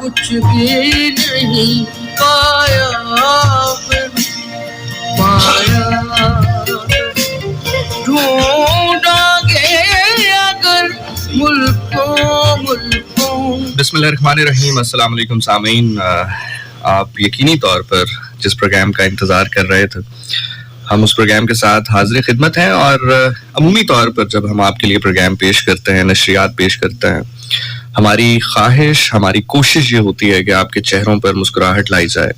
کچھ بھی نہیں پایا ڈھونڈا گے اگر ملکوں بسم اللہ الرحمن الرحیم. السلام علیکم سامعین. آپ یقینی طور پر جس پروگرام کا انتظار کر رہے تھے ہم اس پروگرام کے ساتھ حاضر خدمت ہیں، اور عمومی طور پر جب ہم آپ کے لیے پروگرام پیش کرتے ہیں، نشریات پیش کرتے ہیں، ہماری خواہش، ہماری کوشش یہ ہوتی ہے کہ آپ کے چہروں پر مسکراہٹ لائی جائے.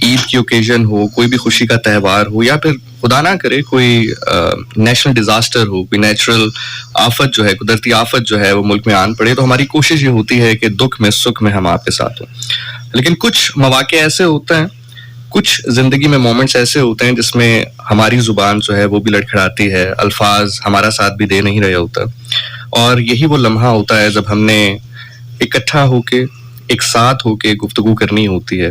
عید کی اوکیزن ہو، کوئی بھی خوشی کا تہوار ہو، یا پھر خدا نہ کرے کوئی نیشنل ڈیزاسٹر ہو، کوئی نیچرل آفت جو ہے، قدرتی آفت جو ہے وہ ملک میں آن پڑے، تو ہماری کوشش یہ ہوتی ہے کہ دکھ میں سکھ میں ہم آپ کے ساتھ ہوں. لیکن کچھ مواقع ایسے ہوتے ہیں، کچھ زندگی میں مومنٹس ایسے ہوتے ہیں جس میں ہماری زبان جو ہے وہ بھی لڑکھڑاتی ہے، الفاظ ہمارا ساتھ بھی دے نہیں رہے ہوتا، اور یہی وہ لمحہ ہوتا ہے جب ہم نے اکٹھا ہو کے، ایک ساتھ ہو کے گفتگو کرنی ہوتی ہے.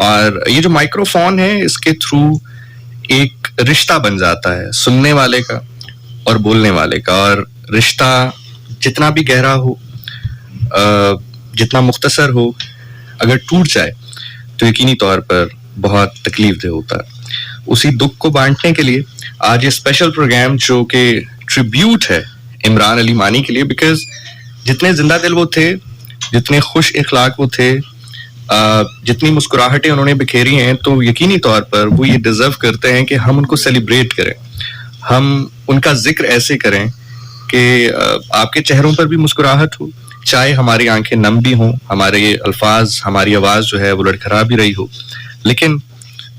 اور یہ جو مائکرو فون ہے، اس کے تھرو ایک رشتہ بن جاتا ہے سننے والے کا اور بولنے والے کا، اور رشتہ جتنا بھی گہرا ہو، جتنا مختصر ہو، اگر ٹوٹ جائے تو یقینی طور پر بہت تکلیف دہ ہوتا ہے. اسی دکھ کو بانٹنے کے لیے آج یہ اسپیشل پروگرام جو کہ ٹریبیوٹ ہے عمران علی مانی کے لیے، بیکاز جتنے زندہ دل وہ تھے، جتنے خوش اخلاق وہ تھے، جتنی مسکراہٹیں انہوں نے بکھیری ہیں، تو یقینی طور پر وہ یہ ڈیزرو کرتے ہیں کہ ہم ان کو سیلیبریٹ کریں، ہم ان کا ذکر ایسے کریں کہ آپ کے چہروں پر بھی مسکراہٹ ہو، چاہے ہماری آنکھیں نم بھی ہوں، ہمارے الفاظ، ہماری آواز جو ہے وہ لڑکھڑا بھی رہی ہو، لیکن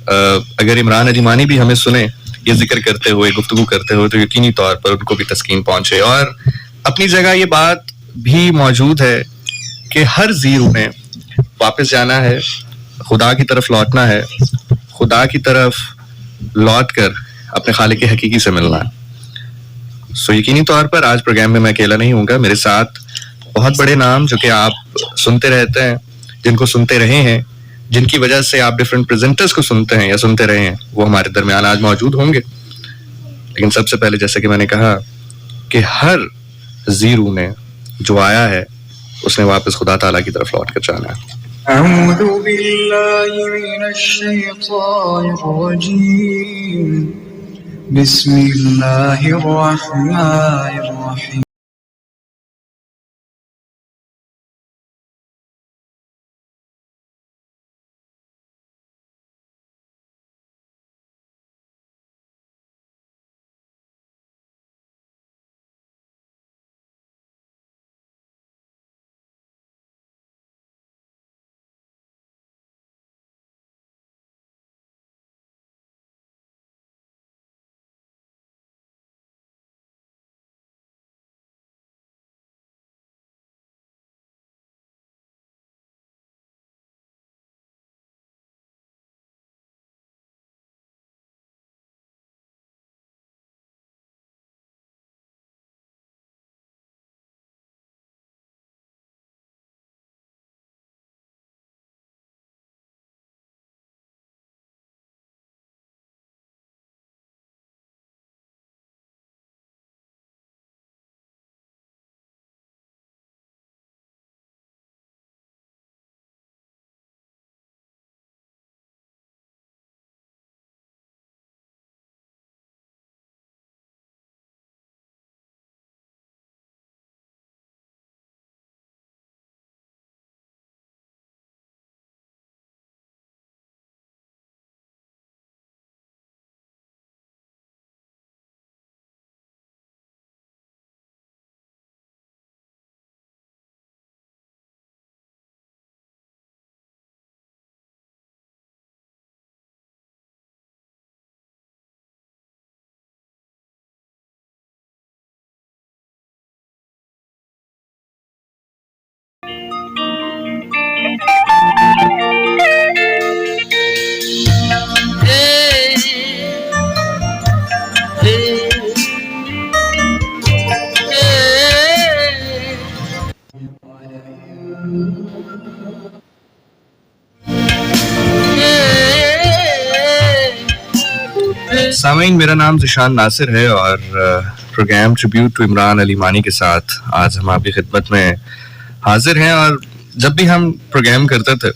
اگر عمران علی مانی بھی ہمیں سنیں یہ ذکر کرتے ہوئے، گفتگو کرتے ہوئے، تو یقینی طور پر ان کو بھی تسکین پہنچے. اور اپنی جگہ یہ بات بھی موجود ہے کہ ہر زیرو میں واپس جانا ہے، خدا کی طرف لوٹنا ہے، خدا کی طرف لوٹ کر اپنے خالق حقیقی سے ملنا ہے. سو یقینی طور پر آج پروگرام میں میں اکیلا نہیں ہوں گا، میرے ساتھ بہت بڑے نام جو کہ آپ سنتے رہتے ہیں، جن کو سنتے رہے ہیں، جن کی وجہ سے آپ ڈفرینٹ پریزنٹرز کو سنتے ہیں یا سنتے رہے ہیں، وہ ہمارے درمیان آج موجود ہوں گے. لیکن سب سے پہلے جیسا کہ میں نے کہا کہ ہر زیرو نے جو آیا ہے اس نے واپس خدا تعالیٰ کی طرف لوٹ کر جانا ہے. اعوذ باللہ من الشیطان الرجیم بسم اللہ الرحمن الرحیم. سامعین، میرا نام ذیشان ناصر ہے، اور پروگرام ٹریبیوٹ ٹو عمران علی مانی کے ساتھ آج ہم آپ کی خدمت میں حاضر ہیں. اور جب بھی ہم پروگرام کرتے تھے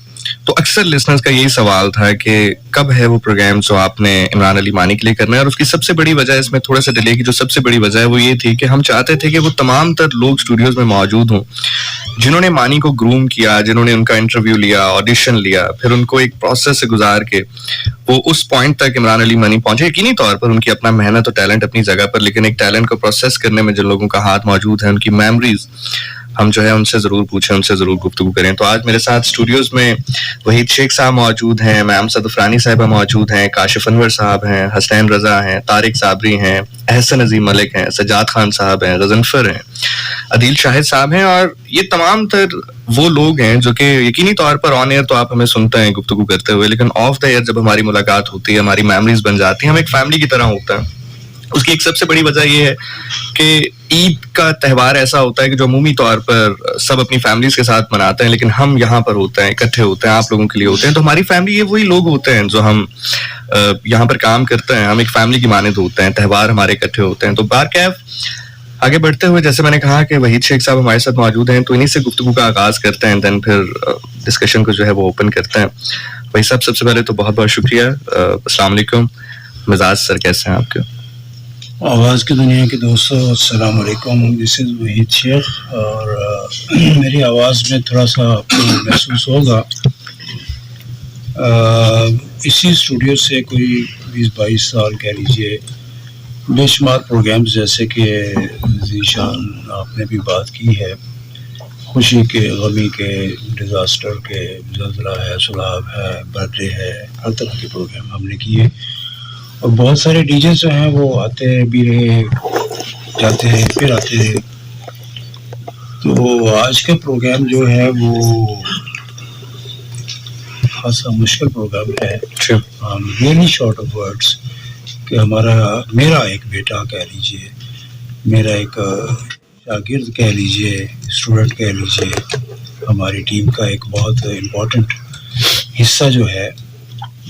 تو اکثر لسنرز کا یہی سوال تھا کہ کب ہے وہ پروگرام جو آپ نے عمران علی مانی کے لیے کرنا ہے. اور اس کی سب سے بڑی وجہ, اس میں تھوڑا سا ڈیلے کی جو سب سے بڑی وجہ ہے وہ یہ تھی کہ ہم چاہتے تھے کہ وہ تمام تر لوگ اسٹوڈیوز میں موجود ہوں جنہوں نے مانی کو گروم کیا, جنہوں نے ان کا انٹرویو لیا, آڈیشن لیا, پھر ان کو ایک پروسیس سے گزار کے وہ اس پوائنٹ تک عمران علی مانی پہنچے. یقینی طور پر ان کی اپنا محنت اور ٹیلنٹ اپنی جگہ پر, لیکن ایک ٹیلنٹ کو پروسیس کرنے میں جن لوگوں کا ہاتھ موجود ہے, ان کی میموریز ہم جو ہے ان سے ضرور پوچھیں, ان سے ضرور گفتگو کریں. تو آج میرے ساتھ اسٹوڈیوز میں وحید شیخ صاحب موجود ہیں, میم صدفرانی صاحبہ موجود ہیں, کاشف انور صاحب ہیں, حسین رضا ہیں, طارق صابری ہیں, احسن عظیم ملک ہیں, سجاد خان صاحب ہیں, غضنفر ہیں, عدیل شاہد صاحب ہیں. اور یہ تمام تر وہ لوگ ہیں جو کہ یقینی طور پر آن ایئر تو آپ ہمیں سنتے ہیں گفتگو کرتے ہوئے, لیکن آف دا ایئر جب ہماری ملاقات ہوتی ہے, ہماری میموریز بن جاتی ہیں, ہم ایک فیملی کی طرح ہوتا ہے. اس کی ایک سب سے بڑی وجہ یہ ہے کہ عید کا تہوار ایسا ہوتا ہے کہ جو عمومی طور پر سب اپنی فیملیز کے ساتھ مناتے ہیں, لیکن ہم یہاں پر ہوتے ہیں, اکٹھے ہوتے ہیں, آپ لوگوں کے لیے ہوتے ہیں. تو ہماری فیملی یہ وہی لوگ ہوتے ہیں جو ہم یہاں پر کام کرتے ہیں, ہم ایک فیملی کی مانند ہوتے ہیں, تہوار ہمارے اکٹھے ہوتے ہیں. تو بارکیف آگے بڑھتے ہوئے جیسے میں نے کہا کہ وحید شیخ صاحب ہمارے ساتھ موجود ہیں, تو انہیں سے گفتگو کا آغاز کرتے ہیں, دین پھر ڈسکشن کو جو ہے وہ اوپن کرتے ہیں. وحید صاحب سب سے پہلے تو بہت بہت شکریہ. السلام علیکم. مزاج سر کیسے ہیں آپ کے؟ آواز کی دنیا کے دوستوں السلام علیکم. دس از وحید شیخ. اور میری آواز میں تھوڑا سا آپ کو محسوس ہوگا, اسی اسٹوڈیو سے کوئی 20-22 سال کہہ لیجیے بے شمار پروگرامز, جیسے کہ ذیشان آپ نے بھی بات کی ہے, خوشی کے, غمی کے, ڈیزاسٹر کے, زلزلہ ہے, سیلاب ہے, برتھ ڈے ہے, ہر طرح کے پروگرام ہم نے کیے. اور بہت سارے ڈی جے جو ہیں وہ آتے بھی رہے, جاتے ہیں, پھر آتے رہے. تو آج کا پروگرام جو ہے وہ خاصا مشکل پروگرام ہے. ریئلی شارٹ آف ورڈس کہ میرا ایک بیٹا کہہ لیجیے, میرا ایک شاگرد کہہ لیجیے, اسٹوڈنٹ کہہ لیجیے, ہماری ٹیم کا ایک بہت امپورٹنٹ حصہ جو ہے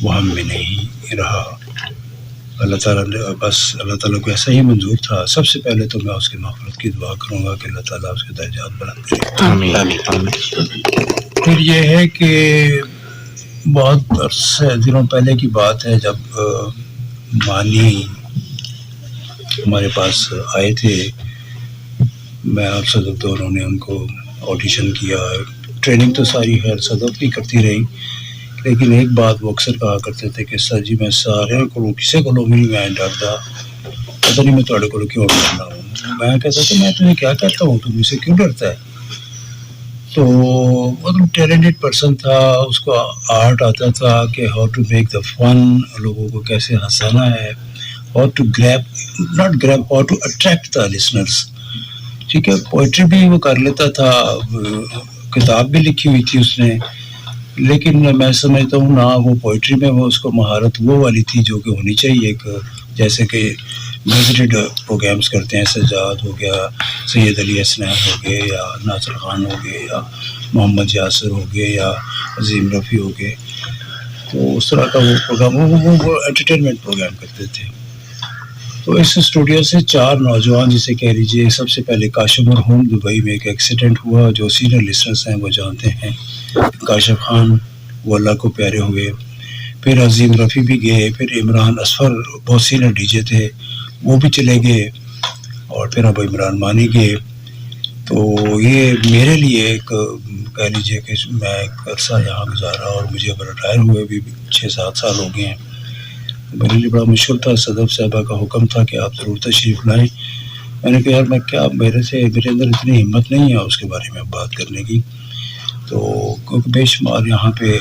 وہ ہم میں نہیں رہا. اللہ تعالیٰ نے بس اللہ تعالیٰ کو ایسا ہی منظور تھا. سب سے پہلے تو میں اس کی مغفرت کی دعا کروں گا کہ اللہ تعالیٰ اس کے درجات بلند کرے. پھر یہ ہے کہ بہت عرصے دنوں پہلے کی بات ہے جب مانی ہمارے پاس آئے تھے, میں اور صدف دونوں نے ان کو آڈیشن کیا. ٹریننگ تو ساری خیر صدف بھی کرتی رہی, لیکن ایک بات وہ اکثر کہا کرتے تھے کہ سر جی میں سارے کو کسی کو نہیں میں ڈرتا, پتہ نہیں میں تھوڑے کو کیوں ڈرنا ہوں. میں کہتا تھا میں تمہیں کیا کہتا ہوں, تم مجھ سے کیوں ڈرتا ہے. تو مطلب ٹیلنٹڈ پرسن تھا, اس کو آرٹ آتا تھا کہ how to make the fun, لوگوں کو کیسے ہنسانا ہے, how to how to attract the listeners. ٹھیک ہے, پوئٹری بھی وہ کر لیتا تھا, کتاب بھی لکھی ہوئی تھی اس نے, لیکن میں سمجھتا ہوں نہ وہ پوئٹری میں وہ اس کو مہارت وہ والی تھی جو کہ ہونی چاہیے. ایک جیسے کہ میوزیکل پروگرامز کرتے ہیں, سجاد ہو گیا, سید علی حسنین ہو گئے, یا ناصر خان ہو گئے, یا محمد یاسر ہو گئے, یا عظیم رفیع ہو گئے. تو اس طرح کا وہ پروگرام وہ انٹرٹینمنٹ پروگرام کرتے تھے. تو اس اسٹوڈیو سے 4 نوجوان جسے کہہ لیجیے, سب سے پہلے کاشف مرحوم, دبئی میں ایک ایکسیڈنٹ ہوا, جو سینئر لسنرس ہیں وہ جانتے ہیں. کاشف خان وہ اللہ کو پیارے ہوئے. پھر عظیم رفیع بھی گئے, پھر عمران اصفر بہت سینئر ڈی جے تھے وہ بھی چلے گئے, اور پھر اب عمران مانی گئے. تو یہ میرے لیے ایک کہہ لیجیے کہ میں ایک عرصہ یہاں گزارا, اور مجھے اب ریٹائر ہوئے بھی 6-7 سال ہو گئے ہیں. میرے لیے بڑا مشکل تھا. صدف صاحبہ کا حکم تھا کہ آپ ضرور تشریف لائیں. میں نے کہا یار میں کیا, میرے اندر اتنی ہمت نہیں ہے اس کے بارے میں بات کرنے کی. تو کیونکہ بے شمار یہاں پہ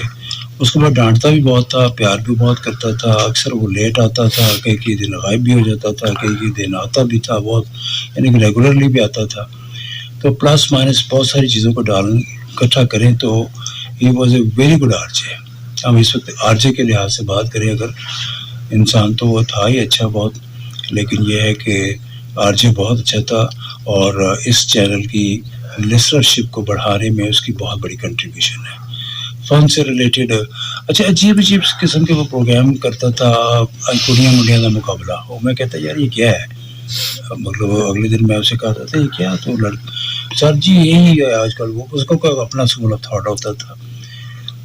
اس کو میں ڈانٹتا بھی بہت تھا, پیار بھی بہت کرتا تھا. اکثر وہ لیٹ آتا تھا, کئی دن غائب بھی ہو جاتا تھا, کئی دن آتا بھی تھا بہت, یعنی کہ ریگولرلی بھی آتا تھا. تو پلس مائنس بہت ساری چیزوں کو اکٹھا کریں تو he was a very good R J. ہم اس وقت آر جے کے لحاظ سے بات کریں, اگر انسان تو وہ تھا ہی اچھا بہت, لیکن یہ ہے کہ آر جے بہت اچھا تھا, اور اس چینل کی لسنرشپ کو بڑھانے میں اس کی بہت بڑی کنٹریبیوشن ہے. فن سے ریلیٹڈ اچھا عجیب قسم کے وہ پروگرام کرتا تھا, کڑیاں منڈیاں کا مقابلہ. وہ میں کہتا یار یہ کیا ہے, मतलब अगले दिन मैं उससे कहता था ये क्या तो सर जी यही है आजकल, वो उसको का अपना स्कूल ऑफ थॉट होता था।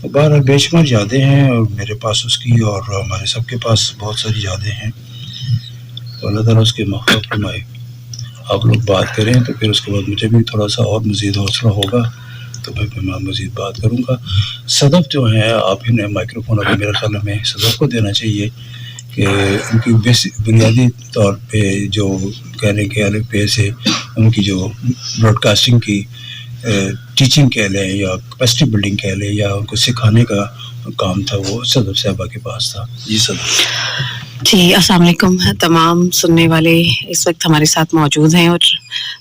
तो बहरहाल बेशुमार यादें हैं और मेरे पास उसकी और हमारे सबके पास बहुत सारी यादें हैं। तो अल्लाह ताला उसके मग़फ़िरत फरमाए। आप लोग बात करें तो फिर उसके बाद मुझे भी थोड़ा सा और मज़ीद हौसला होगा तो मैं मज़ीद बात करूँगा। सदफ़ जो है, आप ही ने माइक्रोफोन अभी मेरे ख्याल में सदफ़ को देना चाहिए कि उनकी बुनियादी तौर पे जो कहने के अलग पे से उनकी जो ब्रॉडकास्टिंग की टीचिंग कह लें या कैपेसिटी बिल्डिंग कह लें या उनको सिखाने का काम था, वो सदफ़ साहबा के पास था। जी सदफ़। जी, अस्सलाम वालेकुम तमाम सुनने वाले इस वक्त हमारे साथ मौजूद हैं। और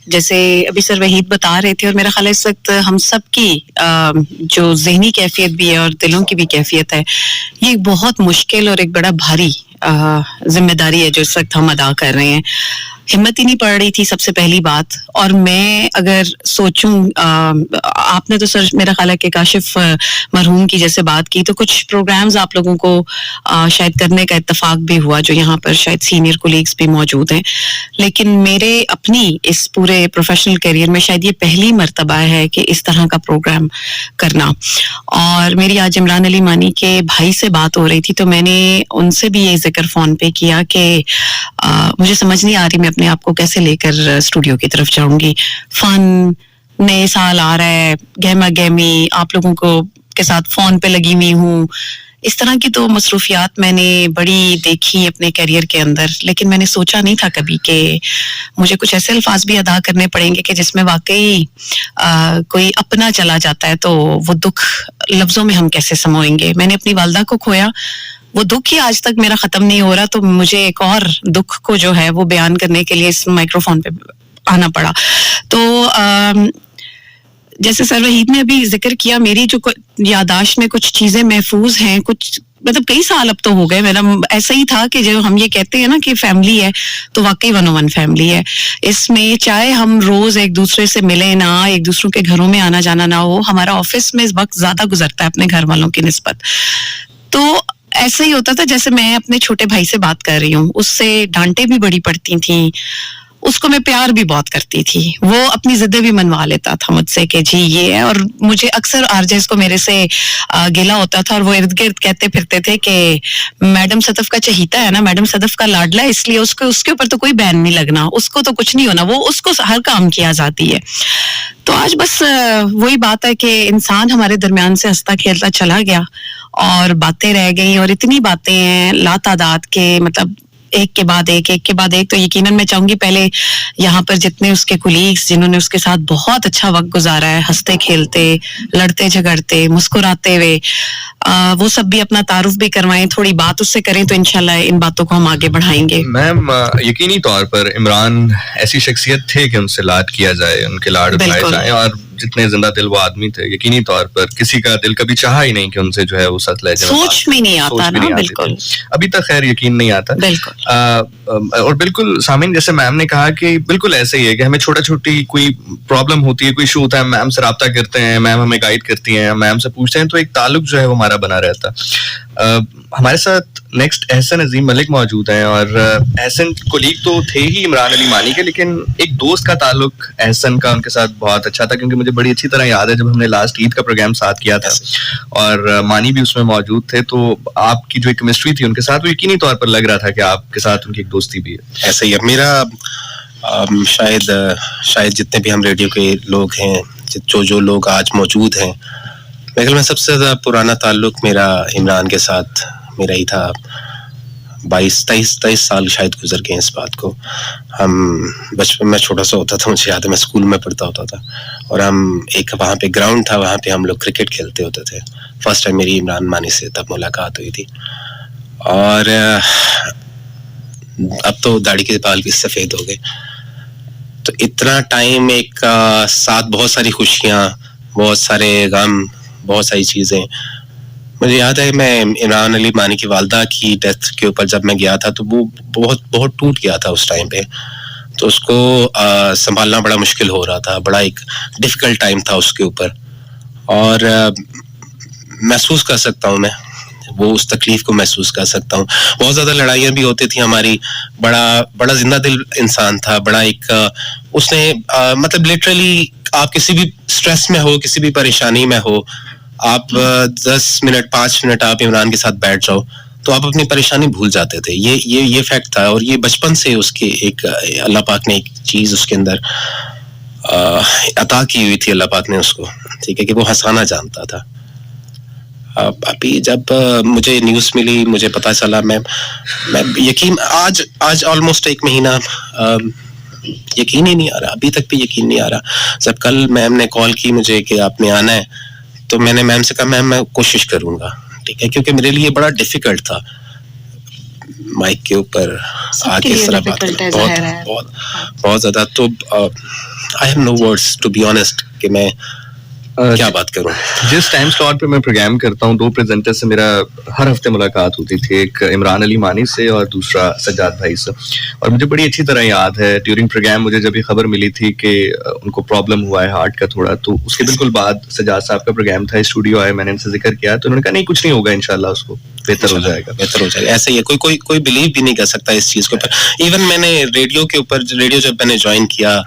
जैसे अभी सर वहीद बता रहे थे, और मेरा ख्याल है इस वक्त हम सब की जो ज़हनी कैफियत भी है और दिलों की भी कैफियत है, ये एक बहुत मुश्किल और एक बड़ा भारी जिम्मेदारी है जो इस वक्त हम अदा कर रहे हैं। हिम्मत ही नहीं पड़ रही थी सबसे पहली बात। और मैं अगर सोचूं, आपने तो सर मेरा ख्याल है कि काशिफ मरहूम की जैसे बात की, तो कुछ प्रोग्राम्स आप लोगों को शायद करने का इत्तेफाक भी हुआ जो यहाँ पर शायद सीनियर कोलीग्स भी मौजूद हैं। लेकिन मेरे अपनी इस पूरे प्रोफेशनल करियर में शायद ये पहली मर्तबा है कि इस तरह का प्रोग्राम करना। और मेरी आज इमरान अली मानी के भाई से बात हो रही थी, तो मैंने उनसे भी ये जिक्र फोन पे किया कि मुझे समझ नहीं आ रही मैं अपने आप को कैसे लेकर स्टूडियो की तरफ जाऊंगी। फन, नए साल आ रहा है, गहमा गहमी, आप लोगों को के साथ फोन पे लगी हुई हूँ, इस तरह की तो मसरूफियात मैंने बड़ी देखी अपने करियर के अंदर। लेकिन मैंने सोचा नहीं था कभी कि मुझे कुछ ऐसे अल्फाज भी अदा करने पड़ेंगे कि जिसमें वाकई कोई अपना चला जाता है तो वो दुख लफ्जों में हम कैसे समोएंगे। मैंने अपनी वालदा को खोया, वो दुख ही आज तक मेरा खत्म नहीं हो रहा, तो मुझे एक और दुख को जो है वो बयान करने के लिए इस माइक्रोफोन पे आना पड़ा। तो जैसे सर वहीद ने अभी जिक्र किया, मेरी जो यादाश्त में कुछ चीजें महफूज हैं, कुछ मतलब कई साल अब तो हो गए। मेरा ऐसा ही था कि जो हम ये कहते हैं ना कि फैमिली है, तो वाकई 101 फैमिली है। इसमें चाहे हम रोज एक दूसरे से मिले ना, एक दूसरों के घरों में आना जाना ना हो, हमारा ऑफिस में इस वक्त ज्यादा गुजरता है अपने घर वालों की निस्बत। तो ऐसा ही होता था जैसे मैं अपने छोटे भाई से बात कर रही हूँ, उससे डांटे भी बड़ी पड़ती थी, उसको मैं प्यार भी बहुत करती थी, वो अपनी जिद्दें भी मनवा लेता था मुझसे कि जी ये है। और मुझे अक्सर आरजेस को मेरे से गिला होता था और वो इर्द गिर्द कहते फिरते थे कि मैडम सदफ का चहीता है ना, मैडम सदफ का लाडला है, इसलिए उसको उसके ऊपर तो कोई बैन नहीं लगना, उसको तो कुछ नहीं होना, वो उसको हर काम की आजादी है। तो आज बस वही बात है कि इंसान हमारे दरमियान से हंसता खेलता चला गया और बातें रह गई, और इतनी बातें हैं लातादाद के, मतलब एक के बाद एक। तो यकीनन मैं चाहूंगी पहले यहाँ पर जितने उसके कुलीग्स जिन्होंने उसके साथ बहुत अच्छा वक्त गुजारा है, हंसते खेलते, लड़ते झगड़ते, मुस्कुराते हुए, वो सब भी अपना तारुफ भी करवाएं, थोड़ी बात उससे करें, तो इंशाल्लाह इन बातों को हम आगे बढ़ाएंगे। मैम, यकीनी तौर पर इमरान ऐसी शख्सियत थे कि उनसे लाड किया जाए, उनके लाड उठाए जाए, और जितने जिंदा दिल वो आदमी थे, यकीनी तौर पर किसी का दिल कभी चाहा ही नहीं कि उनसे जो है वो सत लहजे सोच में नहीं आता ना, बिल्कुल अभी तक खैर यकीन नहीं आता। बिल्कुल। और बिल्कुल सामीन, जैसे मैम ने कहा कि बिल्कुल ऐसे ही है कि हमें छोटा छोटी कोई प्रॉब्लम होती है, कोई इशू होता है, मैम से राब्ता करते हैं, मैम हमें गाइड करती हैं, मैम से पूछते हैं, तो एक ताल्लुक जो है वो हमारा बना रहता है। हमारे साथ नेक्स्ट एहसन अजीम मलिक मौजूद हैं, और एहसन कोलीग तो थे ही इमरान अली मानी के, लेकिन एक दोस्त का ताल्लुक एहसन का उनके साथ बहुत अच्छा था, क्योंकि मुझे बड़ी अच्छी तरह याद है जब हमने लास्ट ईद का प्रोग्राम साथ किया था और मानी भी उसमें मौजूद थे, तो आपकी जो एक केमिस्ट्री थी उनके साथ, वो यकीनी तौर पर लग रहा था कि आपके साथ उनकी एक दोस्ती भी है। ऐसा ही है मेरा। शायद जितने भी हम रेडियो के लोग हैं, जो लोग आज मौजूद हैं, मेरे ख्याल में सबसे ज़्यादा पुराना ताल्लुक मेरा इमरान के साथ मेरा ही था। 22-23 साल शायद गुजर गए इस बात को। हम बचपन में छोटा सा होता था, मुझे याद है मैं स्कूल में पढ़ता होता था, और हम एक वहाँ पे ग्राउंड था, वहाँ पे हम लोग क्रिकेट खेलते होते थे। फर्स्ट टाइम मेरी इमरान मानी से तब मुलाकात हुई थी। और अब तो दाढ़ी के बाल भी सफ़ेद हो गए। तो इतना टाइम एक साथ, बहुत सारी खुशियाँ, बहुत सारे गम, बहुत सारी चीज़ें। मुझे याद है मैं इमरान अली मानी की वालदा की डेथ के ऊपर जब मैं गया था, तो वो बहुत बहुत टूट गया था उस टाइम पे। तो उसको संभालना बड़ा मुश्किल हो रहा था, बड़ा एक डिफ़िकल्ट टाइम था उसके ऊपर। और महसूस कर सकता हूँ मैं وہ اس تکلیف کو محسوس کر سکتا ہوں. بہت زیادہ لڑائیاں بھی ہوتی تھیں ہماری. بڑا زندہ دل انسان تھا, بڑا ایک اس نے مطلب لٹرلی آپ کسی بھی اسٹریس میں ہو, کسی بھی پریشانی میں ہو, آپ 10 منٹ 5 منٹ آپ عمران کے ساتھ بیٹھ جاؤ تو آپ اپنی پریشانی بھول جاتے تھے. یہ فیکٹ تھا, اور یہ بچپن سے اس کے ایک اللہ پاک نے ایک چیز اس کے اندر عطا کی ہوئی تھی اللہ پاک نے اس کو, ٹھیک ہے, کہ وہ ہنسانا جانتا تھا. ابھی جب مجھے نیوز ملی, مجھے پتا چلا, میں یقین آج آلموسٹ 1 مہینہ یقین ہی نہیں آ رہا, ابھی تک بھی یقین نہیں آ رہا. جب کل میم نے کال کی مجھے کہ آپ نے آنا ہے, تو میں نے میم سے کہا میم میں کوشش کروں گا, ٹھیک ہے, کیونکہ میرے لیے بڑا ڈیفیکلٹ تھا مائک کے اوپر آ کے اس طرح بات کرنا, بہت زیادہ. تو I have no words to be honest کہ میں کیا بات کروں. جس ٹائم سلاٹ پہ میں پروگرام کرتا ہوں 2 پریزنٹر سے میرا ہر ہفتے ملاقات ہوتی تھی, ایک عمران علی مانی سے اور دوسرا سجاد بھائی سے. اور مجھے بڑی اچھی طرح یاد ہے ڈیورنگ پروگرام مجھے جب یہ خبر ملی تھی کہ ان کو پرابلم ہوا ہے ہارٹ کا تھوڑا, تو اس کے بالکل بعد سجاد صاحب کا پروگرام تھا, اسٹوڈیو آئے, میں نے ان سے ذکر کیا تو انہوں نے کہا نہیں کچھ نہیں ہوگا انشاءاللہ, اس کو بہتر ہو جائے گا. ایسا ہی ہے, کوئی بلیو بھی نہیں کر سکتا اس چیز کے اوپر. ایون میں نے ریڈیو کے اوپر, ریڈیو جب میں نے جوائن کیا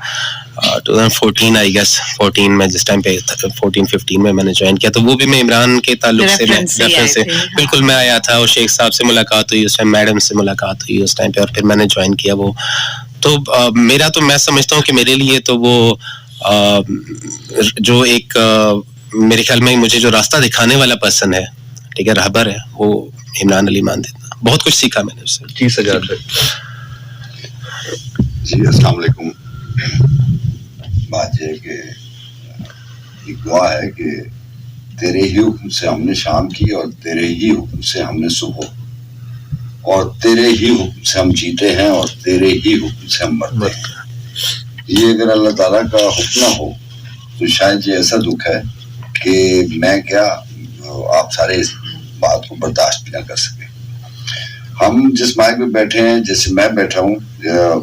2014 آئی گیس 14 میں, جس ٹائم پہ 14-15 میں نے جوائن کیا, تو وہ بھی میں عمران کے تعلق سے ریفرنس سے بالکل میں آیا تھا, اور شیخ صاحب سے ملاقات ہوئی اس ٹائم, میڈم سے ملاقات ہوئی اس ٹائم پہ, اور پھر میں نے جوائن کیا وہ. تو میرا تو میں سمجھتا ہوں کہ میرے لیے تو وہ جو ایک میرے خیال میں مجھے جو راستہ دکھانے والا پرسن ہے, ٹھیک ہے, رہبر ہے, وہ عمران علی مان دیتا. بہت کچھ سیکھا میں نے اس سے. جی سجاد بھائی. جی السلام علیکم. بات یہ کہ ایک دعا ہے کہ تیرے ہی حکم سے ہم نے شام کی, اور تیرے ہی حکم سے ہم نے صبح, اور تیرے ہی حکم سے ہم جیتے ہیں, اور تیرے ہی حکم سے ہم مرتے ہیں. یہ اگر اللہ تعالیٰ کا حکم نہ ہو تو شاید یہ ایسا دکھ ہے کہ میں کیا آپ سارے اس بات کو برداشت بھی نہ کر سکیں. ہم جس مائک میں بیٹھے ہیں, جیسے میں بیٹھا ہوں,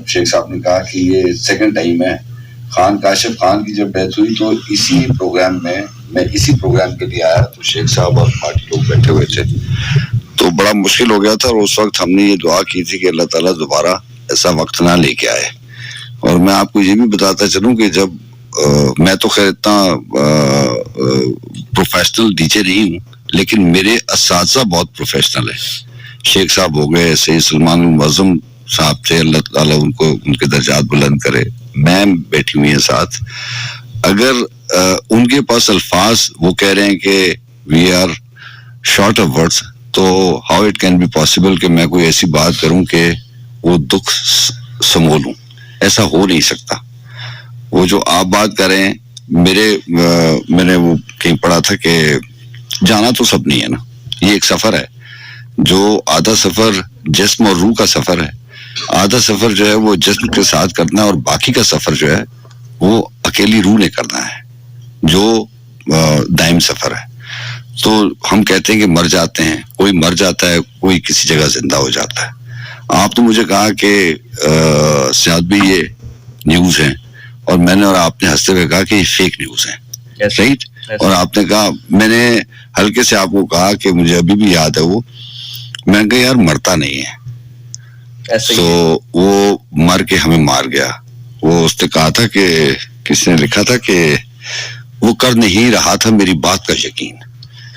شیخ صاحب نے کہا کہ یہ سیکنڈ ٹائم ہے. خان کاشف خان کی جب ڈیتھ ہوئی تو اسی پروگرام میں اسی پروگرام کے لیے آیا, تو شیخ صاحب اور پارٹی لوگ بیٹھے ہوئے تھے, تو بڑا مشکل ہو گیا تھا. اور اس وقت ہم نے یہ دعا کی تھی کہ اللہ تعالیٰ دوبارہ ایسا وقت نہ لے کے آئے. اور میں آپ کو یہ بھی بتاتا چلوں کہ جب میں تو خیر اتنا پروفیشنل ڈی جے نہیں ہوں, لیکن میرے اساتذہ بہت پروفیشنل ہیں. شیخ صاحب ہو گئے, سید سلمان المعظم صاحب تھے, اللہ تعالیٰ ان کو ان کے درجات بلند کرے. میم بیٹھی ہوئی ہیں ساتھ, اگر ان کے پاس الفاظ وہ کہہ رہے ہیں کہ we are short of words, تو how it can be possible کہ میں کوئی ایسی بات کروں کہ وہ دکھ سمولوں. ایسا ہو نہیں سکتا. وہ جو آپ بات کر رہے ہیں, میں نے وہ کہیں پڑھا تھا کہ جانا تو سب نہیں ہے نا, یہ ایک سفر ہے. جو آدھا سفر جسم اور روح کا سفر ہے, آدھا سفر جو ہے وہ جسم کے ساتھ کرنا ہے, اور باقی کا سفر جو ہے وہ اکیلی روح نے کرنا ہے, جو دائم سفر ہے. تو ہم کہتے ہیں کہ مر جاتے ہیں, کوئی مر جاتا ہے, کوئی کسی جگہ زندہ ہو جاتا ہے. آپ تو مجھے کہا کہ سیاد بھی یہ نیوز ہیں, اور میں نے اور آپ نے ہنستے ہوئے کہا کہ یہ فیک نیوز ہیں, رائٹ. اور آپ نے کہا, میں نے ہلکے سے آپ کو کہا کہ مجھے ابھی بھی یاد ہے وہ, میں نے کہا یار مرتا نہیں ہے. تو وہ مر کے ہمیں مار گیا. وہ اس نے کہا تھا کہ کس نے لکھا تھا کہ وہ کر نہیں رہا تھا میری بات کا یقین,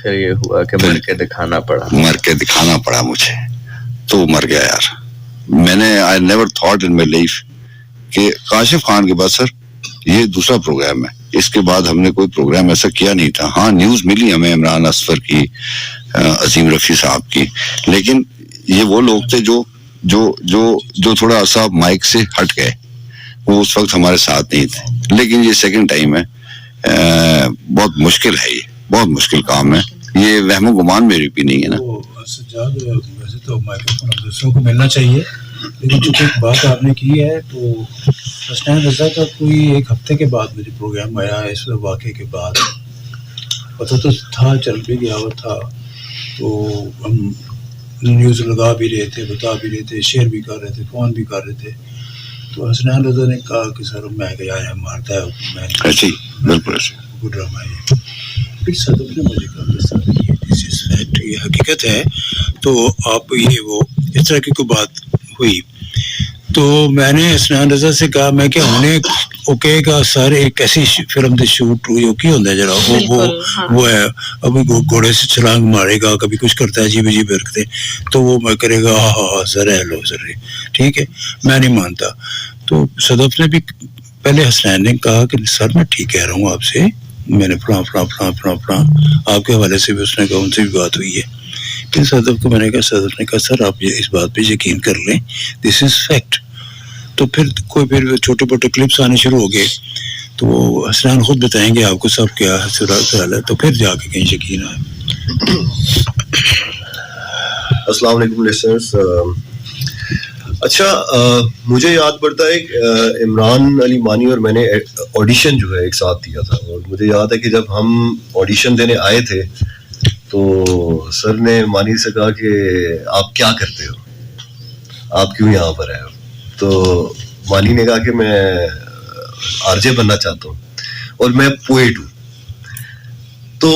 پھر یہ ہوا کہ مر کے دکھانا پڑا مجھے, تو مر گیا یار. میں نے I never thought in my life کہ کاشف خان کے بعد سر یہ دوسرا پروگرام ہے, اس کے بعد ہم نے کوئی پروگرام ایسا کیا نہیں تھا. ہاں نیوز ملی ہمیں عمران اصفر کی, عظیم رفیع صاحب کی, لیکن یہ وہ لوگ تھے جو تھوڑا سا مائک سے ہٹ گئے, وہ اس وقت ہمارے ساتھ نہیں تھے. لیکن یہ سیکنڈ ٹائم ہے, بہت مشکل ہے, یہ بہت مشکل کام ہے. یہ وہم و گمان میری بھی نہیں ہے نا. سجاد ویسے تو مائیکروفون دوسروں کو ملنا چاہیے, لیکن چونکہ ایک بات آپ نے کی ہے تو حسنین رضا کا کوئی 1 ہفتے کے بعد مجھے پروگرام آیا ہے اس واقعے کے بعد. پتہ تو تھا, چل بھی گیا ہوا تھا, تو ہم نیوز لگا بھی رہے تھے, بتا بھی رہے تھے, شیئر بھی کر رہے تھے, فون بھی کر رہے تھے. تو حسنین رضا نے کہا کہ سر میں کہ یار مارتا ہے, میں بالکل ڈرامہ ہے. پھر صدف نے مجھے کہا کہ سر یہ دس از فیکٹ, یہ حقیقت ہے. تو آپ یہ وہ اس طرح کی کوئی بات ہوئی تو میں نے حسنین رضا سے کہا میں کہ ہم نے اوکے کا سر ایک ایسی فلم دے شوٹ ہوئی وہ کی ہوتا ہے ذرا وہ ہے ابھی گھوڑے سے چھلانگ مارے گا کبھی کچھ کرتا ہے عجیب عجیب حرکتیں تو وہ میں کرے گا ہاں سر ہیلو سر ٹھیک ہے. میں نہیں مانتا. تو صدف نے بھی پہلے حسنین نے کہا کہ سر میں ٹھیک کہہ رہا ہوں آپ سے, میں نے فلاں فلاں فلاں فلاں فلاں آپ کے حوالے سے بھی اس نے کہا ان سے بھی بات ہوئی ہے. پھر صدف کو میں نے کہا, صدف نے کہا سر آپ اس بات پہ یقین کر لیں دس از فیکٹ. تو پھر چھوٹے موٹے کلپس آنے شروع ہو گئے تو وہ حسنین خود بتائیں گے آپ کو سب کیا حال ہے, تو پھر جا کے کہیں یقین آئے. السلام علیکم لسنرز. اچھا مجھے یاد پڑتا ہے عمران علی مانی اور میں نے آڈیشن جو ہے ایک ساتھ دیا تھا, اور مجھے یاد ہے کہ جب ہم آڈیشن دینے آئے تھے تو سر نے مانی سے کہا کہ آپ کیا کرتے ہو, آپ کیوں یہاں پر آئے ہو. تو مانی نے کہا کہ میں آر جے بننا چاہتا ہوں اور میں پوئٹ ہوں. تو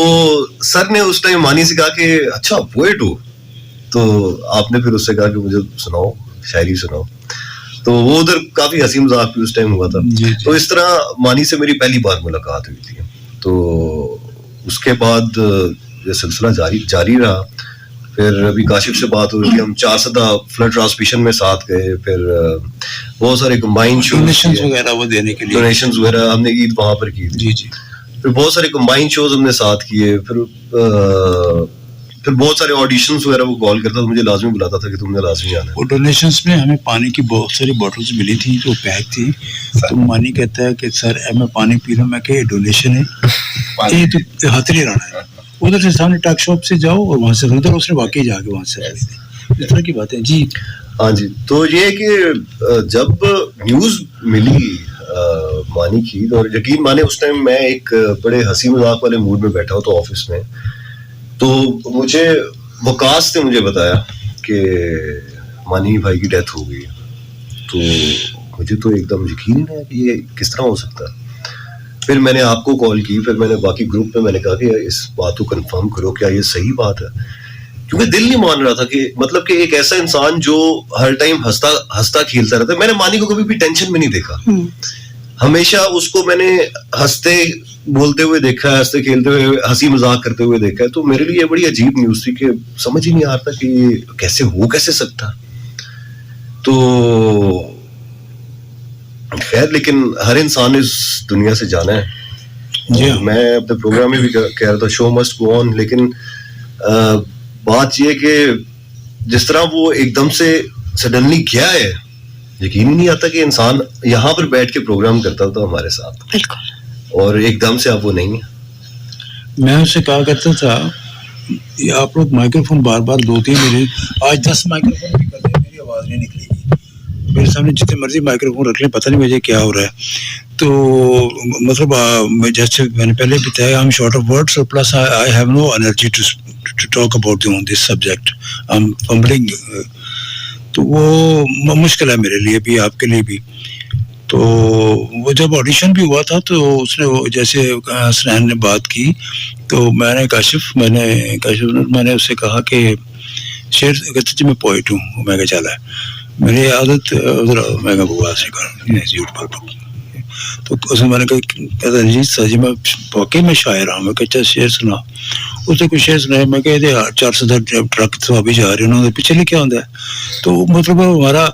سر نے اس ٹائم مانی سے کہا کہ اچھا پوئٹ ہو, تو آپ نے پھر اس سے کہا کہ مجھے سناؤ شاعری سناؤ. تو وہ ادھر کافی ہنسی مذاق بھی اس ٹائم ہوا تھا. تو اس طرح مانی سے میری پہلی بار ملاقات ہوئی تھی. تو اس کے بعد یہ سلسلہ جاری رہا. پھر ابھی کاشف سے بات ہوئی تھی, ہم 4 سدہ فلڈ ٹرانسمیشن میں ساتھ گئے. پھر بہت سارے کمبائن ڈونیشنز وغیرہ وہ دینے کے لیے ڈونیشنز وغیرہ ہم نے عید وہاں پر کی تھی. جی. پھر بہت سارے کمبائن شوز ہم نے ساتھ کیے. پھر بہت سارے آڈیشنز وغیرہ وہ کال کرتا تو مجھے لازمی بلاتا تھا کہ تم نے لازمی آنا ہے. وہ ڈونیشنز میں ہمیں پانی کی بہت ساری بوٹلز ملی تھی جو پیک تھی. تو مانی کہتا ہے کہ سر میں پانی پی رہا ہوں. میں کہ ڈونیشن ہے یہ تو ہاتھ نہیں رہنا ہے, ادھر سے سامنے ٹاک شاپ سے جاؤ اور وہاں سے خریدو. اس نے واقعی جا کے وہاں سے خریدے. اس طرح کی باتیں. جی ہاں جی. تو یہ کہ جب نیوز ملی مانی کی, اور یقین مانے اس ٹائم میں ایک بڑے ہنسی مذاق والے موڈ میں بیٹھا ہوں تو آفس میں, تو مجھے وقاص نے مجھے بتایا کہ مانی بھائی کی ڈیتھ ہو گئی. تو مجھے تو ایک دم یقین نہیں ہے کہ یہ کس طرح ہو سکتا ہے. پھر میں نے آپ کو کال کی, پھر میں نے باقی گروپ میں نے کہا کہ اس بات کو کنفرم کرو کیا یہ صحیح بات ہے, کیونکہ دل نہیں مان رہا تھا کہ مطلب کہ ایک ایسا انسان جو ہر ٹائم ہنستا کھیلتا رہتا ہے. میں نے مانی کو کبھی بھی ٹینشن میں نہیں دیکھا, ہمیشہ اس کو میں نے ہنستے بولتے ہوئے دیکھا ہے, ہنستے کھیلتے ہوئے ہنسی مذاق کرتے ہوئے دیکھا ہے. تو میرے لیے یہ بڑی عجیب نیوز تھی کہ سمجھ ہی نہیں آتا کہ یہ کیسے ہو کیسے سکتا. تو خیر لیکن ہر انسان اس دنیا سے جانا ہے. میں اپنے پروگرام میں بھی کہہ رہا تھا شو مسٹ گو آن, لیکن بات یہ کہ جس طرح وہ ایک دم سے سڈنلی گیا ہے, یقین ہی نہیں آتا کہ انسان یہاں پر بیٹھ کے پروگرام کرتا تھا ہمارے ساتھ, اور ایک دم سے اب وہ نہیں ہے. میں اس سے کہا کرتا تھا آپ لوگ مائکرو فون بار بار دھوتے ہیں, میرے آج 10 مائکرو فون بھی کرتے ہیں میری آواز نہیں نکلے گی. میرے سامنے جتنے مرضی مائکرو فون رکھ لیں پتہ نہیں مجھے کیا ہو رہا ہے. تو مطلب جیسے میں نے پہلے بتایا I'm short of words, plus I have no energy to talk about this subject. I'm fumbling. تو وہ مشکل ہے میرے لیے بھی, آپ کے لیے بھی. تو وہ جب آڈیشن بھی ہوا تھا تو اس نے جیسے حسنین نے بات کی تو میں نے کاشف نے اس سے کہا کہ شعر کہتے میں پوئٹ ہوں. میں کہا چلا ہے میری عادت ادھر, میں کہا بکواس نہیں کر. تو اس نے میں نے کہا جی سر جی میں واقعی میں شاعر ہوں. میں کہا شعر سنا. اس نے کوئی شعر سنایا. میں کہا 400 ٹرک تو ابھی جا رہے ہیں, انہوں نے پیچھے لکھا ہوتا ہے. تو مطلب ہمارا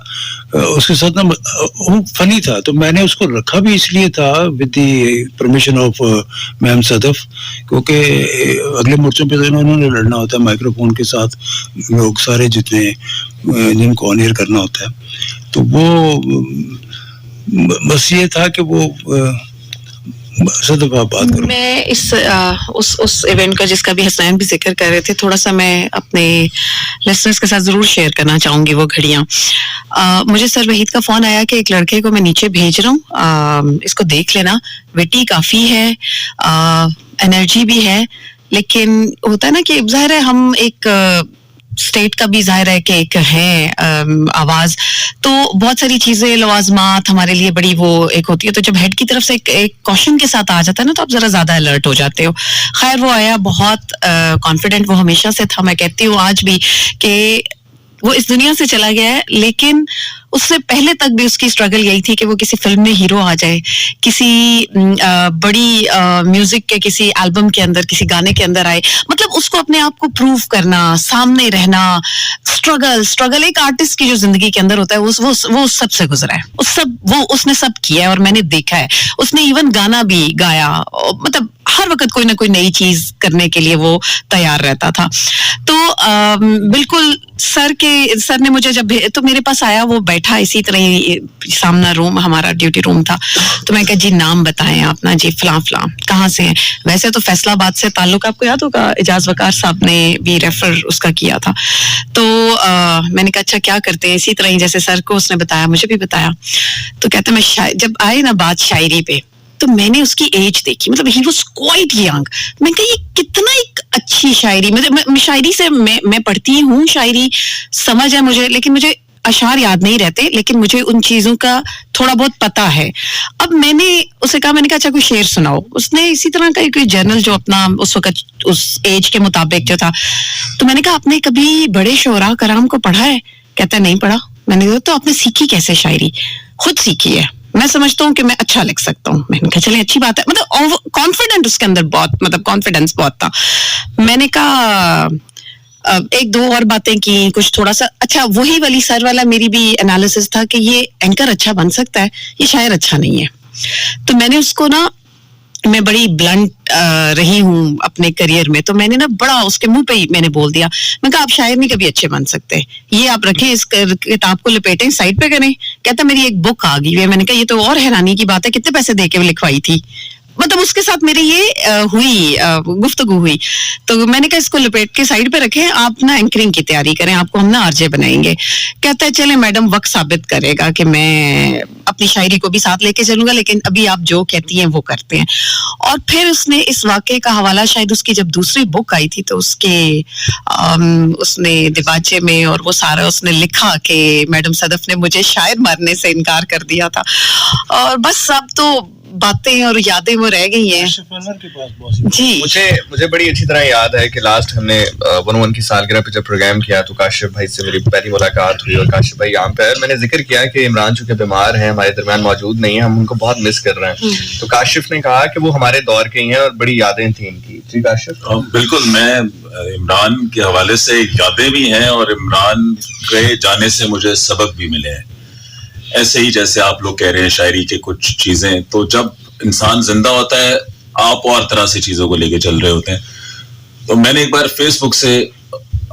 اس کے ساتھ نا وہ فنی تھا. تو میں نے اس کو رکھا بھی اس لیے تھا ود دی پرمیشن آف میم صدف, کیونکہ اگلے مورچوں پہ انہوں نے لڑنا ہوتا ہے مائکرو فون کے ساتھ, لوگ سارے جتنے جن کو آن ایئر کرنا ہوتا ہے. تو وہ بس یہ تھا کہ وہ بات کروں. میں اس ایونٹ کا جس کا بھی حسنین بھی ذکر کر رہے تھے تھوڑا سا میں اپنے لسنرز کے ساتھ ضرور شیئر کرنا چاہوں گی وہ گھڑیاں. مجھے سر وحید کا فون آیا کہ ایک لڑکے کو میں نیچے بھیج رہا ہوں, اس کو دیکھ لینا, وٹی کافی ہے, انرجی بھی ہے, لیکن ہوتا ہے نا کہ ظاہر ہے ہم ایک स्टेट का भी जाहिर है कि एक है आवाज, तो बहुत सारी चीजें लवाजमात हमारे लिए बड़ी वो एक होती है, तो जब हेड की तरफ से एक कॉशन के साथ आ जाता है ना, तो आप जरा ज्यादा अलर्ट हो जाते हो. खैर वो आया बहुत कॉन्फिडेंट, वो हमेशा से था, मैं कहती हूँ आज भी कि वो इस दुनिया से चला गया है, लेकिन उससे पहले तक भी उसकी स्ट्रगल यही थी कि वो किसी फिल्म में हीरो आ जाए, किसी बड़ी म्यूजिक के किसी एल्बम के अंदर, किसी गाने के अंदर आए. मतलब उसको अपने आप को प्रूव करना, सामने रहना, स्ट्रगल एक आर्टिस्ट की जो जिंदगी के अंदर होता है वो सबसे गुजरा है. वो उसने सब किया है और मैंने देखा है. उसने इवन गाना भी गाया, मतलब हर वक्त कोई ना कोई नई चीज करने के लिए वो तैयार रहता था. तो बिल्कुल सर ने मुझे जब तो मेरे पास आया, वो बैठा इसी तरह ही, सामना रूम हमारा ड्यूटी रूम था, तो मैं कहा जी नाम बताएं आप ना जी, फलां फलां, कहाँ से हैं. वैसे तो फैसलाबाद से ताल्लुक आपको याद होगा, इजाज वकार साहब ने भी रेफर उसका किया था. तो मैंने कहा अच्छा क्या करते हैं, इसी तरह ही जैसे सर को उसने बताया मुझे भी बताया. तो कहते मैं जब आए ना बात शायरी पे, तो मैंने उसकी एज देखी, मतलब ही वाज क्वाइट यंग. मैं कहा ये कितना एक अच्छी शायरी, मतलब शायरी से मैं पढ़ती हूँ, शायरी समझ है मुझे, लेकिन मुझे अशार याद नहीं रहते, लेकिन मुझे उन चीजों का थोड़ा बहुत पता है. अब मैंने उसे कहा, मैंने कहा अच्छा कोई शेर सुनाओ. उसने इसी तरह का कोई जर्नल जो अपना उस वक्त उस एज के मुताबिक जो था, तो मैंने कहा आपने कभी बड़े शोरा कराम को पढ़ा है? कहता है नहीं पढ़ा. मैंने कहा तो आपने सीखी कैसे शायरी? खुद सीखी है, मैं समझता हूँ कि मैं अच्छा लिख सकता हूँ. मैंने कहा चले अच्छी बात है, मतलब कॉन्फिडेंट उसके अंदर बहुत, मतलब कॉन्फिडेंस बहुत था. मैंने कहा एक दो और बातें की, कुछ थोड़ा सा अच्छा, वही वाली सर वाला मेरी भी एनालिसिस था कि ये एंकर अच्छा बन सकता है, ये शायर अच्छा नहीं है. तो मैंने उसको ना, मैं बड़ी ब्लंट रही हूँ अपने करियर में, तो मैंने ना बड़ा उसके मुंह पे ही मैंने बोल दिया, मैं कहा आप शायर नहीं कभी अच्छे बन सकते, ये आप रखें, इस किताब को लपेटें, साइड पे करें. कहता मेरी एक बुक आ गई है. मैंने कहा ये तो और हैरानी की बात है, कितने पैसे दे के लिखवाई थी? मतलब उसके साथ मेरी ये हुई गुफ्तगू हुई. तो मैंने कहा इसको लपेट के साइड पे रखें, आप ना एंकरिंग की तैयारी करें, आपको हम ना आरजे बनाएंगे. कहता है चले मैडम, वक्त साबित करेगा कि मैं अपनी शायरी को भी साथ लेके चलूंगा, लेकिन अभी आप जो कहती हैं वो करते हैं. और फिर उसने इस वाकये का हवाला, शायद उसकी जब दूसरी बुक आई थी तो उसने दिबाचे में और वो सारा उसने लिखा कि मैडम सदफ ने मुझे शायर मारने से इनकार कर दिया था. और बस अब तो बातें और यादें वो रह गई हैं जी. मुझे बड़ी अच्छी तरह याद है कि लास्ट हमने 101 की सालगिरह पे जब प्रोग्राम किया तो काशिफ भाई से मेरी पहली मुलाकात हुई, और काशिफ भाई यहाँ पे मैंने जिक्र किया कि इमरान चूंकि बीमार हैं, हमारे दरमियान मौजूद नहीं है, हम उनको बहुत मिस कर रहे हैं. तो काशिफ ने कहा कि वो हमारे दौर के ही हैं और बड़ी यादें थी इनकी. जी काशिफ. बिल्कुल, मैं इमरान के हवाले से यादें भी हैं और इमरान के जाने से मुझे सबक भी मिले हैं. ऐसे ही जैसे आप लोग कह रहे हैं शायरी के कुछ चीजें, तो जब इंसान जिंदा होता है आप और तरह से चीजों को लेके चल रहे होते हैं. तो मैंने एक बार फेसबुक से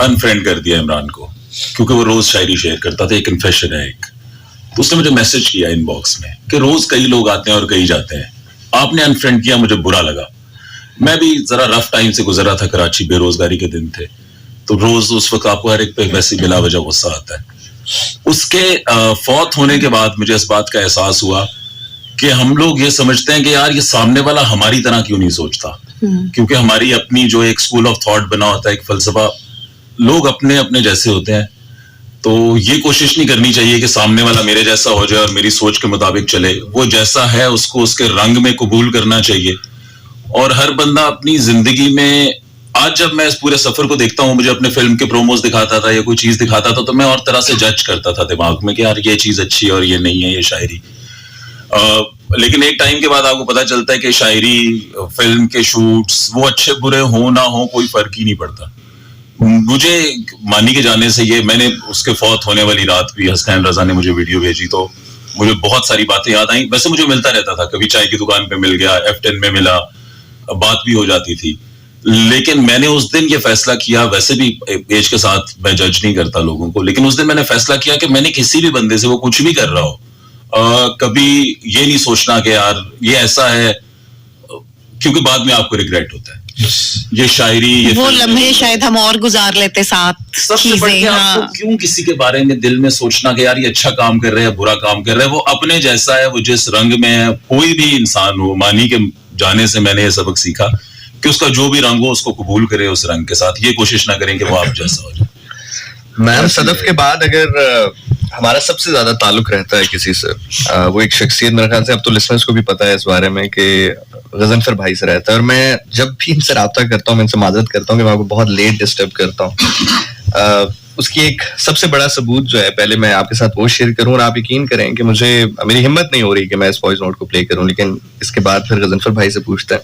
अनफ्रेंड कर दिया इमरान को, क्योंकि वो रोज शायरी शेयर करता था. एक कन्फेशन है एक. तो उसने मुझे मैसेज किया इनबॉक्स में कि रोज कई लोग आते हैं और कई जाते हैं, आपने अनफ्रेंड किया, मुझे बुरा लगा. मैं भी जरा रफ टाइम से गुजरा था, कराची बेरोजगारी के दिन थे, तो रोज उस वक्त आपको हर एक पे वैसे बिला वजह गुस्सा आता है. उसके फौत होने के बाद मुझे इस बात का एहसास हुआ कि हम लोग ये समझते हैं कि यार ये सामने वाला हमारी तरह क्यों नहीं सोचता, क्योंकि हमारी अपनी जो एक स्कूल ऑफ थॉट बना होता है, एक फलसफा, लोग अपने अपने जैसे होते हैं. तो ये कोशिश नहीं करनी चाहिए कि सामने वाला मेरे जैसा हो जाए और मेरी सोच के मुताबिक चले. वो जैसा है उसको उसके रंग में कबूल करना चाहिए. और हर बंदा अपनी जिंदगी में, आज जब मैं इस पूरे सफर को देखता हूँ, मुझे अपने फिल्म के प्रोमोस दिखाता था या कोई चीज दिखाता था, तो मैं और तरह से जज करता था दिमाग में कि यार ये चीज अच्छी है और ये नहीं है, ये शायरी. लेकिन एक टाइम के बाद आपको पता चलता है कि शायरी, फिल्म के शूट्स, वो अच्छे बुरे हो ना हो कोई फर्क ही नहीं पड़ता. मुझे मानी के जाने से, ये मैंने उसके फौत होने वाली रात भी हसनैन रजा ने मुझे वीडियो भेजी, तो मुझे बहुत सारी बातें याद आई. वैसे मुझे मिलता रहता था, कभी चाय की दुकान पे मिल गया, F10 में मिला, बात भी हो जाती थी. लेकिन मैंने उस दिन ये फैसला किया, वैसे भी एज के साथ मैं जज नहीं करता लोगों को, लेकिन उस दिन मैंने फैसला किया कि मैंने किसी भी बंदे से, वो कुछ भी कर रहा हो, कभी ये नहीं सोचना कि यार ये ऐसा है, क्योंकि बाद में आपको रिग्रेट होता है. ये शायरी, ये वो लम्हे शायद हम और गुजार लेते साथ. सबसे बढ़ के आपको क्यों किसी के बारे में दिल में सोचना कि यार ये अच्छा काम कर रहे हैं, बुरा काम कर रहे हैं. वो अपने जैसा है, वो जिस रंग में है, कोई भी इंसान हो. मानी के जाने से मैंने ये सबक सीखा कि उसका जो भी रंग हो उसको कबूल करे उस रंग के साथ. ये कोशिश ना करें कि वो आप जैसा हो जाए. میم صدف کے بعد اگر ہمارا سب سے زیادہ تعلق رہتا ہے کسی سے, وہ ایک شخصیت میرے خیال سے اب تو لسنرس کو بھی پتا ہے اس بارے میں کہ غضنفر بھائی سے رہتا ہے, اور میں جب بھی ان سے رابطہ کرتا ہوں میں ان سے معذرت کرتا ہوں کہ میں آپ کو بہت لیٹ ڈسٹرب کرتا ہوں. اس کی ایک سب سے بڑا ثبوت جو ہے, پہلے میں آپ کے ساتھ وہ شیئر کروں, اور آپ یقین کریں کہ میری ہمت نہیں ہو رہی کہ میں اس وائس نوٹ کو پلے کروں, لیکن اس کے بعد پھر غضنفر بھائی سے پوچھتا ہے.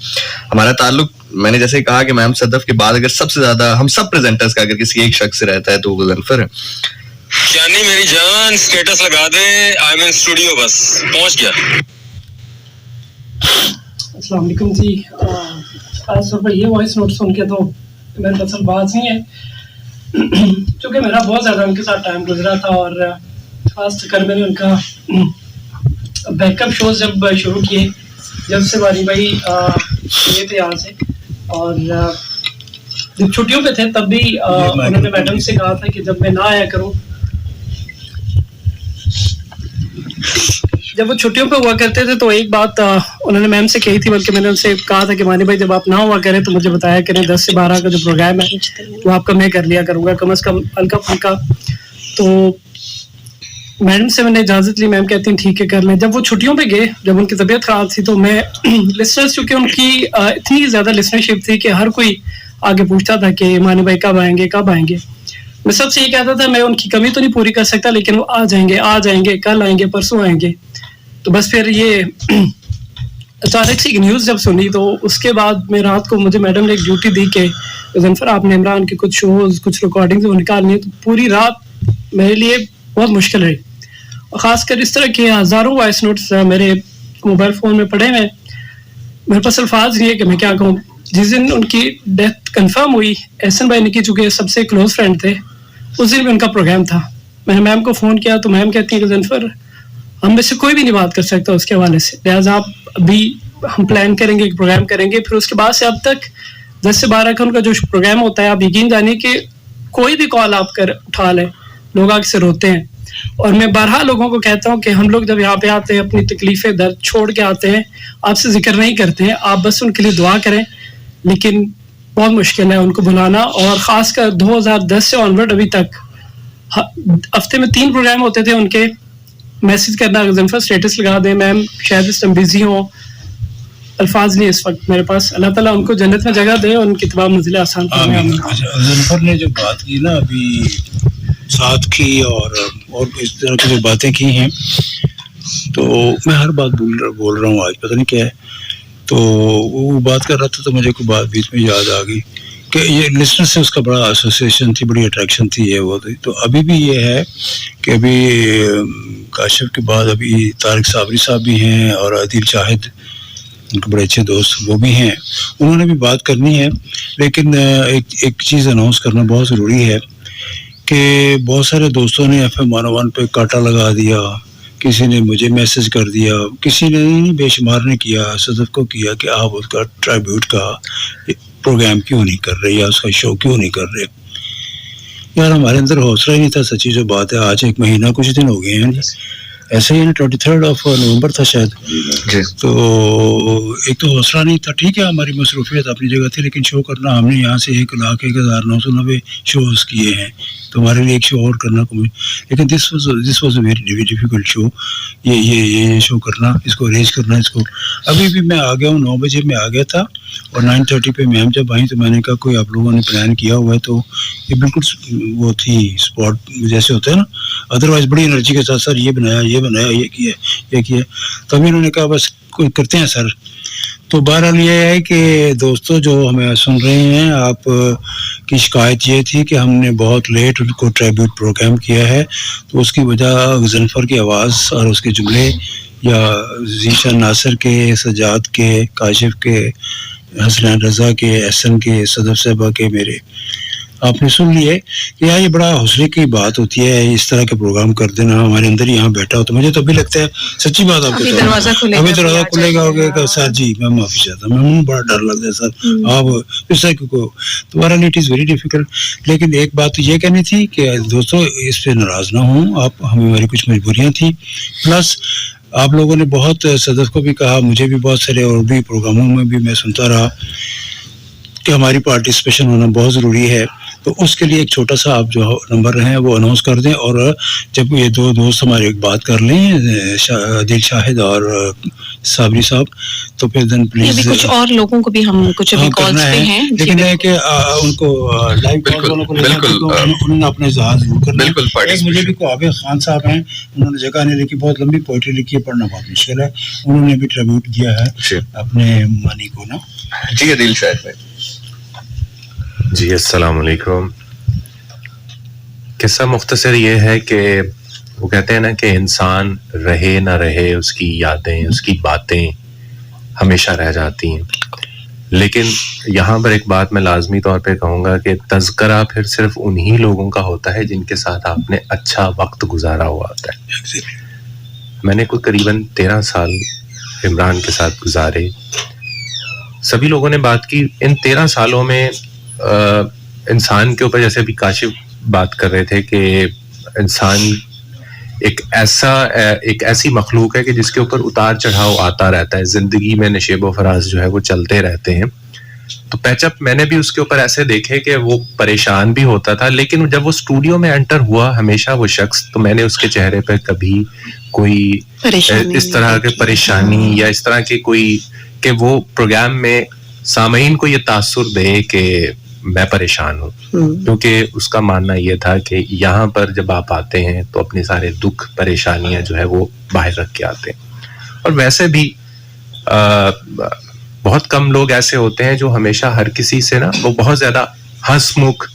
ہمارا تعلق, میں نے جیسے کہا کہ میم صدف کے بعد اگر سب سے زیادہ ہم سب پریزنٹرز کا اگر کسی ایک شخص سے رہتا ہے تو وہ غضنفر ہے. جانی میری جان اسٹیٹس لگا دے, آئی ایم ان اسٹوڈیو, بس پہنچ گیا. السلام علیکم جی. خاص طور پر یہ وائس نوٹ سن کے تو میرے پاس بات نہیں ہے, چونکہ میرا بہت زیادہ ان کے ساتھ ٹائم گزرا تھا, اور خاص کر میں نے ان کا بیک اپ شوز جب شروع کیے, جب سے بانی بھائی یہ تھے یہاں سے, اور جب چھٹیوں پہ تھے تب بھی انہوں نے میڈم سے کہا تھا کہ جب میں نہ آیا کروں, جب وہ چھٹیوں پہ ہوا کرتے تھے تو ایک بات انہوں نے میم سے کہی تھی, بلکہ میں نے ان سے کہا تھا کہ مانی بھائی جب آپ نہ ہوا کریں تو مجھے بتایا کریں, 10 سے 12 کا جو پروگرام ہے وہ آپ کا میں کر لیا کروں گا کم از کم ہلکا پھلکا. تو میڈم سے میں نے اجازت لی, میم کہتی ہیں ٹھیک ہے کر لیں. جب وہ چھٹیوں پہ گئے, جب ان کی طبیعت خراب تھی, تو میں لسنرس, چونکہ ان کی اتنی زیادہ لسنرشپ تھی کہ ہر کوئی آگے پوچھتا تھا کہ مانی بھائی کب آئیں گے کب آئیں گے. میں سب سے یہ کہتا تھا میں ان کی کمی تو نہیں پوری کر سکتا, لیکن وہ آ جائیں گے, کل آئیں گے, پرسوں آئیں گے. تو بس پھر یہ اچانک سے نیوز جب سنی, تو اس کے بعد میں رات کو, مجھے میڈم نے ایک ڈیوٹی دی کہ غضنفر آپ نے عمران کے کچھ شوز, کچھ ریکارڈنگز وہ نکالنی ہے. تو پوری رات میرے لیے بہت مشکل رہی, اور خاص کر اس طرح کے ہزاروں وائس نوٹس میرے موبائل فون میں پڑے ہوئے, میرے پاس الفاظ نہیں ہے کہ میں کیا کہوں. جس دن ان کی ڈیتھ کنفرم ہوئی, احسن بھائی نکی چونکہ سب سے کلوز فرینڈ تھے, اس دن بھی ان کا پروگرام تھا. میں نے میم کو فون کیا تو میم کہتی ہیں کہ غضنفر ہم میں سے کوئی بھی نہیں بات کر سکتا اس کے حوالے سے, لہٰذا آپ ابھی ہم پلان کریں گے, ایک پروگرام کریں گے. پھر اس کے بعد سے اب تک 10 سے 12 کا ان کا جو پروگرام ہوتا ہے, آپ یقین جانیے کہ کوئی بھی کال آپ کر اٹھا لیں, لوگ آ سے روتے ہیں. اور میں بارہا لوگوں کو کہتا ہوں کہ ہم لوگ جب یہاں پہ آتے ہیں اپنی تکلیفیں درد چھوڑ کے آتے ہیں, آپ سے ذکر نہیں کرتے ہیں, آپ بس ان کے لیے دعا کریں. لیکن بہت مشکل ہے ان کو بلانا, اور خاص کر 2010 سے آنورڈ ابھی تک ہفتے میں 3 پروگرام ہوتے تھے ان کے. میسج کرنا, غضنفر اسٹیٹس لگا دیں, میم شاید اس ٹائم بزی ہوں, الفاظ نہیں اس وقت میرے پاس. اللہ تعالیٰ ان کو جنت میں جگہ دے, اور ان کی تمام منزلیں آسان کریں. غضنفر نے جو بات کی نا ابھی ساتھ کی, اور اس طرح کی جو باتیں کی ہیں, تو میں ہر بات بول رہا ہوں آج, پتہ نہیں کیا ہے. تو وہ بات کر رہا تھا تو مجھے کوئی بات بیچ میں یاد آ گئی کہ یہ لسنر سے اس کا بڑا ایسوسیشن تھی, بڑی اٹریکشن تھی یہ وہ تھی. تو ابھی بھی یہ ہے کہ ابھی کاشف کے بعد ابھی طارق صابری صاحب بھی ہیں, اور عادل شاہد ان کے بڑے اچھے دوست وہ بھی ہیں, انہوں نے بھی بات کرنی ہے. لیکن ایک چیز اناؤنس کرنا بہت ضروری ہے کہ بہت سارے دوستوں نے FM 101 پہ کاٹا لگا دیا, کسی نے مجھے میسج کر دیا, کسی نے نہیں, بے شمار نے کیا, صدف کو کیا کہ آپ اس کا ٹرائیبیوٹ کا پروگرام کیوں نہیں کر رہے, یا اس کا شو کیوں نہیں کر رہے. یار ہمارے اندر حوصلہ ہی نہیں تھا, سچی جو بات ہے. آج 1 مہینہ کچھ دن ہو گئے ہیں جی, ایسے ہی 23 نومبر تھا شاید. تو ایک تو حوصلہ نہیں تھا, ٹھیک ہے ہماری مصروفیت اپنی جگہ تھی, لیکن شو کرنا ہم نے یہاں سے 1,01,990 شوز کیے ہیں, تو ہمارے لیے ایک شو اور کرنا کو, لیکن this was a very difficult show. یہ شو کرنا, اس کو ارینج کرنا, اس کو. ابھی بھی میں آ گیا ہوں, 9 بجے میں آ گیا تھا, اور 9:30 پہ میم جب آئیں تو میں نے کہا کوئی آپ لوگوں نے پلان کیا ہوا ہے, تو یہ بالکل وہ تھی اسپاٹ جیسے ہوتا ہے نا, ادروائز بڑی انرجی کے ساتھ سر یہ بنایا یہ کیا. تو ابھی انہوں نے کہا بس کوئی کرتے ہیں سر. تو بہرحال یہ ہے کہ دوستوں جو ہمیں سن رہے ہیں, آپ کی شکایت یہ تھی کہ ہم نے بہت لیٹ ان کو ٹریبیوٹ پروگرام کیا ہے, تو اس کی وجہ غضنفر کی آواز اور اس کے جملے, یا ذیشان ناصر کے, سجاد کے, کاشف کے, حسنین رضا کے, احسن کے, صدف صاحبہ کے, میرے آپ نے سن لیے کہ یہ بڑا حوصلے کی بات ہوتی ہے اس طرح کے پروگرام کر دینا. ہمارے اندر یہاں بیٹھا ہو تو مجھے تو ابھی لگتا ہے سچی بات, آپ کو دروازہ کھلے گا سر جی میں معافی چاہتا ہوں, میں بڑا ڈر لگتا ہے سر آپ اس طرح کو, تمہارا لیے اٹ از ویری ڈیفیکلٹ. لیکن ایک بات تو یہ کہنی تھی کہ دوستوں اس پہ ناراض نہ ہوں آپ, ہماری کچھ مجبوریاں تھیں, پلس آپ لوگوں نے بہت صدف کو بھی کہا, مجھے بھی بہت سارے اور بھی پروگراموں میں بھی میں سنتا رہا کہ ہماری پارٹیسپیشن ہونا بہت ضروری ہے. تو اس کے لیے ایک چھوٹا سا آپ جو نمبر ہیں وہ اناؤنس کر دیں, اور جب یہ دو دوست ہمارے ایک بات کر لیں, دل شاہد اور صابری صاحب, تو پھر دن پلیز کچھ اور لوگوں کو بھی ہم کچھ ابھی کالز پہ ہیں, لیکن ہے کہ ان کو لائیو کال والوں کو انہوں نے اپنے اظہار ضرور کرنا. مجھے بھی کو عابد خان صاحب ہیں, انہوں نے جگہ نہیں لکھی, بہت لمبی پوئٹری لکھی ہے, پڑھنا بہت مشکل ہے, انہوں نے بھی ٹریبیوٹ دیا ہے اپنے مانی کو نا. جی عدیل شاہد بھائی. جی السلام علیکم. قصہ مختصر یہ ہے کہ وہ کہتے ہیں نا کہ انسان رہے نہ رہے, اس کی یادیں, اس کی باتیں ہمیشہ رہ جاتی ہیں. لیکن یہاں پر ایک بات میں لازمی طور پہ کہوں گا کہ تذکرہ پھر صرف انہی لوگوں کا ہوتا ہے جن کے ساتھ آپ نے اچھا وقت گزارا ہوا ہوتا ہے. میں نے کوئی قریباً 13 سال عمران کے ساتھ گزارے. سبھی لوگوں نے بات کی ان 13 سالوں میں انسان کے اوپر, جیسے ابھی کاشف بات کر رہے تھے کہ انسان ایک ایسی مخلوق ہے کہ جس کے اوپر اتار چڑھاؤ آتا رہتا ہے, زندگی میں نشیب و فراز جو ہے وہ چلتے رہتے ہیں. تو پیچ اپ میں نے بھی اس کے اوپر ایسے دیکھے کہ وہ پریشان بھی ہوتا تھا, لیکن جب وہ اسٹوڈیو میں انٹر ہوا ہمیشہ وہ شخص, تو میں نے اس کے چہرے پہ کبھی کوئی اس طرح کے پریشانی یا اس طرح کی کوئی کہ وہ پروگرام میں سامعین کو یہ تاثر دے کہ میں پریشان ہوں, کیونکہ اس کا ماننا یہ تھا کہ یہاں پر جب آپ آتے ہیں تو اپنے سارے دکھ پریشانیاں جو ہے وہ باہر رکھ کے آتے ہیں. اور ویسے بھی بہت کم لوگ ایسے ہوتے ہیں جو ہمیشہ ہر کسی سے نا وہ بہت زیادہ ہنس مکھ,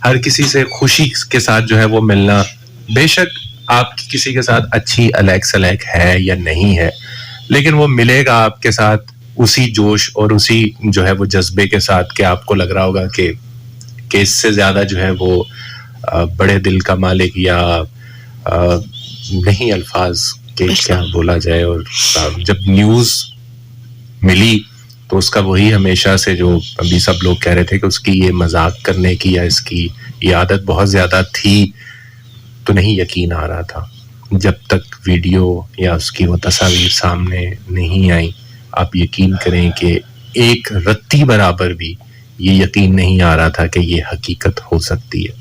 ہر کسی سے خوشی کے ساتھ جو ہے وہ ملنا. بے شک آپ کی کسی کے ساتھ اچھی الیک سلیک ہے یا نہیں ہے, لیکن وہ ملے گا آپ کے ساتھ اسی جوش اور اسی جو ہے وہ جذبے کے ساتھ کہ آپ کو لگ رہا ہوگا کہ اس سے زیادہ جو ہے وہ بڑے دل کا مالک یا نہیں الفاظ کے کیا بولا جائے. اور جب نیوز ملی تو اس کا وہی ہمیشہ سے جو ابھی سب لوگ کہہ رہے تھے کہ اس کی یہ مذاق کرنے کی یا اس کی یہ عادت بہت زیادہ تھی, تو نہیں یقین آ رہا تھا جب تک ویڈیو یا اس کی وہ تصاویر سامنے نہیں آئی. آپ یقین کریں کہ ایک رتی برابر بھی یہ یقین نہیں آ رہا تھا کہ یہ حقیقت ہو سکتی ہے.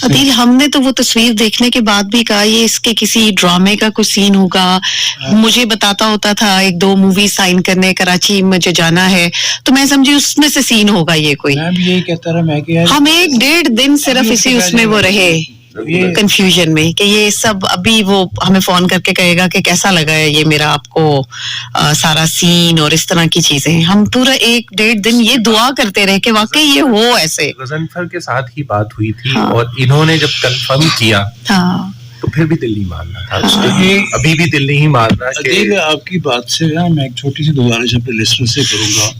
عدیل, ہم نے تو وہ تصویر دیکھنے کے بعد بھی کہا یہ اس کے کسی ڈرامے کا کوئی سین ہوگا. مجھے بتاتا ہوتا تھا 1-2 مووی سائن کرنے کراچی مجھے جانا ہے, تو میں سمجھی اس میں سے سین ہوگا یہ کوئی. یہی کہتا رہا میں کہ ہم 1-1.5 دن صرف اسی اس میں وہ رہے کنفیوژن میں کہ یہ سب ابھی وہ ہمیں فون کر کے کہے گا کہ کیسا لگا ہے یہ میرا آپ کو سارا سین اور اس طرح کی چیزیں. ہم پورا 1-1.5 دن یہ دعا کرتے رہے کہ واقعی یہ ہو ایسے. غضنفر کے ساتھ ہی بات ہوئی تھی اور انہوں نے جب کنفرم کیا تو پھر بھی دل نہیں ماننا تھا, ابھی بھی دل نہیں ماننا. عدیل, آپ کی بات سے میں ایک چھوٹی سی گزارش اپنے لسٹر سے کروں گا,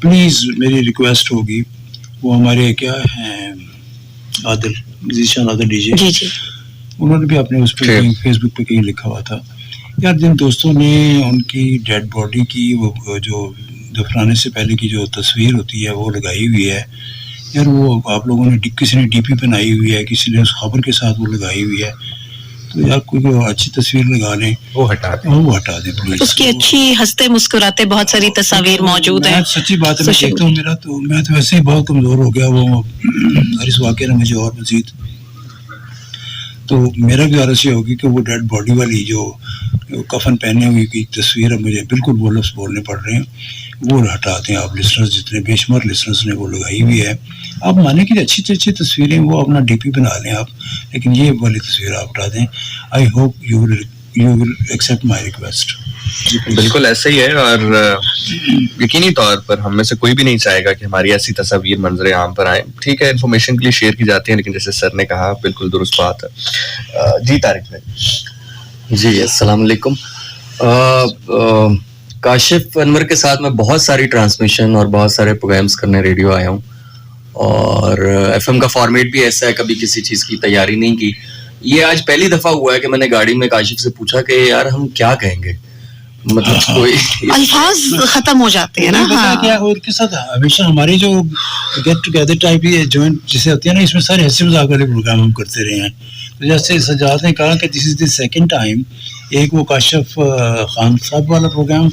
پلیز میری ریکویسٹ ہوگی. وہ ہمارے کیا ہیں عادل ذیشان عادل ڈی جے, انہوں نے بھی اپنے اس پہ فیس بک پہ کہیں لکھا ہوا تھا یار, جن دوستوں نے ان کی ڈیڈ باڈی کی وہ جو دفنانے سے پہلے کی جو تصویر ہوتی ہے وہ لگائی ہوئی ہے یار, وہ آپ لوگوں نے کسی نے ڈی پی بنائی ہوئی ہے, کسی نے اس خبر کے ساتھ وہ لگائی ہوئی ہے, تو یار کوئی اچھی تصویر لگا لیں, وہ ہٹا دیں پلیز. اس کی اچھی ہنستے مسکراتے بہت ساری تصاویر موجود ہیں. سچی بات ہے, میں دیکھتا ہوں میں تو ویسے ہی بہت کمزور ہو گیا, وہ اس واقعے نے مجھے اور مزید, تو میرا گزارش یہ ہوگی کہ وہ ڈیڈ باڈی والی جو کفن پہنے ہوئی کی تصویر مجھے بالکل وہ لفظ بولنے پڑ رہے ہیں, وہ ہٹا دیں آپ لسنرز, جتنے بے شمار لسنرز نے وہ لگائی ہوئی ہے. آپ مانیں کہ اچھی سے اچھی تصویریں وہ اپنا ڈی پی بنا لیں آپ, لیکن یہ والی تصویر آپ ہٹا دیں. I hope you will accept my request. بالکل ایسا ہی ہے, اور یقینی طور پر ہم میں سے کوئی بھی نہیں چاہے گا کہ ہماری ایسی تصاویر منظر عام پر آئیں. ٹھیک ہے, انفارمیشن کے لیے شیئر کی جاتی ہیں, لیکن جیسے سر نے کہا بالکل درست بات ہے. جی طارق بھائی. جی السلام علیکم. کاشف انور کے ساتھ میں بہت ساری ٹرانسمیشن اور بہت سارے پروگرامز کرنے ریڈیو آیا ہوں, اور ایف ایم کا فارمیٹ بھی ایسا ہے, کبھی کسی چیز کی تیاری نہیں کی. یہ آج پہلی دفعہ ہوا ہے کہ میں نے گاڑی میں کاشف سے پوچھا کہ یار ہم کیا کہیں گے, مطلب کوئی الفاظ ختم ہو جاتے ہیں نا. کیا اور کے ساتھ ہمیشہ ہماری جو گیٹ ٹوگیدر ٹائپ یہ جوائنٹ جسے ہوتی ہے نا, اس میں سارے ہنسی مذاق والے پروگرام ہم کرتے رہے ہیں. تو جیسے سجاد نے کہا کہ دس از دی سیکنڈ ٹائم, ایک وہ کاشف خان صاحب والا پروگرام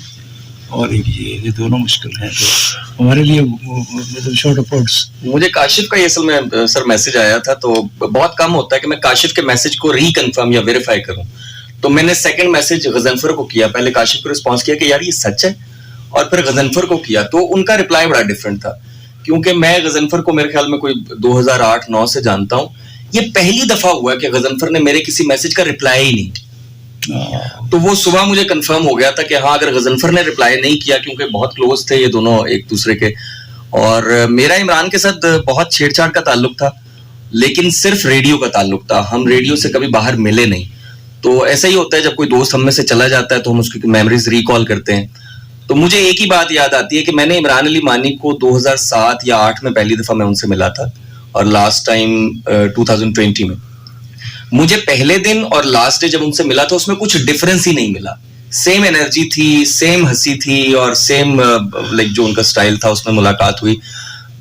और एक ये दोनों मुश्किल हैं, तो हमारे लिए मतलब शॉर्ट ऑफ वर्ड्स। मुझे काशिफ का ये असल में सर मैसेज आया था, तो बहुत कम होता है कि मैं काशिफ के मैसेज को रिकन्फर्म या वेरीफाई करूं, तो मैंने सेकंड मैसेज गजनफर को किया, पहले काशिफ को रिस्पॉन्स किया कि यार ये सच है, और फिर गजनफर को किया, तो उनका रिप्लाई बड़ा डिफरेंट था, क्योंकि मैं गजनफर को मेरे ख्याल में कोई 2008-9 से जानता हूँ। ये पहली दफा हुआ कि गजनफर ने मेरे किसी मैसेज का रिप्लाई ही नहीं, तो वो सुबह मुझे कंफर्म हो गया था कि हाँ, अगर गजनफर ने रिप्लाई नहीं किया, क्योंकि बहुत क्लोज थे ये दोनों एक दूसरे के, और मेरा इमरान के साथ बहुत छेड़छाड़ का ताल्लुक था, लेकिन सिर्फ रेडियो का ताल्लुक था, हम रेडियो से कभी बाहर मिले नहीं। तो ऐसा ही होता है, जब कोई दोस्त हम में से चला जाता है तो हम उसकी मेमोरीज रिकॉल करते हैं। तो मुझे एक ही बात याद आती है कि मैंने इमरान अली मानी को 2007 या 8 में पहली दफा मैं उनसे मिला था, और लास्ट टाइम 2020 में। मुझे पहले दिन और लास्ट डे जब उनसे मिला था उसमें कुछ डिफरेंस ही नहीं मिला, सेम एनर्जी थी, सेम हंसी थी, और सेम लाइक जो उनका स्टाइल था उसमें मुलाकात हुई।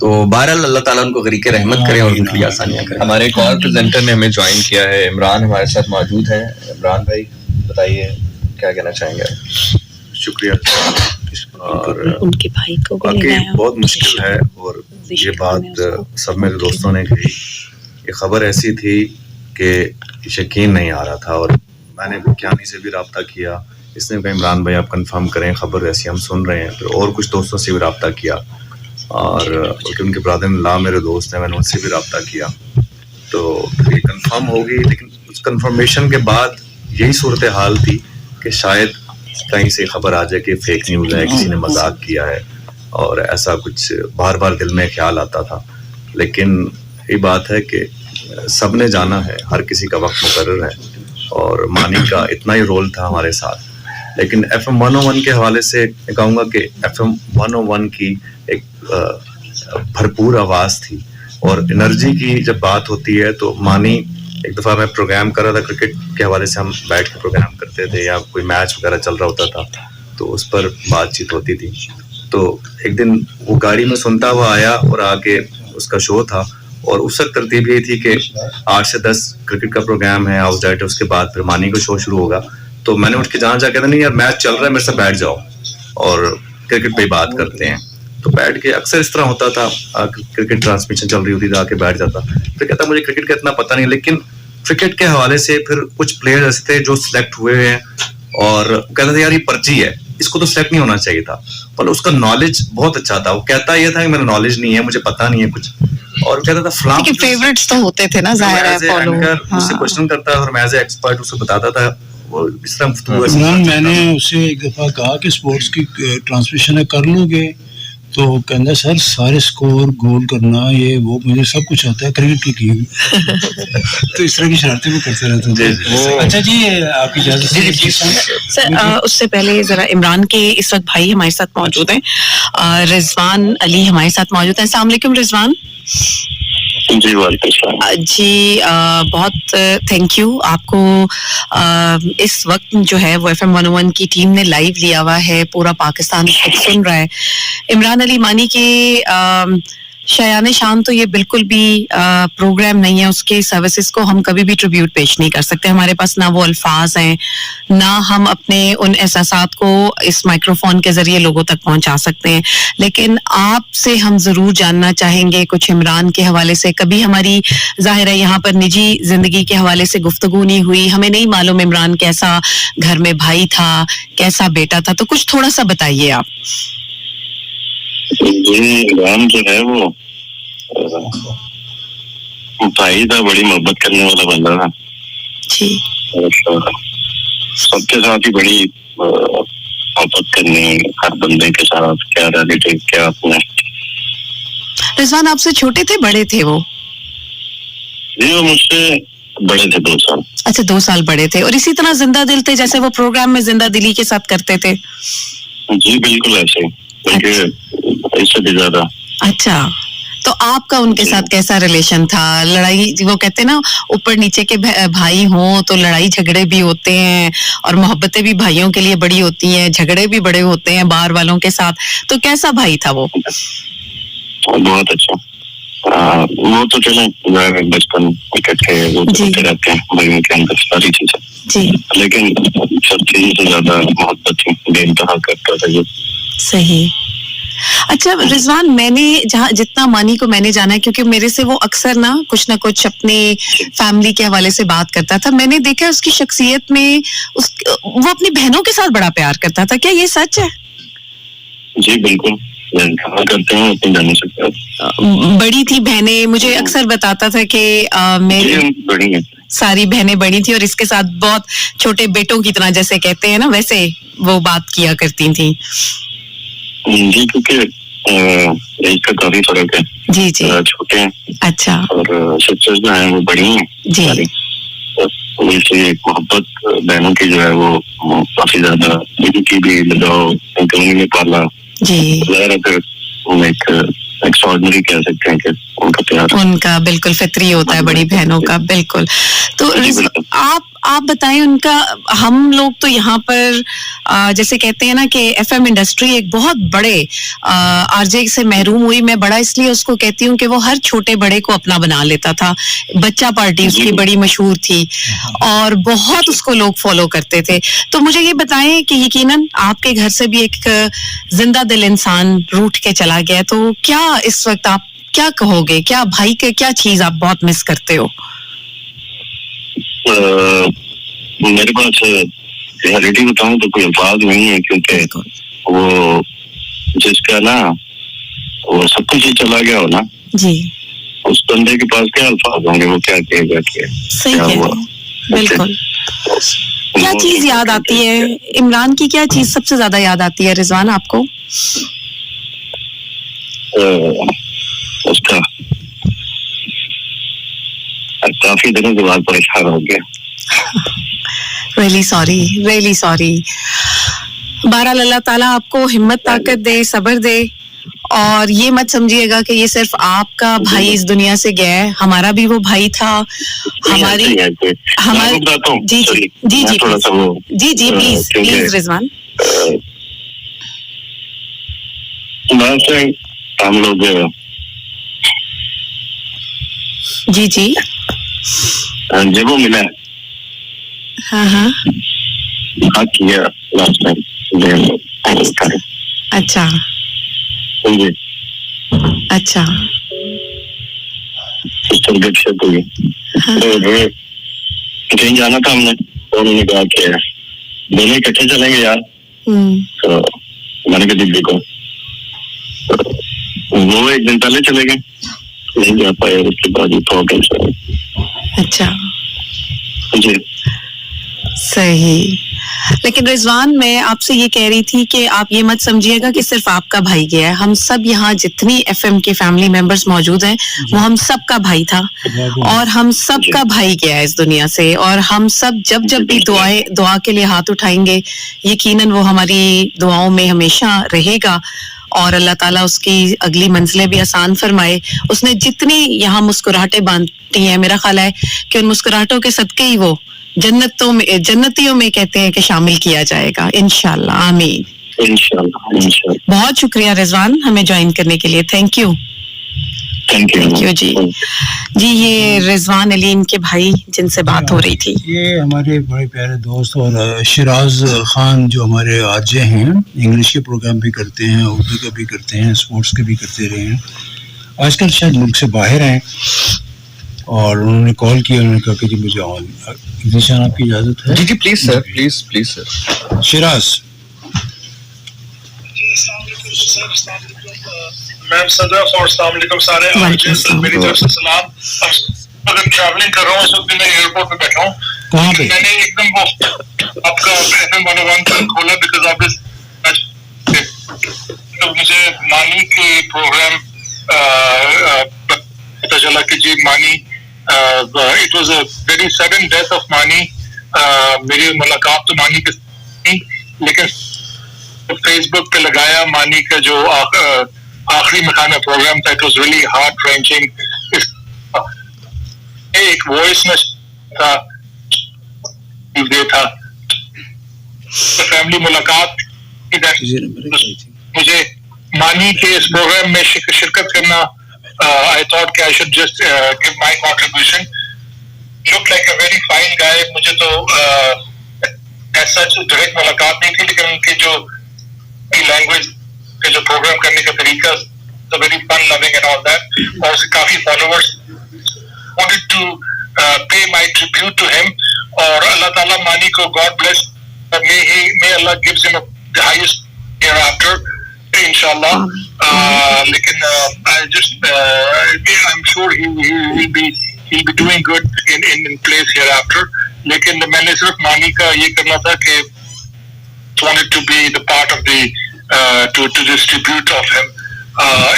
तो बहरहाल अल्लाह ताला उनको गरीके रहमत करे और उनके लिए आसानियां करे। हमारे एक और प्रेजेंटर ने हमें ज्वाइन किया है, इमरान हमारे साथ मौजूद है। इमरान भाई बताइए क्या कहना चाहेंगे? शुक्रिया। और उनके भाई को वाकई बहुत मुश्किल है, और ये बात सब मेरे दोस्तों ने कही, ये खबर ऐसी थी कि यकीन नहीं आ रहा था, और मैंने विज्ञानी से भी रब्ता किया, इसने कहा इमरान भाई आप कंफर्म करें, खबर ऐसी हम सुन रहे हैं। फिर और कुछ दोस्तों से भी रब्ता किया, और बल्कि उनके ब्रदर-इन-लॉ मेरे दोस्त हैं, मैंने उनसे भी रब्ता किया, तो ये कंफर्म होगी। लेकिन उस कंफर्मेशन के बाद यही सूरत हाल थी कि शायद कहीं से खबर आ जाए कि फेक न्यूज़ है, किसी ने मजाक किया है, और ऐसा कुछ बार बार दिल में ख्याल आता था। लेकिन ये बात है कि सब ने जाना है, हर किसी का वक्त मुकर्रर है, और मानी का इतना ही रोल था हमारे साथ। लेकिन FM 101 के हवाले से कहूँगा कि FM 101 की एक भरपूर आवाज़ थी, और एनर्जी की जब बात होती है तो मानी, एक दफ़ा मैं प्रोग्राम कर रहा था क्रिकेट के हवाले से, हम बैठ के प्रोग्राम करते थे, या कोई मैच वगैरह चल रहा होता था तो उस पर बातचीत होती थी। तो एक दिन वो गाड़ी में सुनता हुआ आया, और आगे उसका शो था, और उस वक्त तरतीब यही थी कि 8 से 10 क्रिकेट का प्रोग्राम है, हाउस डाइट है, उसके बाद फिर मानी का शो शुरू होगा। तो मैंने उठ के जहाँ जाके था, नहीं यार मैच चल रहा है, मेरे से बैठ जाओ और क्रिकेट पे बात करते हैं। तो बैठ के अक्सर इस तरह होता था, क्रिकेट ट्रांसमिशन चल रही होती थी, आके बैठ जाता। फिर कहता मुझे क्रिकेट का इतना पता नहीं, लेकिन क्रिकेट के हवाले से फिर कुछ प्लेयर ऐसे थे जो सिलेक्ट हुए हैं, और कहता था यार ये पर्ची है, इसको तो सिलेक्ट नहीं होना चाहिए था, पर उसका नॉलेज बहुत अच्छा था। वो कहता ये था कि मेरा नॉलेज नहीं है, मुझे पता नहीं है कुछ, और कहता था फलां फेवरेट्स तो होते थे ना, जाहिर है फॉलो, उससे क्वेश्चन करता और मैं एज ए एक्सपर्ट उसे बताता था। वो इस तरह इमरान, मैंने उसे एक दफ़ा कहा कि स्पोर्ट्स की ट्रांसमिशन कर लोगे, तो कहना सर सारे स्कोर गोल करना ये वो मुझे सब कुछ आता है, क्रिकेट की तो इस तरह की शरारतें वो करते रहते थे। अच्छा जी, आपकी इजाजत सर, उससे पहले जरा इमरान के इस वक्त भाई हमारे साथ मौजूद हैं, रिजवान अली हमारे साथ मौजूद हैं। अस्सलाम वालेकुम रिजवान जी। वालेकुम जी, बहुत थैंक यू आपको। इस वक्त जो है वो FM 101 की टीम ने लाइव लिया हुआ है, पूरा पाकिस्तान सुन रहा है। इमरान अली मानी के शायाने शान तो ये बिल्कुल भी प्रोग्राम नहीं है, उसके सर्विसेज को हम कभी भी ट्रिब्यूट पेश नहीं कर सकते, हमारे पास ना वो अल्फाज हैं, ना हम अपने उन एहसासात को इस माइक्रोफोन के जरिए लोगों तक पहुंचा सकते हैं। लेकिन आपसे हम जरूर जानना चाहेंगे कुछ इमरान के हवाले से। कभी हमारी जाहिर है यहाँ पर निजी जिंदगी के हवाले से गुफ्तगू नहीं हुई, हमें नहीं मालूम इमरान कैसा घर में भाई था, कैसा बेटा था, तो कुछ थोड़ा सा बताइए आप। इमरान जो है वो भाई था, बड़ी मोहब्बत करने वाला बंदा था जी, सबके साथ ही बड़ी मोहब्बत करनी, हर बंदे के साथ, क्या रिलेटिव क्या अपने। रिजवान आपसे छोटे थे बड़े थे वो? जी वो मुझसे बड़े थे 2 साल। अच्छा, 2 साल बड़े थे, और इसी तरह जिंदा दिल थे जैसे वो प्रोग्राम में जिंदा दिली के साथ करते थे? जी बिल्कुल ऐसे ही, बल्कि इससे भी ज्यादा। अच्छा, तो आपका उनके साथ कैसा रिलेशन था? लड़ाई, वो कहते हैं ना ऊपर नीचे के भाई हों तो लड़ाई झगड़े भी होते हैं, और मोहब्बतें भी भाइयों के लिए बड़ी होती हैं, झगड़े भी बड़े होते हैं बाहर वालों के साथ, तो कैसा भाई था वो? बहुत अच्छा। वो तो चलो बचपन इकट्ठे वो तो होते रहते हैं भाइयों के अंदर सारी चीजें जी, लेकिन सब चीजों से ज्यादा मोहब्बत थी, बेइंतहा करता था ये। सही। अच्छा रिजवान, मैंने जहाँ जितना मानी को मैंने जाना है, क्योंकि मेरे से वो अक्सर ना कुछ अपने फैमिली के हवाले से बात करता था, मैंने देखा है उसकी शख्सियत में वो अपनी बहनों के साथ बड़ा प्यार करता था, क्या ये सच है? जी बिल्कुल, करते हैं अपनी बहनों से प्यार। बड़ी थी बहनें, मुझे अक्सर बताता था कि मेरी बड़ी है, सारी बहनें बड़ी थी और इसके साथ बहुत छोटे बेटों की तरह जैसे कहते हैं ना वैसे वो बात किया करती थी। जी क्योंकि एज का काफी फर्क है। जी जी, छोटे हैं। अच्छा। और सिस्टर्स जो हैं वो बड़ी हैं जी, इसलिए मोहब्बत बहनों की जो है वो काफी ज्यादा, की भी लगाओ उनके में पाला जी, फिर एक एक्स्ट्राऑर्डिनरी कह सकते हैं कि उनका प्यार, उनका बिल्कुल फितरी होता है बड़ी बहनों का, बिल्कुल। तो आप बताएं उनका, हम लोग तो यहाँ पर जैसे कहते हैं ना कि एफएम इंडस्ट्री एक बहुत बड़े आरजे से महरूम हुई। मैं बड़ा इसलिए उसको कहती हूँ कि वो हर छोटे बड़े को अपना बना लेता था। बच्चा पार्टी उसकी बड़ी मशहूर थी और बहुत उसको लोग फॉलो करते थे। तो मुझे ये बताएं कि यकीनन आपके घर से भी एक जिंदा दिल इंसान रूठ के चला गया, तो क्या इस वक्त आप क्या कहोगे, क्या भाई के क्या चीज आप बहुत मिस करते हो? मेरे पास रियलिटी बताऊं तो कोई अल्फाज नहीं है, क्योंकि वो जिसका ना वो सब कुछ ही चला गया हो ना जी, उस बंदे के पास क्या अल्फाज होंगे, वो क्या कहेगा कि सही कह, बिल्कुल। क्या चीज याद आती है इमरान की, क्या चीज सबसे ज्यादा याद आती है रिजवान आपको? उसका काफी दिनों के बाद परेशान हो गया। Really sorry. बहरहाल अल्लाह ताला आपको हिम्मत ताकत दे, सब्र दे, और ये मत समझिएगा कि ये सिर्फ आपका भाई इस दुनिया से गया है, हमारा भी वो भाई था। हमारी जी प्लीज रिजवान। हम लोग जी जब वो मिला हाँ किया लास्ट टाइम। अच्छा हुई कहीं जाना था हमने, तो उन्होंने कहा कि दोनों इकट्ठे चलेंगे यार। तो मैंने कहा दीदी को, वो एक दिन पहले चले गए, नहीं जा पाए, उसके बाद ही प्रॉब्लम से। अच्छा जी सही। लेकिन रिजवान, मैं आपसे ये कह रही थी कि आप ये मत समझिएगा कि सिर्फ आपका भाई गया है। हम सब यहाँ जितनी एफएम के फैमिली मेंबर्स मौजूद हैं वो हम सब का भाई था, और हम सब का भाई गया है इस दुनिया से। और हम सब जब भी दुआ के लिए हाथ उठाएंगे, यकीनन वो हमारी दुआओं में हमेशा रहेगा, और अल्लाह ताला उसकी अगली मंजिलें भी आसान फरमाए। उसने जितनी यहाँ मुस्कुराहटें बांटी हैं, मेरा ख्याल है कि उन मुस्कुराहटों के सदके ही वो जन्नतियों में कहते हैं कि शामिल किया जाएगा इंशाल्लाह, आमीन। इंशाल्लाह। बहुत शुक्रिया रिजवान हमें ज्वाइन करने के लिए, थैंक यू जी। ये रिजवान अली इनके भाई जिनसे बात हो रही थी, ये हमारे बड़े प्यारे दोस्त और शिराज खान जो हमारे आरजे हैं, इंग्लिश के प्रोग्राम भी करते हैं, उर्दू के भी करते हैं, स्पोर्ट्स के भी करते रहे हैं। आजकल शायद मुल्क से बाहर हैं और उन्होंने कॉल किया, उन्होंने कहा कि जी मुझे ऑन आपकी इजाजत है? जी please sir. Siraj ma'am Sadaf और अस्सलाम वालेकुम सारे, मेरी तरफ से सलाम। अगर ट्रैवलिंग कर रहा हूँ इस वक्त मैं एयरपोर्ट पे बैठा हूँ, कहाँ पे? मैंने एकदम वो आपका FM 101 खोला बिकॉज ऑफ तो मुझे मानी के प्रोग्राम पता चला कि जी मानी it was a very sudden death of मानी। मेरी मुलाकात तो मानी के लेकिन फेसबुक पे लगाया मानी का जो आखिरी मकाना प्रोग्राम था, it was really heart wrenching. एक वॉइस में था फैमिली मुलाकात, मुझे मानी के इस प्रोग्राम में शिरकत करना I thought that I should just give my contribution. Looked like a very fine guy. मुझे तो as such direct मुलाकात नहीं थी, लेकिन उनके जो language के जो program करने का तरीका, so very fun loving and all that, और उसके काफी followers. Wanted to pay my tribute to him. और Allah Taala Mani को God bless. May Allah gives him the highest hereafter, inshallah. Lekin I just I'm sure he'll be doing good in place hereafter. Lekin मैंने सिर्फ मानी का ये करना था कि wanted to be the part of the to distribute of him.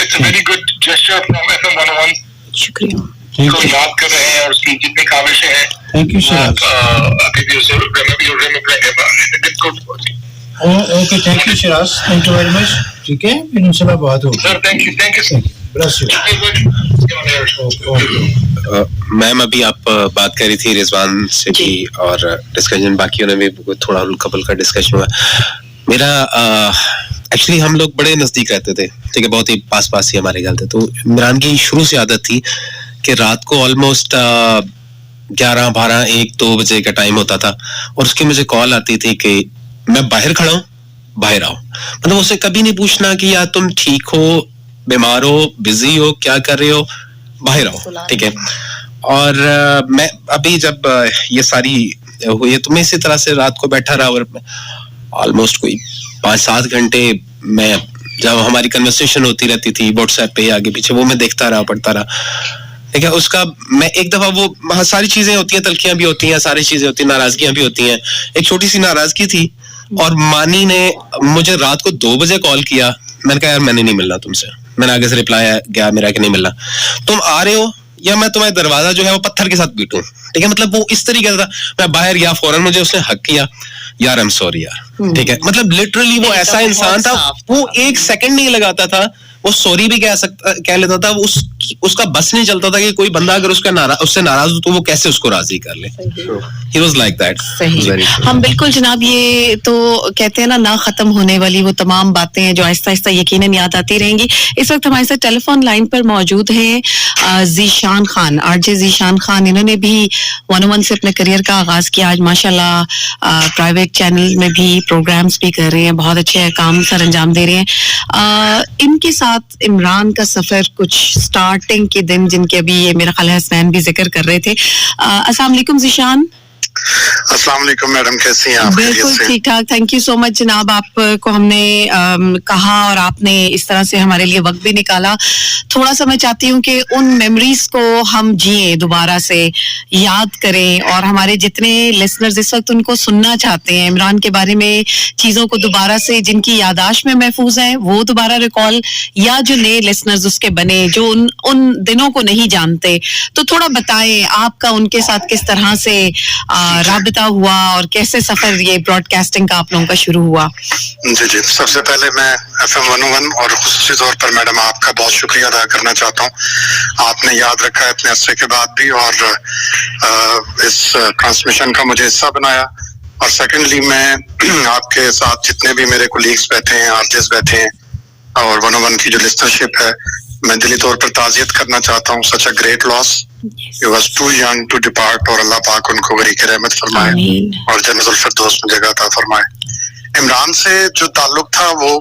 It's a very good gesture from FM 101. शुक्रिया. को याद कर रहे हैं और उसकी जितनी काविशें हैं. Thank you, sir. अभी भी उसे remembering him. It's good. Okay, thank you, Shiraz. Thank you very much. ठीक है, फिर इंशाल्लाह बात होगी. Sir, thank you, sir. Bless you. Ma'am अभी आप बात करी थी रिजवान से भी और डिस्कशन बाकियों ने भी थोड़ा कपल का डिस्कशन हुआ. मेरा एक्चुअली हम लोग बड़े नजदीक रहते थे, ठीक है, बहुत ही पास ही हमारे घर थे. तो इमरान की शुरू से आदत थी कि रात को ऑलमोस्ट 11, 12, 1, 2 बजे का टाइम होता था और उसकी मुझे कॉल आती थी कि मैं बाहर खड़ा हूँ, बाहर आओ. मतलब उसे कभी नहीं पूछना कि यार तुम ठीक हो, बीमार हो, बिजी हो, क्या कर रहे हो, बाहर आओ, ठीक है. और मैं अभी जब ये सारी हुई तो मैं इसी तरह से रात को बैठा रहा और ऑलमोस्ट कोई 5-7 घंटे मैं जब हमारी कन्वर्सेशन होती रहती थी व्हाट्सएप पे आगे पीछे, वो मैं देखता रहा, पढ़ता रहा, ठीक है. उसका मैं एक दफा वो सारी चीजें होती हैं, तलखियां भी होती हैं, सारी चीजें होती हैं, नाराजगियां भी होती हैं. एक छोटी सी नाराजगी थी और मानी ने मुझे रात को 2 बजे कॉल किया. मैंने कहा यार मैंने नहीं मिलना तुमसे. मैंने आगे से रिप्लाई गया मेरा कि नहीं मिलना, तुम आ रहे हो या मैं तुम्हारा दरवाजा जो है वो पत्थर के साथ पीटूं, ठीक है. मतलब वो इस तरीके का था. मैं बाहर गया, फौरन मुझे उसने हक किया, यार आई एम सॉरी यार, ठीक है. मतलब लिटरली वो ऐसा इंसान था, वो 1 सेकंड नहीं लगाता था, वो सॉरी भी कह लेता था. उसका बस नहीं चलता था कि कोई बंदा अगर उससे नाराज हो तो वो कैसे उसको राजी कर ले. He was like that. सही. हम बिल्कुल जनाब, ये तो कहते हैं ना खत्म होने वाली वो तमाम बातें हैं जो आहिस्ता आहिस्ता यकीनन याद आती रहेंगी. इस वक्त हमारे साथ टेलीफोन लाइन पर मौजूद हैं ज़ीशान खान, आरजे ज़ीशान खान. इन्होंने भी 101 से अपने करियर का आगाज किया. आज माशाल्लाह प्राइवेट चैनल में भी प्रोग्राम्स भी कर रहे हैं, बहुत अच्छे काम सर अंजाम दे रहे हैं. इनके साथ इमरान का सफर कुछ स्टार्टिंग के दिन जिनके अभी ये मेरा ख्याल है हसनैन भी जिक्र कर रहे थे. अस्सलाम वालेकुम ज़ीशान. अस्सलाम वालेकुम मैडम, कैसी हैं आप? बिल्कुल ठीक ठाक, थैंक यू सो मच जनाब. आपको हमने कहा और आपने इस तरह से हमारे लिए वक्त भी निकाला. थोड़ा सा मैं चाहती हूँ कि उन मेमोरीज को हम जिए, दोबारा से याद करें और हमारे जितने लिसनर्स इस वक्त उनको सुनना चाहते हैं इमरान के बारे में, चीज़ों को दोबारा से जिनकी यादाश्त में महफूज है वो दोबारा रिकॉल, या जो नए लिसनर्स उसके बने जो उन दिनों को नहीं जानते, तो थोड़ा बताएं आपका उनके साथ किस तरह से राबिता हुआ और कैसे सफर ये ब्रॉडकास्टिंग का आप लोगों का शुरू हुआ. जी, सबसे पहले मैं FM 101 और खुसूसी तौर पर मैडम आपका बहुत शुक्रिया अदा करना चाहता हूँ. आपने याद रखा है इतने अरसे के बाद भी और इस ट्रांसमिशन का मुझे हिस्सा बनाया. और सेकेंडली मैं आपके साथ जितने भी मेरे कोलीग्स बैठे हैं, आर्टिस्ट बैठे हैं और 101 की जो लिस्टरशिप है, मैं दिली तौर पर ताज़ियत करना चाहता हूँ. Such a great loss. He was too young to depart और अल्लाह पाक उनको गरीक़ रहमत फरमाए और जन्नतुल फिरदौस में जगह अता फरमाए. इमरान से जो ताल्लुक था वो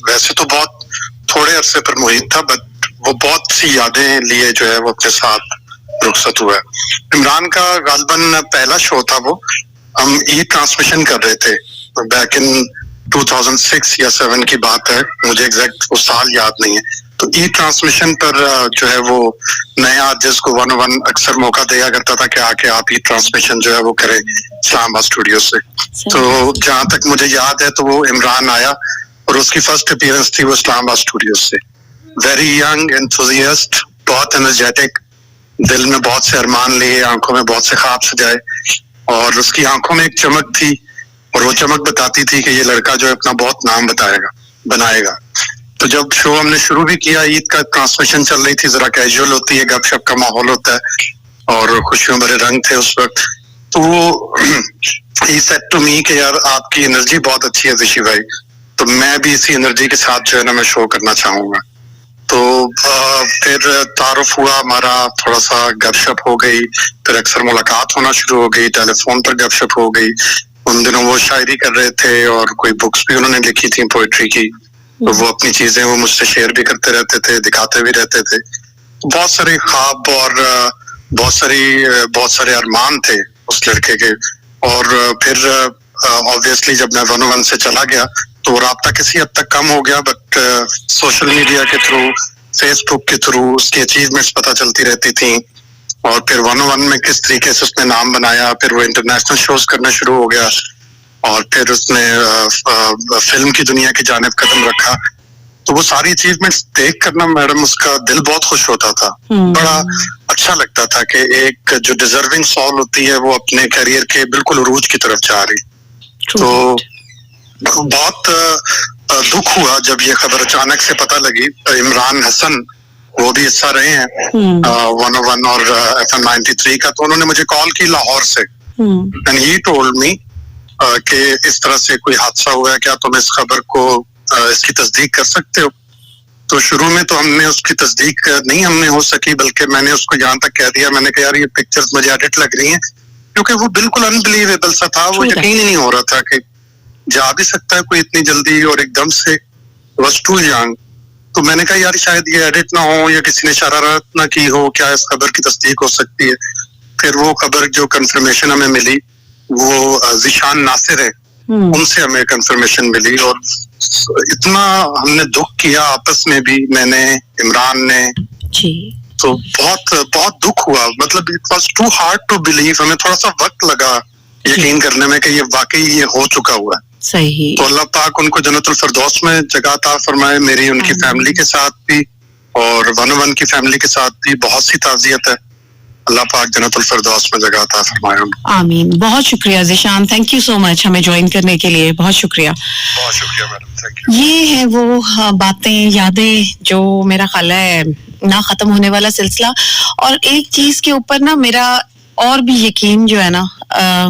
वैसे तो बहुत थोड़े अरसे पर मुहित था, बट वो बहुत सी यादें लिए जो है वो अपने साथ रुखसत हुआ. इमरान का गालबन पहला शो था, वो हम ई ट्रांसमिशन कर रहे थे बैक इन 2006 या 7 की बात है, मुझे एग्जैक्ट वो साल याद नहीं है. तो ई ट्रांसमिशन पर जो है वो नए आर्टिस्ट को 101 अक्सर मौका दिया करता था कि आके आप ई ट्रांसमिशन जो है वो करें इस्लामाबाद स्टूडियो से. तो जहाँ तक मुझे याद है तो वो इमरान आया और उसकी फर्स्ट अपीयरेंस थी वो इस्लामाबाद स्टूडियो से. वेरी यंग एंथुसियास्ट, बहुत एनर्जेटिक, दिल में बहुत से अरमान लिए, आंखों में बहुत से ख्वाब सजाए और उसकी आंखों में एक चमक थी और वो चमक बताती थी कि ये लड़का जो है अपना बहुत नाम बनाएगा. तो जब शो हमने शुरू भी किया, ईद का ट्रांसमिशन चल रही थी, जरा कैजुअल होती है, गपशप का माहौल होता है और खुशियों भरे रंग थे उस वक्त. तो वो ही सेड टू मी कि यार आपकी एनर्जी बहुत अच्छी है ऋषि भाई, तो मैं भी इसी एनर्जी के साथ जो है ना मैं शो करना चाहूंगा. تو پھر تعارف ہوا ہمارا, تھوڑا سا گپ شپ ہو گئی, پھر اکثر ملاقات ہونا شروع ہو گئی, ٹیلی فون پر گپ شپ ہو گئی. ان دنوں وہ شاعری کر رہے تھے اور کوئی بکس بھی انہوں نے لکھی تھیں پوئٹری کی, تو وہ اپنی چیزیں وہ مجھ سے شیئر بھی کرتے رہتے تھے, دکھاتے بھی رہتے تھے. بہت سارے خواب اور بہت سارے ارمان تھے اس لڑکے کے. اور پھر آبویسلی جب میں 101 سے چلا گیا تو وہ رابطہ کسی حد تک کم ہو گیا, بٹ سوشل میڈیا کے تھرو, فیس بک کے تھرو اس کی اچیومنٹس پتہ چلتی رہتی تھیں. اور پھر 101 میں کس طریقے سے اس نے نام بنایا, پھر وہ انٹرنیشنل شوز کرنا شروع ہو گیا, اور پھر اس نے فلم کی دنیا کی جانب قدم رکھا. تو وہ ساری اچیومنٹس دیکھ کر نا میڈم اس کا دل بہت خوش ہوتا تھا, بڑا اچھا لگتا تھا کہ ایک جو ڈیزرونگ سول ہوتی ہے وہ اپنے کیریئر کے بالکل عروج کی طرف جا رہی. تو بہت دکھ ہوا جب یہ خبر اچانک سے پتہ لگی. عمران حسن وہ بھی حصہ رہے ہیں 101 اور FM 93 کا, تو انہوں نے مجھے کال کی لاہور سے, اینڈ ہی ٹولڈ می کہ اس طرح سے کوئی حادثہ ہوا ہے, کیا تم اس خبر کو اس کی تصدیق کر سکتے ہو. تو شروع میں تو ہم نے اس کی تصدیق نہیں ہم نے ہو سکی, بلکہ میں نے اس کو یہاں تک کہہ دیا, میں نے کہا یار یہ پکچرز مجھے ایڈٹ لگ رہی ہیں, کیونکہ وہ بالکل انبلیویبل سا تھا. وہ یقین ہی نہیں ہو رہا تھا کہ جا بھی سکتا ہے کوئی اتنی جلدی, اور ایک دم سے واز ٹو ینگ. تو میں نے کہا یار شاید یہ ایڈٹ نہ ہو یا کسی نے شرارت نہ کی ہو, کیا اس خبر کی تصدیق ہو سکتی ہے. پھر وہ خبر جو کنفرمیشن ہمیں ملی وہ ذیشان ناصر ہے, ان سے ہمیں کنفرمیشن ملی. اور اتنا ہم نے دکھ کیا آپس میں بھی, میں نے, عمران نے, تو بہت بہت دکھ ہوا. مطلب it was too hard to believe, ہمیں تھوڑا سا وقت لگا یقین کرنے میں کہ یہ واقعی یہ ہو چکا ہوا ہے. صحیح. تو اللہ پاک ان کو جنت الفردوس میں جگہ عطا فرمائے. میری ان کی فیملی کے ساتھ بھی اور 101 کی فیملی کے ساتھ بھی بہت سی تعزیت ہے. اللہ پاک جنت الفردوس میں جگہ عطا فرمائے. آمین. بہت شکریہ ذیشان, تھینک یو سو مچ ہمیں جوائن کرنے کے لیے, بہت شکریہ. بہت شکریہ میڈم, تھینک یو. یہ ہے وہ باتیں, یادیں جو میرا خیال ہے نہ ختم ہونے والا سلسلہ. اور ایک چیز کے اوپر نا میرا اور بھی یقین جو ہے نا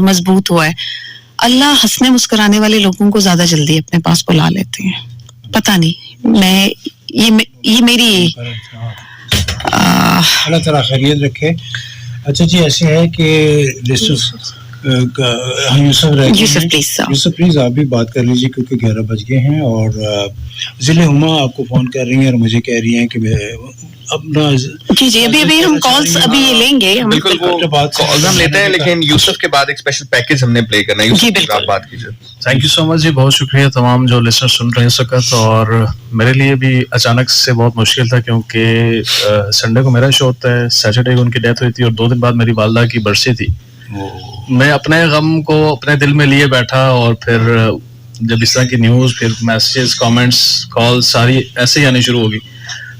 مضبوط ہوا ہے, اللہ ہنسنے مسکرانے والے لوگوں کو زیادہ جلدی اپنے پاس بلا لیتے ہیں. پتہ نہیں, میں یہ میری اللہ تعالیٰ خیریت رکھے. اچھا جی, ایسے ہے کہ یوسف پلیز آپ بھی بات کر لیجیے کیونکہ 11 بج گئے ہیں. اور ضلع ہما آپ کو فون کر رہی ہیں اور مجھے کہہ رہی ہیں کہ اپنا جی ابھی ہم کالز ابھی لیں گے. بالکل وہ کالز ہم لیتے ہیں, لیکن یوسف کے بعد ایک اسپیشل پیکج ہم نے پلے کرنا ہے. جی بالکل, آپ بات کیجیے. تھینک یو سو مچ جی, بہت شکریہ تمام جو لسنر سن رہے ہیں اس وقت. اور میرے لیے بھی اچانک سے بہت مشکل تھا کیونکہ سنڈے کو میرا شو ہوتا ہے, سیٹرڈے کو ان کی ڈیتھ ہوئی تھی اور 2 دن بعد میری والدہ کی برسی تھی. میں اپنے غم کو اپنے دل میں لیے بیٹھا, اور پھر جب اس طرح کی نیوز, پھر میسیجز, کامنٹس, کال ساری ایسے ہی آنی شروع ہوگی.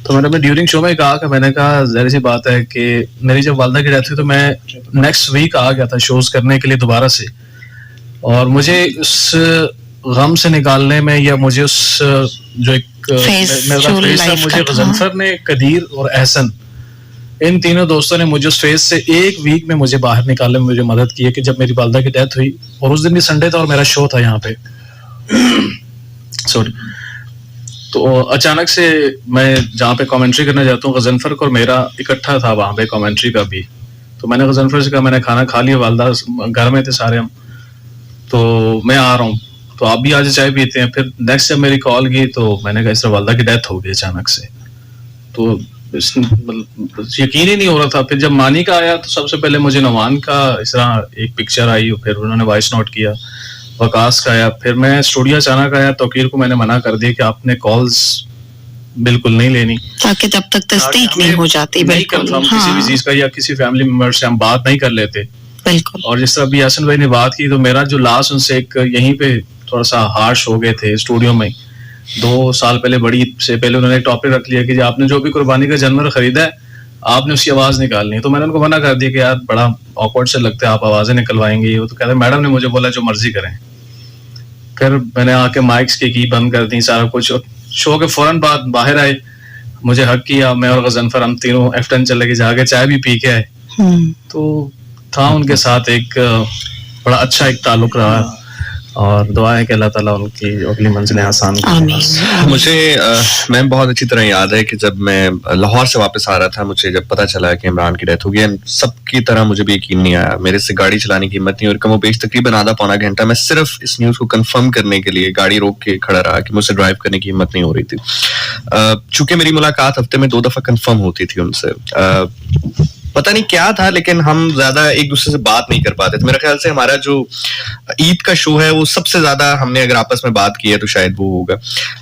تو میں نے ڈیورنگ شو میں کہا کہ میں نے کہا ظاہر سی بات ہے کہ میری جب والدہ کی ڈیتھ ہوئی تو میں نیکسٹ ویک آ گیا تھا شوز کرنے کے لیے دوبارہ سے. اور مجھے اس غم سے نکالنے میں, یا مجھے اس جو ایک میرا فیس تھا, مجھے غضنفر نے, قدیر اور احسن, ان تینوں دوستوں نے مجھے اس فیس سے 1 ویک میں مجھے باہر نکالنے میں مجھے مدد کی ہے. کہ جب میری والدہ کی ڈیتھ ہوئی اور اس دن بھی سنڈے تھا اور میرا شو تھا یہاں پہ, سوری, تو اچانک سے میں جہاں پہ کامنٹری کرنے جاتا ہوں, غضنفر اور میرا اکٹھا تھا وہاں پہ کامنٹری کا بھی. تو میں نے غضنفر سے کہا میں نے کھانا کھا لیا, والدہ گھر میں تھے سارے ہم, تو میں آ رہا ہوں, تو آپ بھی آج چائے پیتے ہیں. پھر نیکسٹ جب میری کال کی تو میں نے کہا اس طرح والدہ کی ڈیتھ ہو گئی اچانک سے. تو یقین ہی نہیں ہو رہا تھا. پھر جب مانی کا آیا تو سب سے پہلے مجھے نوان کا اس طرح ایک پکچر آئی, پھر انہوں نے وائس نوٹ کیا, وقاص کا آیا. پھر میں اسٹوڈیو اچانک آیا, توقیر کو میں نے منع کر دیا کہ آپ نے کالز بالکل نہیں لینی, تاکہ جب تک تصدیق نہیں ہو جاتی بالکل کسی بھی چیز کا, یا کسی فیملی ممبر سے ہم بات نہیں کر لیتے بالکل. اور جس طرح بھی یاسین بھائی نے بات کی, تو میرا جو لاسٹ ان سے ایک یہیں پہ تھوڑا سا ہارش ہو گئے تھے اسٹوڈیو میں 2 سال پہلے, بڑی سے پہلے انہوں نے ایک ٹاپک رکھ لیا کہ آپ نے جو بھی قربانی کا جانور خریدا ہے آپ نے اس کی آواز نکالنی ہے. تو میں نے ان کو منع کر دیا کہ یار بڑا آکورڈ سے لگتا ہے, آپ آوازیں نکلوائیں گے. وہ تو کہتے ہیں میڈم نے مجھے بولا جو مرضی کریں. پھر میں نے آ کے مائکس کی بند کر دی سارا کچھ. شو کے فوراً بعد باہر آئے, مجھے حق کیا, میں اور غضنفر ہم تینوں F10 چلے کے جا کے چائے بھی پی کے آئے. تو تھا ان کے ساتھ ایک بڑا اچھا ایک تعلق رہا. اور دعا ہے کہ اللہ تعالیٰ ان کی اگلی منزلیں آسان کریں. مجھے میں بہت اچھی طرح یاد ہے کہ جب میں لاہور سے واپس آ رہا تھا, مجھے جب پتا چلا کہ عمران کی ڈیتھ ہو گئی, سب کی طرح مجھے بھی یقین نہیں آیا, میرے سے گاڑی چلانے کی ہمت نہیں, اور کم و بیش تقریباً آدھا پونا گھنٹہ میں صرف اس نیوز کو کنفرم کرنے کے لیے گاڑی روک کے کھڑا رہا کہ مجھ سے ڈرائیو کرنے کی ہمت نہیں ہو رہی تھی. چونکہ میری ملاقات ہفتے میں 2 دفعہ کنفرم ہوتی تھی ان سے, پتہ نہیں کیا تھا, لیکن ہم زیادہ ایک دوسرے سے بات نہیں کر پاتے تھے. میرے خیال سے ہمارا جو عید کا شو ہے وہ سب سے زیادہ ہم نے اگر آپس میں بات کی ہے تو شاید وہ ہوگا,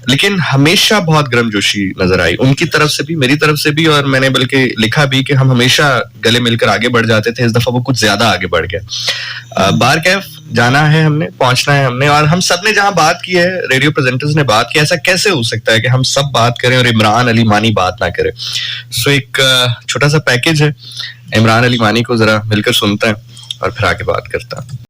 لیکن ہمیشہ بہت گرم جوشی نظر آئی ان کی طرف سے بھی, میری طرف سے بھی, اور میں نے بلکہ لکھا بھی کہ ہم ہمیشہ گلے مل کر آگے بڑھ جاتے تھے. اس دفعہ وہ کچھ زیادہ آگے بڑھ گیا. بار کیف جانا ہے ہم نے, پہنچنا ہے ہم نے, اور ہم سب نے جہاں بات کی ہے, ریڈیو پریزنٹرز نے بات کی, ایسا کیسے ہو سکتا ہے کہ ہم سب بات کریں اور عمران علی مانی بات نہ کرے. سو ایک چھوٹا سا پیکج ہے, عمران علی مانی کو ذرا مل کر سنتا ہے اور پھر آگے بات کرتا ہے.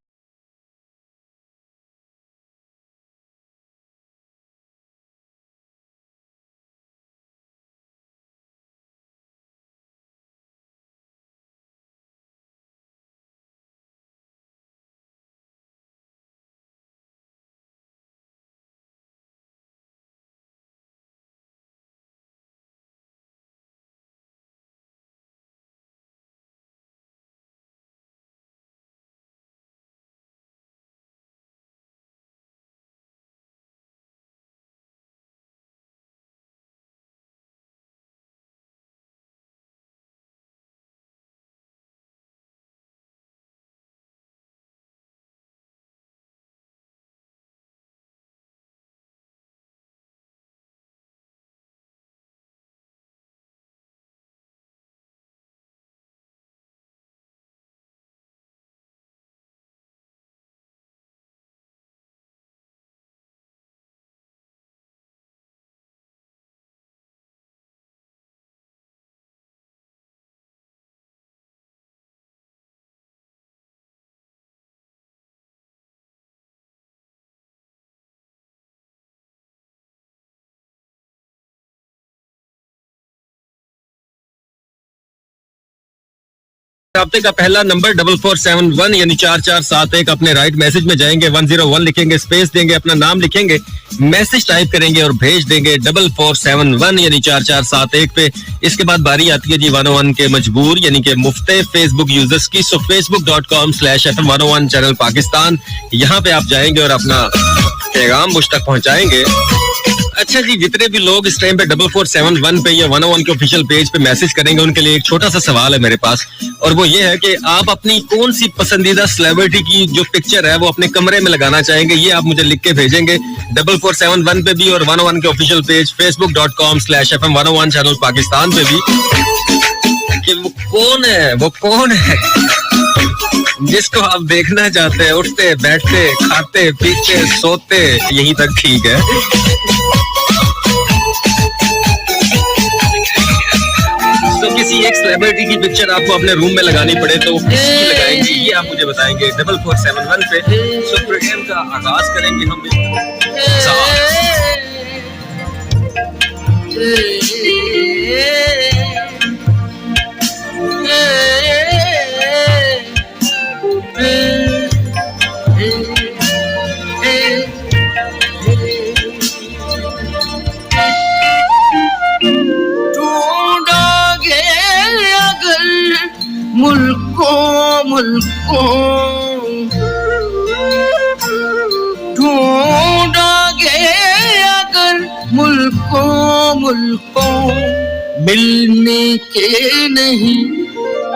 رابطے کا پہلا نمبر 4471 یعنی 4471. اپنے رائٹ میسج میں جائیں گے, 101 لکھیں گے, اسپیس دیں گے, اپنا نام لکھیں گے, میسج ٹائپ کریں گے اور بھیج دیں گے 4471 یعنی 4471 پہ. اس کے بعد باری آتی ہے جی 101 کے مجبور یعنی کہ مفتے فیس بک یوزرز کی. سو facebook.com/FM101 چینل پاکستان, یہاں پہ آپ جائیں گے اور اپنا پیغام مجھ تک پہنچائیں گے. اچھا جی, جتنے بھی لوگ اس ٹائم پہ 4471 پہ یا 101 کے آفیشیل پیج پہ میسج کریں گے, ان کے لیے ایک چھوٹا سا سوال ہے میرے پاس, اور وہ یہ ہے کہ آپ اپنی کون سی پسندیدہ سیلیبریٹی کی جو پکچر ہے وہ اپنے کمرے میں لگانا چاہیں گے. یہ آپ مجھے لکھ کے بھیجیں گے 4471 پہ بھی اور 101 کے official page facebook.com/FM101 channel Pakistan پہ بھی. کہ وہ کون ہے جس کو آپ دیکھنا چاہتے ہیں, اٹھتے بیٹھتے کھاتے پیتے سوتے, یہیں تک ٹھیک ہے. تو کسی ایک سیلیبریٹی کی پکچر آپ کو اپنے روم میں لگانی پڑے تو وہ کس کی لگائیں گے, یہ آپ مجھے بتائیں گے 4471 پہ. سو پروگرام کا آغاز کریں گے ہم ملکوں ڈھونڈا گے اگر ملکوں ملنے کے نہیں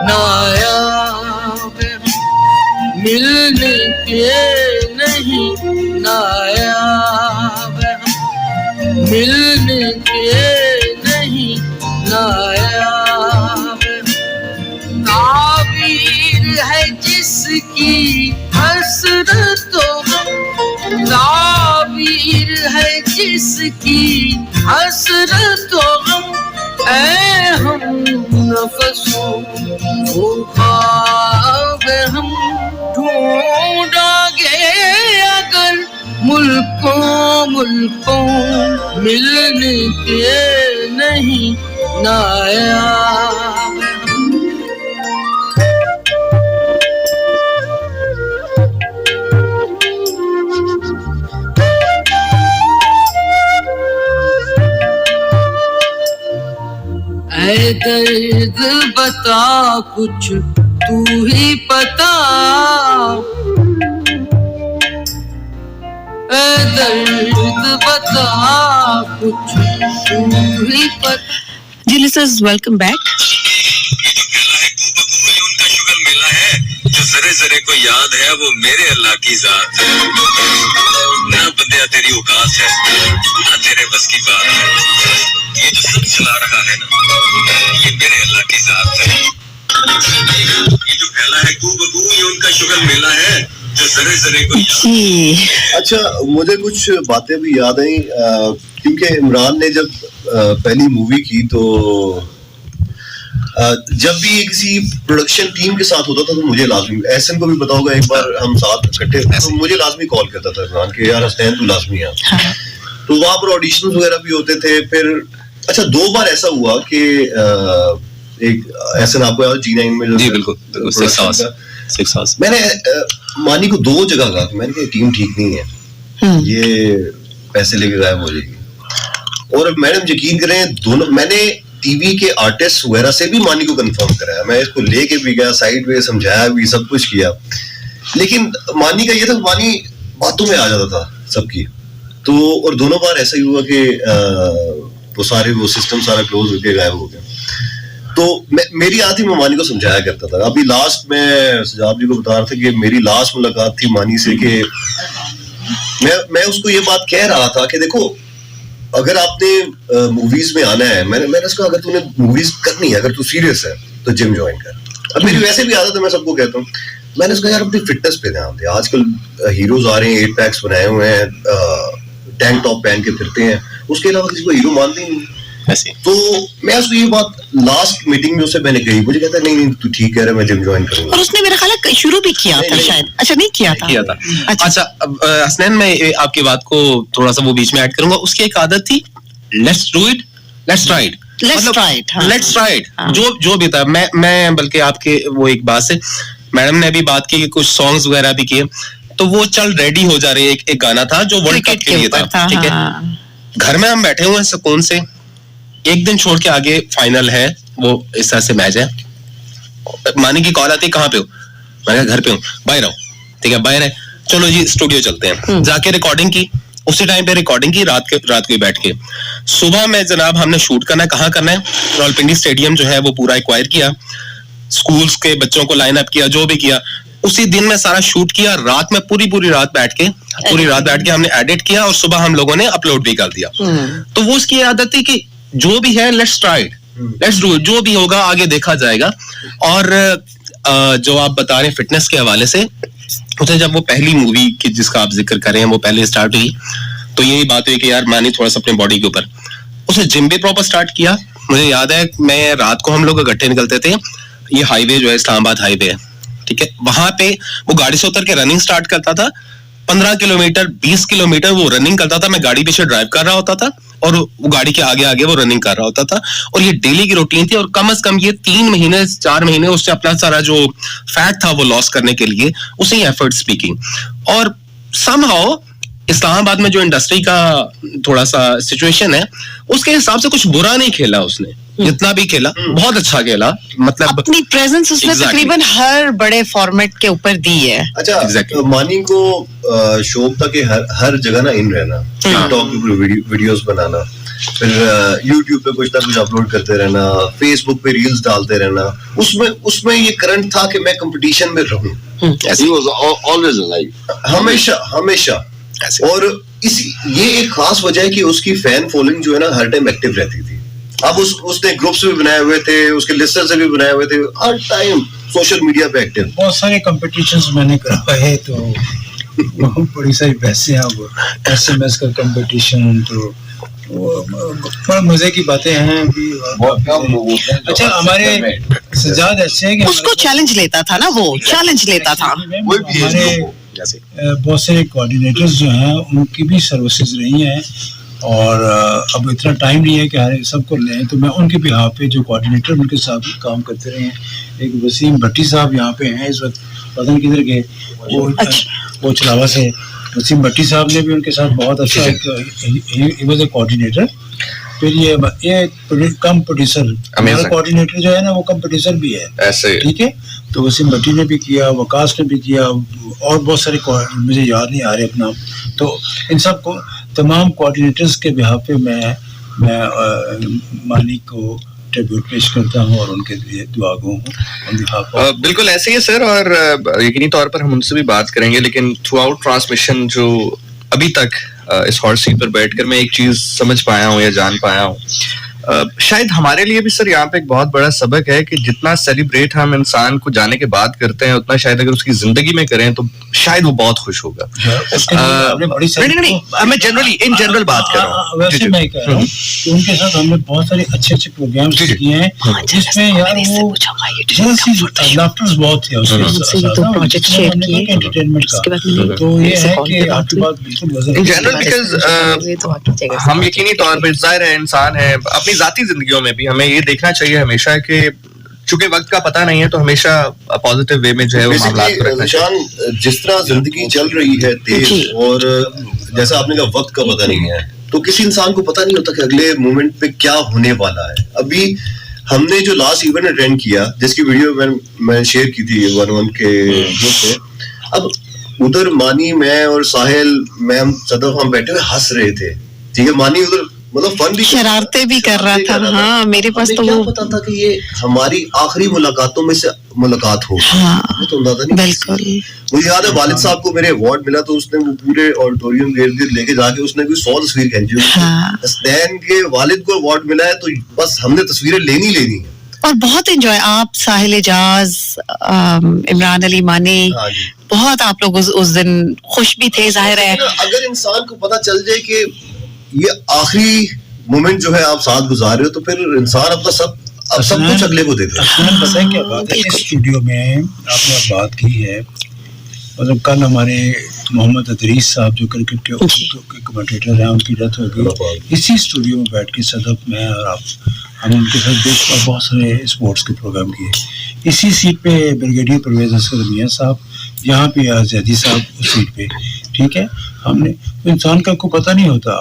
نایاب, ملنے کے نہیں نایاب, ملنے کے نہیں نایاب. تعبیر ہے جس کی حسرت و غم, تعبیر ہے جس کی حسرت و غم, اے ہم نفسوں وہ خواب ہم ڈھونڈا گے اگر ملکوں ملنے کے نہیں نایاب. बता कुछ तू ही बता ए दर्द बता कुछ तू ही बता. Dear listeners, welcome back. जो जरे जरे को याद है वो मेरे अल्लाह की जात है ना बंदिया तेरी औकात है ना तेरे बस की बात है ये जो सब चला रहा है ना ये मेरे अल्लाह की जात है ये जो फैला है कू बकू ये उनका शुगर मेला है जो जरे जरे को अच्छा मुझे कुछ बातें भी याद आई क्योंकि इमरान ने जब पहली मूवी की तो जब भी किसी प्रोडक्शन टीम के साथ होता था तो मुझे लाजमी एहसन को भी पता होगा एक बार हम साथ इकट्ठे तो मुझे लाजमी कॉल करता था इमरान के यार हसनैन तू लाजमी आ तो वहाँ पर ऑडिशन वगैरह भी होते थे फिर अच्छा 2 बार ऐसा हुआ कि एक एहसन आपको याद G9 में जी बिल्कुल 6 आवर्स मैंने मानी को 2 जगह कहा कि मैंने कहा टीम ठीक नहीं है ये पैसे लेके गायब हो जाएगी और मैडम यकीन करें दोनों मैंने टीवी के आर्टिस्ट वगैरह से भी मानी को कंफर्म कराया मैं इसको लेके भी गया साइड पे समझाया भी सब कुछ किया लेकिन मानी का ये था मानी बातों में आ जाता था सबकी तो और दोनों बार ऐसा ही हुआ कि वो सिस्टम सारा क्लोज होके गायब हो गया तो मेरी आती मैं मानी को समझाया करता था अभी लास्ट में सजाब जी को बता रहा था कि मेरी लास्ट मुलाकात थी मानी से कि मैं उसको ये बात कह रहा था कि देखो अगर आपने मूवीज में आना है मैंने उसको अगर तूने मूवीज करनी है अगर तू सीरियस है तो जिम ज्वाइन कर अब मेरी वैसे भी आदत है मैं सबको कहता हूँ मैंने उसको यार अपनी फिटनेस पे ध्यान दिया आजकल हीरोज आ रहे हैं 8 पैक्स बनाए हुए हैं टैंक टॉप पहन के फिरते हैं उसके अलावा किसी को हीरो मानते ही नहीं तो मैं उसको ये बात लास्ट मीटिंग में उससे मैंने कही मुझे कहता नहीं तू ठीक कह रहा है मैं जिम ज्वाइन करूंगा और उसने मेरा ख्याल है शुरू भी किया था शायद अच्छा नहीं किया था अच्छा हसनैन मैं आपकी बात को थोड़ा सा वो बीच में ऐड करूंगा उसकी एक आदत थी let's do it let's try it let's try it जो भी था मैं बल्कि आपके वो एक बात से मैडम ने भी बात की कि कुछ सॉन्ग्स वगैरह भी किए तो वो चल रेडी हो जा रही है एक गाना था जो वर्ल्ड कप के लिए था ठीक है घर में हम बैठे हुए हैं सुकून से एक दिन छोड़ के आगे फाइनल है वो इस तरह से मैच है मानी की कॉल आती है कहाँ पे हो मैंने घर पे हूँ बाहर आओ ठीक है बाहर है चलो जी स्टूडियो चलते हैं जाके रिकॉर्डिंग की उसी टाइम पे रिकॉर्डिंग की रात को बैठ के सुबह में जनाब हमने शूट करना है कहाँ करना है रावलपिंडी स्टेडियम जो है वो पूरा एक्वायर किया स्कूल्स के बच्चों को लाइन अप किया जो भी किया उसी दिन में सारा शूट किया रात में पूरी रात बैठ के हमने एडिट किया और सुबह हम लोगों ने अपलोड भी कर दिया तो वो उसकी आदत थी कि जो भी है let's try it let's do it जो भी होगा आगे देखा जाएगा और जो आप बता रहे हैं फिटनेस के हवाले से उसे जब वो पहली मूवी की जिसका आप जिक्र कर रहे हैं वो पहले स्टार्ट हुई तो यही बात हुई कि यार मानी थोड़ा सा अपने बॉडी के ऊपर उसे जिम भी प्रॉपर स्टार्ट किया मुझे याद है मैं रात को हम लोग इकट्ठे निकलते थे ये हाईवे जो है इस्लामाबाद हाईवे है ठीक है वहां पे वो गाड़ी से उतर के रनिंग स्टार्ट करता था 15 किलोमीटर 20 किलोमीटर वो रनिंग करता था मैं गाड़ी पीछे ड्राइव कर रहा होता था और वो गाड़ी के आगे वो रनिंग कर रहा होता था और ये डेली की रूटीन थी और कम से कम ये 3 महीने 4 महीने उससे अपना सारा जो फैट था वो लॉस करने के लिए उसे एफर्ट स्पीकिंग और समहाउ इस्लामाबाद में जो इंडस्ट्री का थोड़ा सा सिचुएशन है उसके हिसाब से कुछ बुरा नहीं खेला उसने जितना भी खेला बहुत अच्छा खेला मतलब अपनी प्रेजेंस उसने तकरीबन हर बड़े फॉर्मेट के ऊपर दी है अच्छा मानी को शौक था कि हर जगह ना इन रहना टिकटॉक पे वीडियोस बनाना फिर यूट्यूब पे कुछ ना कुछ अपलोड करते रहना फेसबुक पे रील्स डालते रहना उसमें ये करंट था कि मैं कंपटीशन में रहूं हमेशा और ये एक खास वजह है कि उसकी फैन फॉलोइंग जो है ना हर टाइम एक्टिव रहती थी अब उसने ग्रुप्स भी बनाए हुए थे उसके लिस्टर्स से भी बनाए हुए थे हर टाइम सोशल मीडिया पे एक्टिव बहुत सारे कंपटीशंस मैंने करवाए तो बड़ी सारी बहसें हैं वो SMS का कंपटीशन तो बड़ा मजे की बातें हैं अभी अच्छा हमारे सजाद ऐसे है कि उसको चैलेंज लेता था ना वो चैलेंज लेता था हमारे बहुत सारे कोऑर्डिनेटर्स जो हैं उनकी भी सर्विसेज रही हैं और अब इतना टाइम नहीं है कि हर सबको लें तो मैं उनके बिहाफ पे जो कोऑर्डिनेटर उनके साथ काम करते रहे हैं एक वसीम भट्टी साहब यहाँ पे हैं इस वक्त पता नहीं किधर गए वो चलावा से वसीम भट्टी साहब ने भी उनके साथ बहुत अच्छा ही वाज अ कोऑर्डिनेटर फिर ये कम प्रोड्यूसर, हमारा कोऑर्डिनेटर जो है ना वो कम प्रोड्यूसर भी है ऐसे, ठीक है। तो वसीम भट्टी ने भी किया, वकास ने भी किया, और बहुत सारे मुझे याद नहीं आ रहे अपना। तो इन सब को तमाम कोऑर्डिनेटर्स के बिहाफ पे मैं मालिक को ट्रिब्यूट पेश करता हूँ और उनके लिए दुआ गो हूँ। बिल्कुल ऐसे ही है सर, और यकीनी तौर पर हम उनसे भी बात करेंगे, लेकिन थ्रू आउट ट्रांसमिशन जो अभी तक इस हॉट सीट पर बैठकर मैं एक चीज समझ पाया हूँ या जान पाया हूँ, शायद हमारे लिए भी सर यहाँ पे एक बहुत बड़ा सबक है कि जितना सेलिब्रेट हम इंसान को जाने के बाद करते हैं, उतना शायद अगर उसकी जिंदगी में करें तो शायद वो बहुत खुश होगा। नहीं, मैं जनरली इन जनरल बात कर रहा हूँ। वैसे मैं कह रहा हूँ कि उनके साथ हमने बहुत सारे अच्छे प्रोग्राम्स किए हैं, जिसमें यार वो लाफ्टर्स बहुत थे एंटरटेनमेंट का। तो ये है कि आपकी बात बिल्कुल इन जनरल, बिकॉज हम यकीनी तौर पर जाहिर है इंसान है, अपनी जाती जिंदगियों में भी हमें ये देखना चाहिए हमेशा कि चूंकि वक्त का पता नहीं है तो हमेशा पॉजिटिव वे में जो है वो मामला को रखना चाहिए। जिस तरह जिंदगी चल रही है तेज, और जैसा आपने कहा वक्त का पता नहीं है, तो किसी इंसान को पता नहीं होता कि अगले मोमेंट पे क्या होने वाला है। अभी हमने जो लास्ट इवेंट अटेंड किया, जिसकी वीडियो मैं शेयर की थी 1-1 के ग्रुप पे, अब उधर मानी, मैं और साहिल मैम सदफ हम बैठे हुए हंस रहे थे, ठीक है। मानी उधर मतलब फन भी, शरारतें भी कर रहा था। हाँ, मेरे पास तो वो पता था कि ये हमारी आखिरी मुलाकातों में से मुलाकात हो। हाँ, तो अंदाजा नहीं। बिल्कुल। मुझे याद है वालिद साहब को मेरे अवार्ड मिला तो उसने वो पूरे ऑडिटोरियम गिर्द लेके जाके उसने भी 100 तस्वीर खींची। हसनैन के वालिद को अवार्ड मिला है तो बस हमने तस्वीरें लेनी है और बहुत एंजॉय। आप, साहिल एजाज, इमरान अली मानी, बहुत आप लोग उस दिन खुश भी थे। जाहिर है अगर इंसान को पता चल जाए कि ये आखिरी मोमेंट जो है आप साथ गुजार रहे हो, तो फिर इंसान अपना सब कुछ अगले को देता है। पता है क्या बात है, इस स्टूडियो में आपने बात की है, मतलब कल हमारे मोहम्मद अदरीस साहब जो क्रिकेट के कमेंटेटर हैं, उनकी डेथ हो गई। इसी स्टूडियो में बैठ के सदफ, मैं और आप, हम उनके साथ बहुत सारे स्पोर्ट्स के प्रोग्राम किए। इसी सीट पे ब्रिगेडियर परवेज असगर मियां साहब, यहाँ पे आज़ादी साहब उस सीट पे, ठीक है। हमने इंसान का को पता नहीं होता,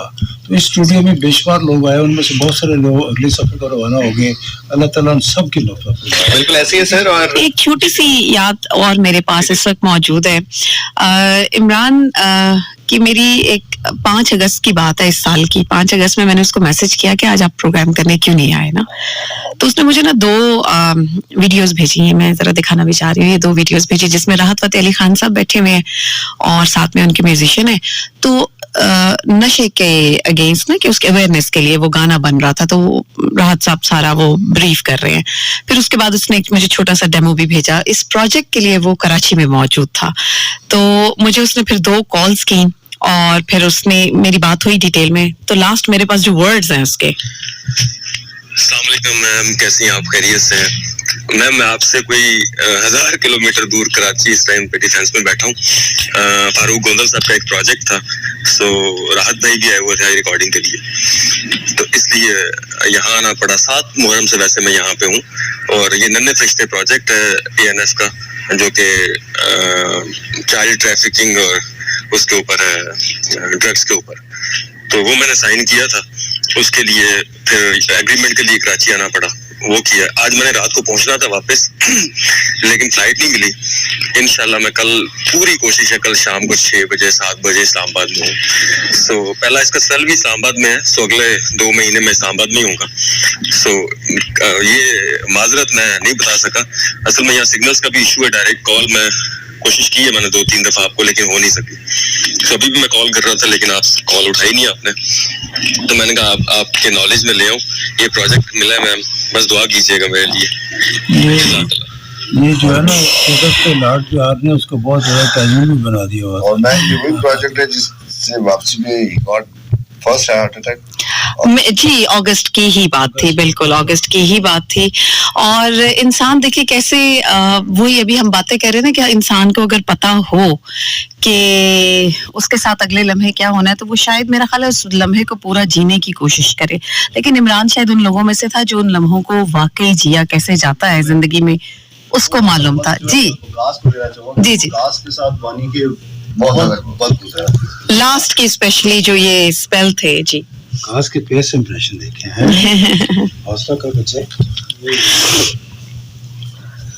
तो इस स्टूडियो में बेशुमार लोग आए, उनमें से बहुत सारे लोग अगले सफर को रवाना हो गए। अल्लाह ताला उन सब की मग़फ़िरत करे। बिल्कुल ऐसे ही है सर। और एक छोटी सी याद और मेरे पास इस वक्त मौजूद है। इमरान की मेरी एक 5 अगस्त की बात है, इस साल की 5 अगस्त में मैंने उसको मैसेज किया कि आज आप प्रोग्राम करने क्यों नहीं आए ना। तो उसने मुझे ना 2 वीडियोस भेजी हैं, मैं जरा दिखाना भी चाह रही हूँ। ये 2 वीडियोस भेजी जिसमें राहत फतेह अली खान साहब बैठे हुए हैं और साथ में उनके म्यूजिशियन है। तो नशे के अगेंस्ट ना, कि उसके अवेयरनेस के लिए वो गाना बन रहा था, तो राहत साहब सारा वो ब्रीफ कर रहे हैं। फिर उसके बाद उसने एक मुझे छोटा सा डेमो भी भेजा। इस प्रोजेक्ट के लिए वो कराची में मौजूद था, तो मुझे उसने फिर 2 कॉल्स की और फिर उसने मेरी बात हुई डिटेल में। तो लास्ट मेरे पास जो वर्ड्स हैं उसके, अस्सलाम वालेकुम मैम, कैसी हैं आप? खैरियत से हैं? मैम मैं आपसे कोई 1000 किलोमीटर दूर कराची इस टाइम पे डिफेंस में बैठा हूँ। फारूक गोंदल साहब का एक प्रोजेक्ट था, सो राहत भाई भी आए हुए थे रिकॉर्डिंग के लिए, तो इसलिए यहाँ आना पड़ा। 7 मुहर्रम से वैसे मैं यहाँ पे हूँ, और ये नन्हे फरिश्ते प्रोजेक्ट है ANF का, जो कि चाइल्ड ट्रैफिकिंग और उसके ऊपर है, ड्रग्स के ऊपर। तो वो मैंने साइन किया था, उसके लिए फिर एग्रीमेंट के लिए कराची आना पड़ा, वो किया। आज मैंने रात को पहुंचना था वापस लेकिन फ्लाइट नहीं मिली। इंशाल्लाह मैं कल, पूरी कोशिश है कल शाम को 6 बजे 7 बजे इस्लामाबाद में हूँ। सो पहला इसका सेल भी इस्लामाबाद में है, सो अगले 2 महीने में इस्लामाबाद में होगा। सो ये माजरत मैं नहीं बता सका, असल में यहाँ सिग्नल्स का भी इशू है। डायरेक्ट कॉल मैं कोशिश की है मैंने 2-3 दफा आपको, लेकिन हो नहीं सकी। तो अभी भी मैं कॉल कर रहा था लेकिन आप कॉल उठाई नहीं आपने, तो मैंने कहा आपके नॉलेज में ले आऊं। ये प्रोजेक्ट मिला है मैम, बस दुआ कीजिएगा मेरे लिए। ये जो है ना के लाड जो आपने उसको बहुत ज्यादा कैजुअल भी बना दिया हुआ। और मैं ये वही प्रोजेक्ट है जिससे वापसी में गॉड फर्स्ट हार्ट अटैक। जी, अगस्त की ही बात थी, बिल्कुल अगस्त की ही बात थी। और इंसान देखिए कैसे, वही अभी हम बातें कर रहे हैं ना, कि इंसान को अगर पता हो कि उसके साथ अगले लम्हे क्या होना है, तो वो शायद, मेरा ख्याल है, उस लम्हे को पूरा जीने की कोशिश करे। लेकिन इमरान शायद उन लोगों में से था जो उन लम्हों को वाकई जिया कैसे जाता है जिंदगी में, उसको मालूम था। जी जी जी, के साथ वानी के बहुत वक्त गुजरा, लास्ट की स्पेशली जो ये स्पेल थे। जी वकास के फेस इंप्रेशन देखे हैं हौसला कर बच्चे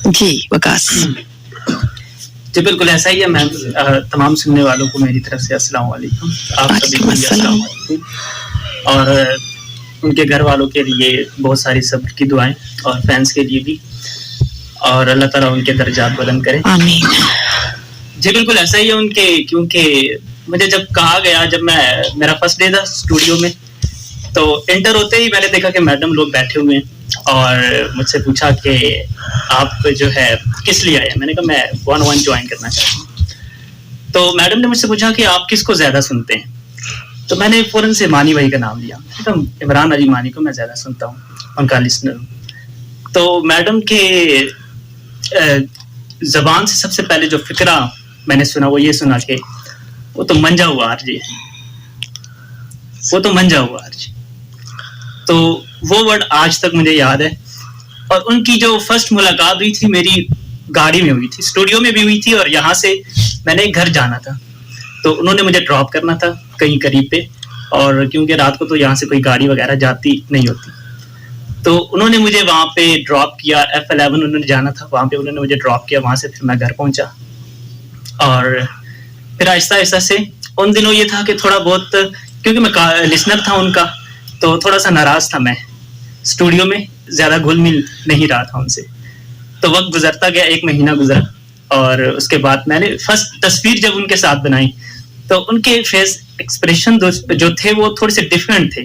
जी वकास। जी बिल्कुल ऐसा ही है मैम। तमाम सुनने वालों को मेरी तरफ से अस्सलाम वालेकुम। आप सभी को भी अस्सलाम वालेकुम और उनके घर वालों के लिए बहुत सारी सब्र की दुआएं और फैंस के लिए भी, और अल्लाह ताला उनके दर्जात बुलंद करे आमीन। जी बिल्कुल ऐसा ही है उनके, क्योंकि मुझे जब कहा गया, जब मेरा फर्स्ट डे था स्टूडियो में, तो एंटर होते ही मैंने देखा कि मैडम लोग बैठे हुए हैं और मुझसे पूछा कि आप जो है किस लिए आए। मैंने कहा मैं 101 ज्वाइन करना चाहता हूँ। तो मैडम ने मुझसे पूछा कि आप किसको ज्यादा सुनते हैं, तो मैंने फौरन से मानी भाई का नाम लिया। तो इमरान अली मानी को मैं ज्यादा सुनता हूँ, उनका लिसनर हूँ। तो मैडम के जबान से सबसे पहले जो फिक्रा मैंने सुना वो ये सुना कि वो तो मंजा हुआ आरजे, वो तो मंजा हुआ आरजे। तो वो वर्ड आज तक मुझे याद है। और उनकी जो फर्स्ट मुलाकात हुई थी मेरी गाड़ी में हुई थी, स्टूडियो में भी हुई थी, और यहाँ से मैंने घर जाना था, तो उन्होंने मुझे ड्रॉप करना था कहीं करीब पे, और क्योंकि रात को तो यहाँ से कोई गाड़ी वगैरह जाती नहीं होती, तो उन्होंने मुझे वहाँ पे ड्रॉप किया। F11 उन्होंने जाना था, वहाँ पे उन्होंने मुझे ड्रॉप किया। वहाँ से फिर मैं घर पहुँचा, और फिर आहिस्ता आहिस्ता से उन दिनों ये था कि थोड़ा बहुत, क्योंकि मैं लिसनर था उनका, तो थोड़ा सा नाराज था मैं, स्टूडियो में ज़्यादा घुल मिल नहीं रहा था उनसे। तो वक्त गुजरता गया, 1 महीना गुजरा, और उसके बाद मैंने फर्स्ट तस्वीर जब उनके साथ बनाई तो उनके फेस एक्सप्रेशन जो थे वो थोड़े से डिफरेंट थे।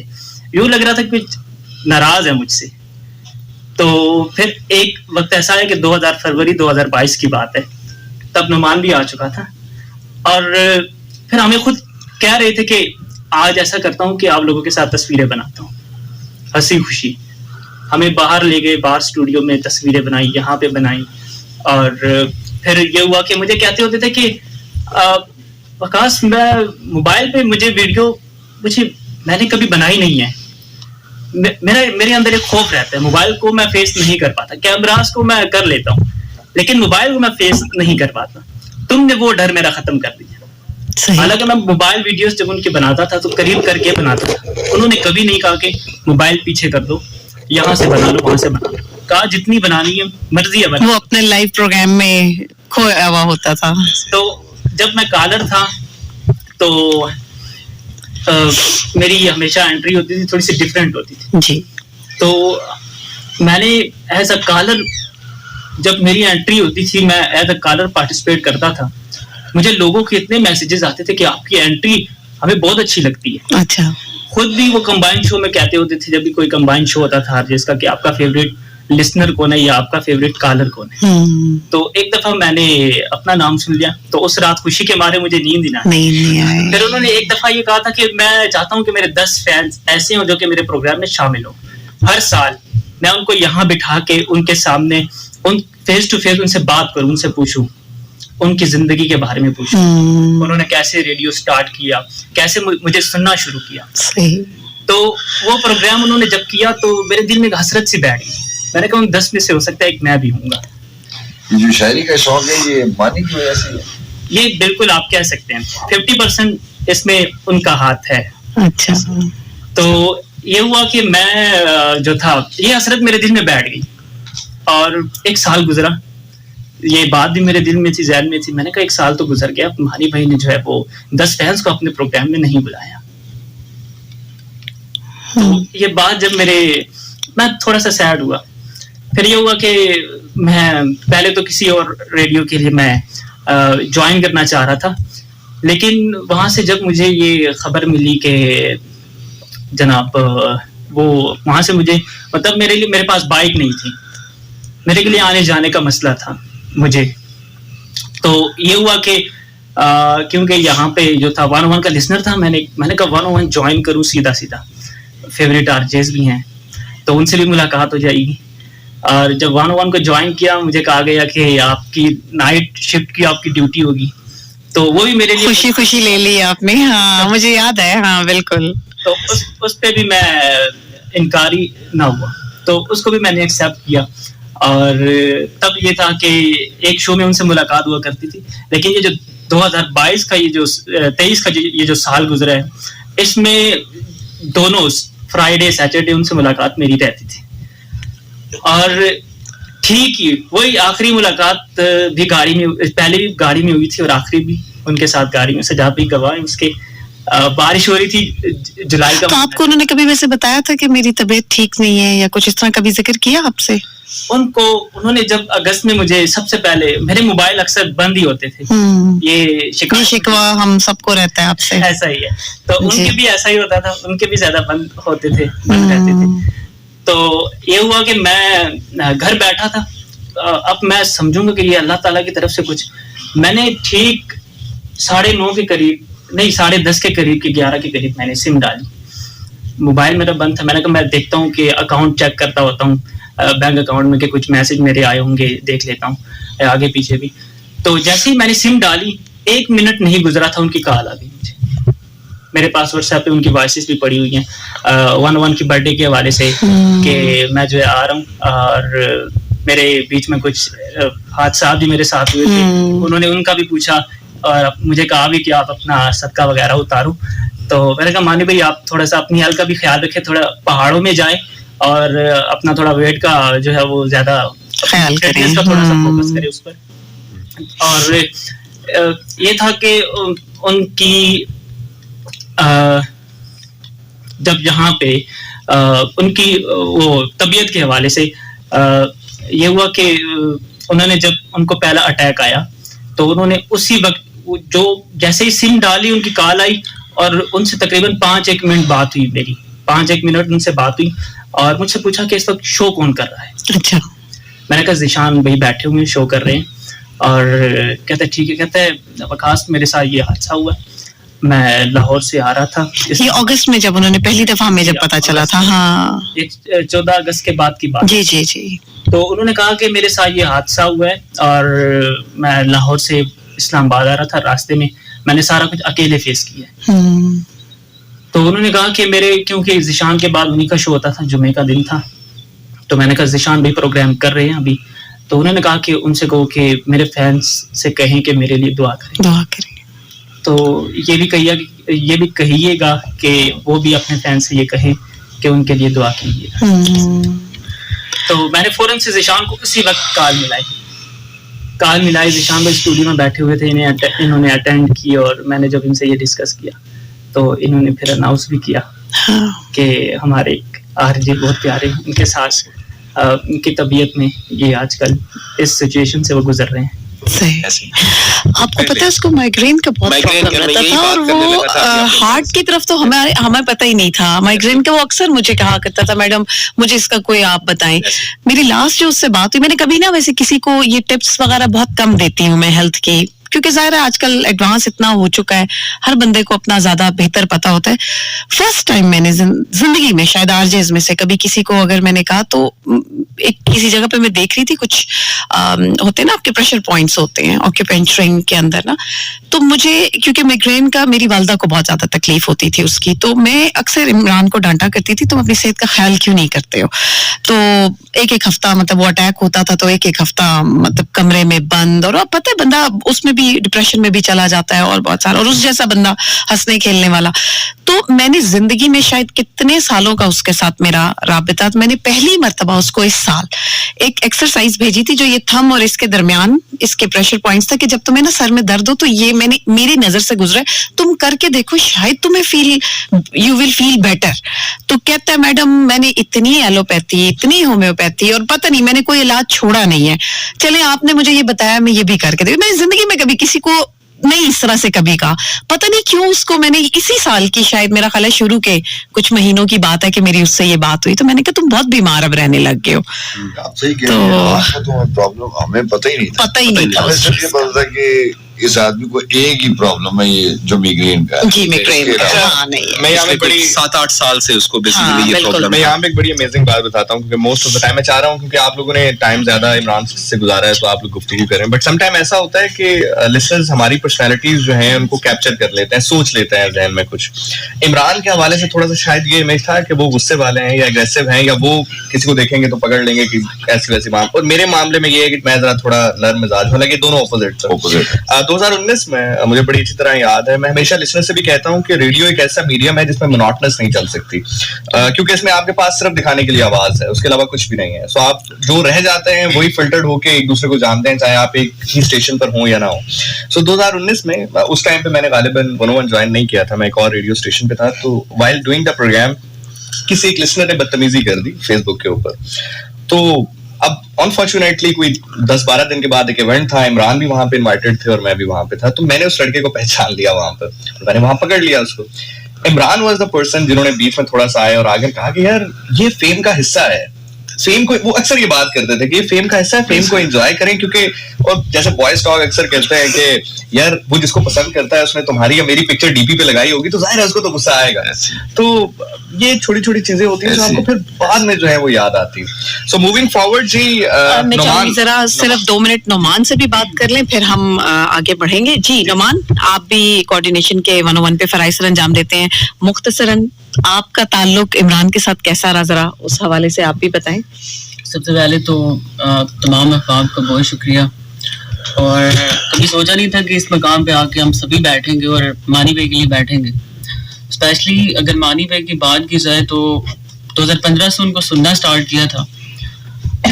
यूँ लग रहा था कि नाराज है मुझसे। तो फिर एक वक्त ऐसा है कि फरवरी 2022 की बात है, तब नुमान भी आ चुका था, और फिर हमें खुद कह रहे थे कि आज ऐसा करता हूँ कि आप लोगों के साथ तस्वीरें बनाता हूँ, हंसी खुशी। हमें बाहर ले गए, बाहर स्टूडियो में तस्वीरें बनाई, यहाँ पे बनाई, और फिर ये हुआ कि मुझे कहते होते थे कि वकास मैं मोबाइल पे मुझे मैंने कभी बनाई नहीं है। मेरे अंदर एक खौफ रहता है, मोबाइल को मैं फेस नहीं कर पाता, कैमरास को मैं कर लेता हूँ लेकिन मोबाइल को मैं फेस नहीं कर पाता। तुमने वो डर मेरा खत्म कर दिया। हालांकि मैं मोबाइल वीडियोस जब उनके बनाता था तो करीब करके बनाता था, उन्होंने कभी नहीं कहा कि मोबाइल पीछे कर दो, यहाँ से बना लो, वहां से बना लो। कहा जितनी बनानी है मर्जी है बना। वो अपने लाइव प्रोग्राम में खोया हुआ होता था। तो जब मैं कॉलर था तो मेरी हमेशा एंट्री होती थी, थोड़ी सी डिफरेंट होती थी जी। तो मैंने एज अ कॉलर, जब मेरी एंट्री होती थी, मैं एज अ कॉलर पार्टिसिपेट करता था। मुझे लोगों के इतने मैसेजेस आते थे कि आपकी एंट्री हमें बहुत अच्छी लगती है। अच्छा। खुद भी वो कंबाइंड शो में कहते होते थे, जब भी कोई कंबाइंड शो होता था जिसका, कि आपका फेवरेट लिसनर कौन है या आपका फेवरेट कॉलर कौन है। तो एक दफा मैंने अपना नाम सुन लिया, तो उस रात खुशी के मारे मुझे नींद नहीं आई। फिर उन्होंने एक दफा ये कहा था कि मैं चाहता हूँ कि मेरे 10 फैंस ऐसे हो जो कि मेरे प्रोग्राम में शामिल हो। हर साल मैं उनको यहाँ बिठा के उनके सामने उन फेस टू फेस उनसे बात करूँ, उनसे पूछूं, उनकी जिंदगी के बारे में पूछूं, उन्होंने कैसे रेडियो स्टार्ट किया, कैसे मुझे सुनना शुरू किया। तो वो प्रोग्राम उन्होंने जब किया तो मेरे दिल में एक हसरत सी बैठ गई। मैंने कहा 10 में से हो सकता है एक मैं भी हूँगा। ये जो शायरी का शौक है ये मानी की वजह से है? ये बिल्कुल आप कह सकते हैं 50% इसमें उनका हाथ है। अच्छा। तो ये हुआ कि मैं जो था, ये हसरत मेरे दिल में बैठ गई, और 1 साल गुजरा। ये बात भी मेरे दिल में थी, ज़हन में थी। मैंने कहा 1 साल तो गुजर गया, तुम्हारी भाई ने जो है वो 10 फैंस को अपने प्रोग्राम में नहीं बुलाया। तो ये बात जब मैं थोड़ा सा सैड हुआ। फिर ये हुआ कि मैं पहले तो किसी और रेडियो के लिए मैं ज्वाइन करना चाह रहा था, लेकिन वहाँ से जब मुझे ये खबर मिली कि जनाब वो वहाँ से मुझे, मतलब मेरे पास बाइक नहीं थी, मेरे के लिए आने जाने का मसला था मुझे। तो ये हुआ कि क्योंकि यहाँ पे जो था 101 का लिसनर था, मैंने कहा 101 ज्वाइन करूँ सीधा, फेवरेट आरजेस भी हैं तो उनसे भी मुलाकात हो जाएगी। और जब 101 को ज्वाइन किया, मुझे कहा गया कि आपकी नाइट शिफ्ट की आपकी ड्यूटी होगी, तो वो भी मेरे लिए खुशी ले ली आपने। हाँ, मुझे याद है। हाँ बिल्कुल। तो उस पे भी मैं इनकारी ना हुआ, तो उसको भी मैंने एक्सेप्ट किया। और तब ये था कि एक शो में उनसे मुलाकात हुआ करती थी, लेकिन ये जो 2022 का, ये जो 23 का ये जो साल गुजरा है, इसमें दोनों फ्राइडे सैटरडे उनसे मुलाकात मेरी रहती थी। और ठीक ही वही आखिरी मुलाकात भी गाड़ी में, पहले भी गाड़ी में हुई थी और आखिरी भी उनके साथ गाड़ी में। सजा भी गवाह है उसके। बारिश हो रही थी जुलाई का। तो आपको उन्होंने कभी वैसे बताया था कि मेरी तबीयत ठीक नहीं है या कुछ इस तरह कभी जिक्र किया आपसे? उन्होंने जब अगस्त में मुझे सबसे पहले, मेरे मोबाइल अक्सर बंद ही होते थे, ये शिकवा हम सबको रहता है आपसे, ऐसा ही है। तो उनके भी ऐसा ही होता था, उनके भी ज्यादा बंद होते थे, बंद रहते थे। तो ये हुआ कि मैं घर बैठा था। अब मैं समझूंगा कि ये अल्लाह ताला की तरफ से कुछ, मैंने ठीक 9:30 के करीब, नहीं 10:30 के करीब के 11 के करीब मैंने सिम डाली। मोबाइल मेरा बंद था। मैंने कहा मैं देखता हूँ कि अकाउंट चेक करता होता हूँ बैंक अकाउंट में कि कुछ मैसेज मेरे आए होंगे, देख लेता हूँ आगे पीछे भी। तो जैसे ही मैंने सिम डाली 1 मिनट नहीं गुजरा था उनकी कॉल आ गई मुझे। मेरे पास व्हाट्सएप पे उनकी वॉइसेस भी पड़ी हुई हैं 1-1 की बर्थडे के हवाले से कि मैं जो है आ रहा हूँ, और मेरे बीच में कुछ हादसा भी मेरे साथ हुए थे। उन्होंने उनका भी पूछा और मुझे कहा भी कि आप अपना सदका वगैरह उतारो। तो मैंने कहा मानी भाई आप थोड़ा सा अपनी हेल्थ का भी ख्याल रखें, थोड़ा पहाड़ों में जाए और अपना थोड़ा वेट का जो है वो ज्यादा ख्याल करें, का थोड़ा सा फोकस करें उस पर। और ये था कि उनकी जब यहाँ पे उनकी वो तबीयत के हवाले से ये हुआ कि उन्होंने जब उनको पहला अटैक आया तो उन्होंने उसी वक्त जो जैसे ही सिम डाली उनकी कॉल आई और उनसे तकरीबन 5-1 मिनट बात हुई मेरी, 5-1 मिनट उनसे बात हुई और मुझसे पूछा कि इस वक्त शो कौन कर रहा है। अच्छा। मैंने कहा ज़ीशान भाई बैठे हुए शो कर रहे हैं। और कहते ठीक है, कहते हैं वकास मेरे साथ ये हादसा हुआ, मैं लाहौर से आ रहा था। ये अगस्त में जब उन्होंने पहली दफा में जब पता चला था, हाँ 14 अगस्त के बाद की बात। जी जी जी। तो उन्होंने कहा कि मेरे साथ ये हादसा हुआ है और मैं लाहौर से इस्लामाबाद आ रहा था, रास्ते में मैंने सारा कुछ अकेले फेस किया। तो उन्होंने कहा कि मेरे, क्योंकि ज़ीशान के बाद उन्हीं का शो होता था, जुमे का दिन था, तो मैंने कहा ज़ीशान भाई प्रोग्राम कर रहे हैं अभी। तो उन्होंने कहा कि उनसे कहो कि मेरे फैंस से कहें कि मेरे लिए दुआ करें। तो ये भी कहिएगा कि वो भी अपने फैंस से ये कहें कि उनके लिए दुआ कीजिएगा। तो मैंने फौरन से ज़ीशान को उसी वक्त कॉल मिलाई। ज़ीशान भाई स्टूडियो में बैठे हुए थे, इन्होंने अटेंड की और मैंने जब इनसे ये डिस्कस किया तो इन्होंने फिर अनाउंस भी किया कि हमारे एक आरजे बहुत प्यारे, उनके साथ उनकी तबीयत में ये आजकल इस सिचुएशन से वो गुजर रहे हैं। सही। आपको पता है उसको माइग्रेन का बहुत प्रॉब्लम रहता था और वो हार्ट की तरफ तो हमें पता ही नहीं था माइग्रेन का। वो अक्सर मुझे कहा करता था मैडम मुझे इसका कोई आप बताएं। मेरी लास्ट जो उससे बात हुई, मैंने कभी ना वैसे किसी को ये टिप्स वगैरह बहुत कम देती हूँ मैं हेल्थ की, क्योंकि जाहिर है आजकल एडवांस इतना हो चुका है, हर बंदे को अपना ज्यादा बेहतर पता होता है। फर्स्ट टाइम मैंने जिंदगी में शायद आरजेज में से कभी किसी को अगर मैंने कहा तो एक किसी जगह पे मैं देख रही थी कुछ होते हैं ना आपके प्रेशर पॉइंट्स होते हैं ऑक्यूपेंचरिंग के अंदर ना, तो मुझे क्योंकि माइग्रेन का मेरी वालदा को बहुत ज्यादा तकलीफ होती थी उसकी, तो मैं अक्सर इमरान को डांटा करती थी तुम अपनी सेहत का ख्याल क्यों नहीं करते हो। तो एक हफ्ता मतलब वो अटैक होता था तो एक हफ्ता मतलब कमरे में बंद, और अब पता है बंदा उसमें भी डिप्रेशन में भी चला जाता है और बहुत सारा, और उस जैसा बंदा हंसने खेलने वाला। तो मैंने जिंदगी में शायद कितने सालों का उसके साथ मेरा राबिता, मैंने पहली मर्तबा उसको इस साल एक एक्सरसाइज भेजी थी जो ये थंब और इसके दरमियान इसके प्रेशर पॉइंट्स था कि जब तुम्हें ना सर में दर्द हो तो ये मैंने मेरी नजर से गुजरा, तुम करके देखो शायद तुम्हें यू विल फील बेटर। तो कहता है मैडम मैंने इतनी एलोपैथी इतनी होम्योपैथी और पता नहीं मैंने कोई इलाज छोड़ा नहीं है, चले आपने मुझे ये बताया मैं ये भी करके देखी। मैंने जिंदगी में कभी किसी को नहीं इस तरह से कभी कहा, पता नहीं क्यों उसको मैंने इसी साल की शायद मेरा ख्याल है शुरू के कुछ महीनों की बात है कि मेरी उससे ये बात हुई, तो मैंने कहा तुम बहुत बीमार अब रहने लग गए हो। आप सही कह रहे हैं, आपको तो प्रॉब्लम हमें पता ही नहीं था, हमें सिर्फ ये पता था कि इस आदमी को एक ही प्रॉब्लम है ये जो माइग्रेन का जी माइग्रेन का मैं यहाँ पे बड़ी 7-8 साल से उसको बेसिकली ये प्रॉब्लम है। मैं यहाँ पे एक बड़ी अमेजिंग बात बताता हूँ क्योंकि मोस्ट ऑफ द टाइम मैं चाह रहा हूँ क्योंकि आप लोगों ने टाइम ज्यादा इमरान से गुजारा है तो आप लोग गुफ्तगू करें, बट समटाइम ऐसा होता है कि लिसनर्स हमारी पर्सनैलिटीज जो हैं उनको कैप्चर कर लेते हैं, सोच लेते हैं जहन में कुछ। इमरान के हवाले से थोड़ा सा शायद ये इमेज था कि वो गुस्से वाले हैं या एग्रेसिव हैं या वो किसी को देखेंगे तो पकड़ लेंगे कि ऐसी वैसी बात, और मेरे मामले में ये है कि मैं जरा थोड़ा नर्म मिजाज, हालांकि दोनों ऑपोजिट। 2019 में मुझे बड़ी अच्छी तरह याद है, मैं हमेशा लिसनर से भी कहता हूँ कि रेडियो एक ऐसा मीडियम है जिसमें मोनोटनस नहीं चल सकती, क्योंकि इसमें आपके पास सिर्फ दिखाने के लिए आवाज है, उसके अलावा कुछ भी नहीं है. सो आप जो रह जाते हैं वही फिल्टर्ड होके एक दूसरे को जानते हैं, चाहे आप एक ही स्टेशन पर हो या ना हो. सो 2019 में उस टाइम पे मैंने गालिबन 101 ज्वाइन नहीं किया था, मैं एक और रेडियो स्टेशन पे था. तो वाइल डूइंग द प्रोग्राम किसी एक लिसनर ने बदतमीजी कर दी फेसबुक के ऊपर. तो अब अनफॉर्चुनेटली कोई 10-12 दिन के बाद एक इवेंट था, इमरान भी वहां पे इनवाइटेड थे और मैं भी वहां पे था. तो मैंने उस लड़के को पहचान लिया वहां पर, मैंने वहां पकड़ लिया उसको. इमरान वाज द पर्सन जिन्होंने बीच में थोड़ा सा आया और आगे कहा कि यार ये फेम का हिस्सा है, फेम को, वो अक्सर ये बात करते थे कि ये फेम का हिस्सा है, फेम को एंजॉय करें, क्योंकि और जैसे बॉयज टॉक अक्सर कहते हैं कि यार वो जिसको पसंद करता है उसने तुम्हारी या मेरी पिक्चर डीपी पे लगाई होगी तो जाहिर है उसको तो गुस्सा आएगा. तो ये छोटी छोटी चीजें होती हैं जो आपको फिर बाद में जो है वो याद आती है. सो मूविंग फॉरवर्ड जी, मैं चाहूंगी जरा सिर्फ 2 मिनट नोमान से भी बात कर लें, फिर हम आगे बढ़ेंगे. जी नोमान, आप भी कोऑर्डिनेशन के 101 पे फराइज सर अंजाम देते हैं. मुख्तसरन आपका ताल्लुक इमरान के साथ कैसा रहा, जरा उस हवाले से आप भी बताएं. सबसे पहले तो तमाम अहबाब का बहुत शुक्रिया, और कभी सोचा नहीं था कि इस मकाम पे आके हम सभी बैठेंगे और मानी भाई के लिए बैठेंगे. स्पेशली अगर मानी भाई की बात की जाए तो 2015 से उनको सुनना स्टार्ट किया था,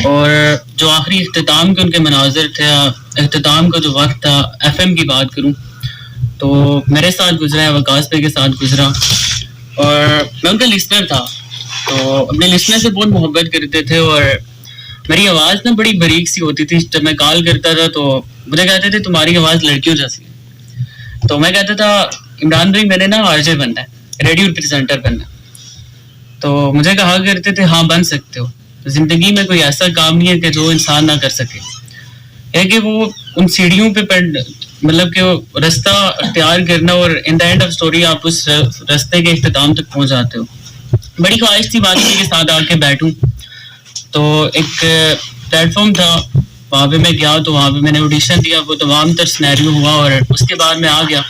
और जो आखिरी इख्तिताम के उनके मनाजिर थे, इख्तिताम का जो वक्त था, FM की बात करूं तो मेरे साथ गुजरा है, वकास भाई के साथ गुजरा, और मैं उनका लिसनर था. तो अपने लिसनर से बहुत मोहब्बत करते थे, और मेरी आवाज़ ना बड़ी बारीक सी होती थी. जब मैं कॉल करता था तो मुझे कहते थे तुम्हारी आवाज़ लड़कियों जैसी है. तो मैं कहता था इमरान भाई मैंने ना RJ बनना है, रेडियो प्रेजेंटर बनना है. तो मुझे कहा करते थे हाँ बन सकते हो, जिंदगी में कोई ऐसा काम नहीं है कि जो इंसान ना कर सके. है कि वो उन सीढ़ियों पे मतलब कि वो रास्ता अख्तियार करना, और in the end of story आप उस रास्ते के इख्तिताम तक पहुंच जाते हो. बड़ी ख्वाहिश थी बात के साथ आके बैठूं. तो एक प्लेटफॉर्म था, वहाँ पे मैं गया, तो वहाँ पे मैंने ऑडिशन दिया, वो तमाम तर सिनेरियो हुआ, और उसके बाद मैं आ गया.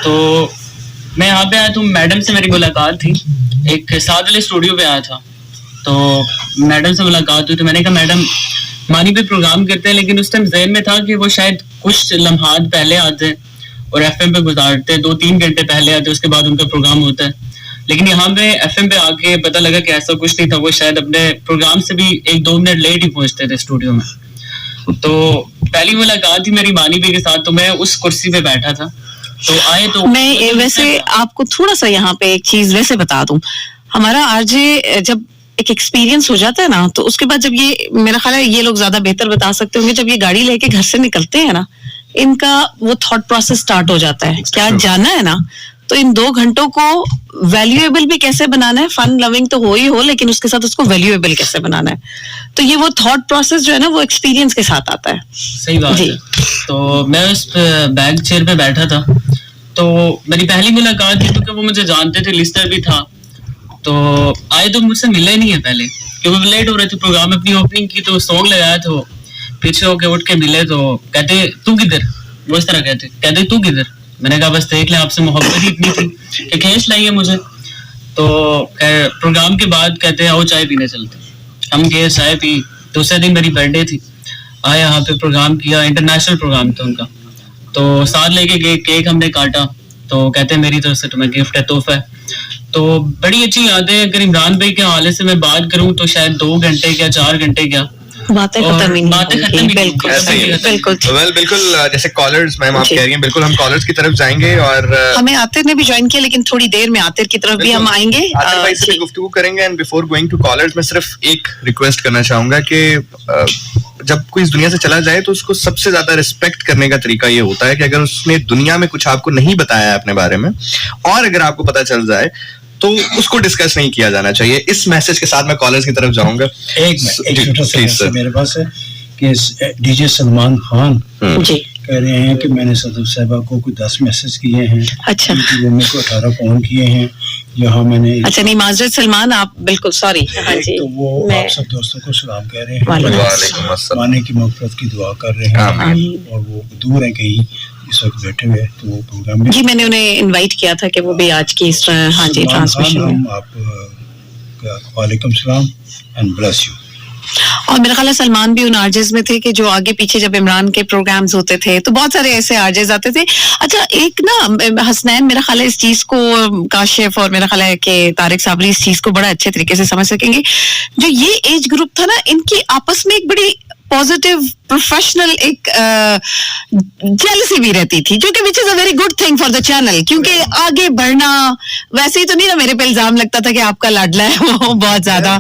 तो मैं यहाँ पे आया तो मैडम से मेरी मुलाकात थी, एक साथ वाले स्टूडियो पे आया था. तो मैडम से मुलाकात हुई, तो मैंने कहा मैडम मानी पे प्रोग्राम करते हैं, लेकिन उस टाइम जहन में था कि वो शायद कुछ लम्हात पहले आते हैं और FM पे गुजारते हैं, 2-3 घंटे पहले आते हैं, उसके बाद उनका प्रोग्राम होता है. लेकिन यहाँ पे FM पे आके पता लगा कि ऐसा कुछ नहीं था, वो शायद अपने प्रोग्राम से भी 1-2 मिनट लेट ही पहुंचते थे स्टूडियो में. तो पहली मुलाकात थी मेरी मानी भाई के साथ, तो मैं उस कुर्सी पे बैठा था. तो आए तो मैं वैसे आपको थोड़ा सा यहाँ पे एक चीज वैसे बता दूं, हमारा RJ जब एक एक्सपीरियंस हो जाता है ना, तो उसके बाद जब ये, मेरा ख्याल है ये लोग ज्यादा बेहतर बता सकते होंगे, जब ये गाड़ी लेके घर से निकलते हैं ना, इनका वो थॉट प्रोसेस स्टार्ट हो जाता है. क्या जाना है ना, तो इन 2 घंटों को वैल्यूएबल भी कैसे बनाना है. फन लविंग तो हो ही हो, लेकिन उसके साथ उसको वैल्यूएबल कैसे बनाना है. तो ये वो थॉट प्रोसेस जो है ना, वो एक्सपीरियंस के साथ आता है. सही बात है. तो मैं उस बैक चेयर पे बैठा था, तो मेरी पहली मुलाकात थी, क्योंकि वो मुझे जानते थे, लिस्टर भी था. तो आए तो मुझसे मिले नहीं है पहले, क्योंकि लेट हो रहे थे. प्रोग्राम में अपनी ओपनिंग की, तो सॉन्ग लगाया था, पीछे होके उठ के मिले, तो कहते तू किधर, वो इस तरह कहते तू किधर. मैंने कहा बस देख ले, आपसे मोहब्बत ही इतनी थी कि खींच लाई है मुझे. तो प्रोग्राम के बाद कहते आओ चाय पीने चलते. हम गए, चाय पी. दूसरे दिन मेरी बर्थडे थी, आए यहाँ पे प्रोग्राम किया, इंटरनेशनल प्रोग्राम था उनका. तो साथ लेके गए, केक हमने काटा. तो कहते हैं मेरी तरफ से तुम्हें गिफ्ट है, तोहफा है. तो बड़ी अच्छी यादें. अगर इमरान भाई के हवाले से मैं बात करूं तो शायद 2 घंटे क्या 4 घंटे क्या बातें खत्म ही नहीं. बिल्कुल जैसे कॉलर्स मैम आप कह रही हैं, बिल्कुल हम कॉलर्स की तरफ जाएंगे, और हमें आतिर ने भी ज्वाइन किया, लेकिन थोड़ी देर में आतिर की तरफ भी हम आएंगे, आतिर भाई से भी गुफ्तगू करेंगे. And before going to callers मैं सिर्फ एक रिक्वेस्ट करना चाहूंगा कि जब कोई इस दुनिया से चला जाए तो उसको सबसे ज्यादा रिस्पेक्ट करने का तरीका ये होता है कि अगर उसने दुनिया में कुछ आपको नहीं बताया है अपने बारे में, और अगर आपको पता चल जाए तो उसको डिस्कस नहीं किया जाना चाहिए. इस मैसेज के साथ मैं कॉलर्स की तरफ जाऊंगा. एक छोटा सा मैसेज मेरे पास है कि DJ सलमान खान कह रहे हैं कि मैंने सदर साहबा को कुछ 10 मैसेज किए हैं. अच्छा. मेरे को 18 फोन किए हैं. यहाँ मैंने अच्छा नहीं, माजरत सलमान आप बिल्कुल सॉरी. हाँ जी, तो वो आप सब दोस्तों को सलाम कह रहे हैं, माने की मग़फ़िरत की दुआ कर रहे हैं, और वो दूर है कहीं इस वक्त बैठे हुए. तो वो प्रोग्राम में जी मैंने उन्हें इनवाइट किया था कि वो भी आज की इस हाँ जी ट्रांसमिशन में. आप वालेकुम सलाम एंड ब्लेस यू. और मेरा ख्याल है सलमान भी उन आरजेस में थे कि जो आगे पीछे जब इमरान के प्रोग्राम्स होते थे तो बहुत सारे ऐसे आरजेस आते थे. अच्छा, एक ना हसनैन मेरा ख्याल है इस चीज को, काशिफ और मेरा ख्याल है कि तारिक साबरी इस चीज को बड़ा अच्छे तरीके से समझ सकेंगे. जो ये एज ग्रुप था ना, इनकी आपस में एक बड़ी पॉजिटिव प्रोफेशनल एक जेलसी भी रहती थी, जो कि which is a very good thing for the channel, क्योंकि आगे बढ़ना वैसे ही तो नहीं ना. मेरे पे इल्जाम लगता था कि आपका लाडला है वो बहुत ज्यादा.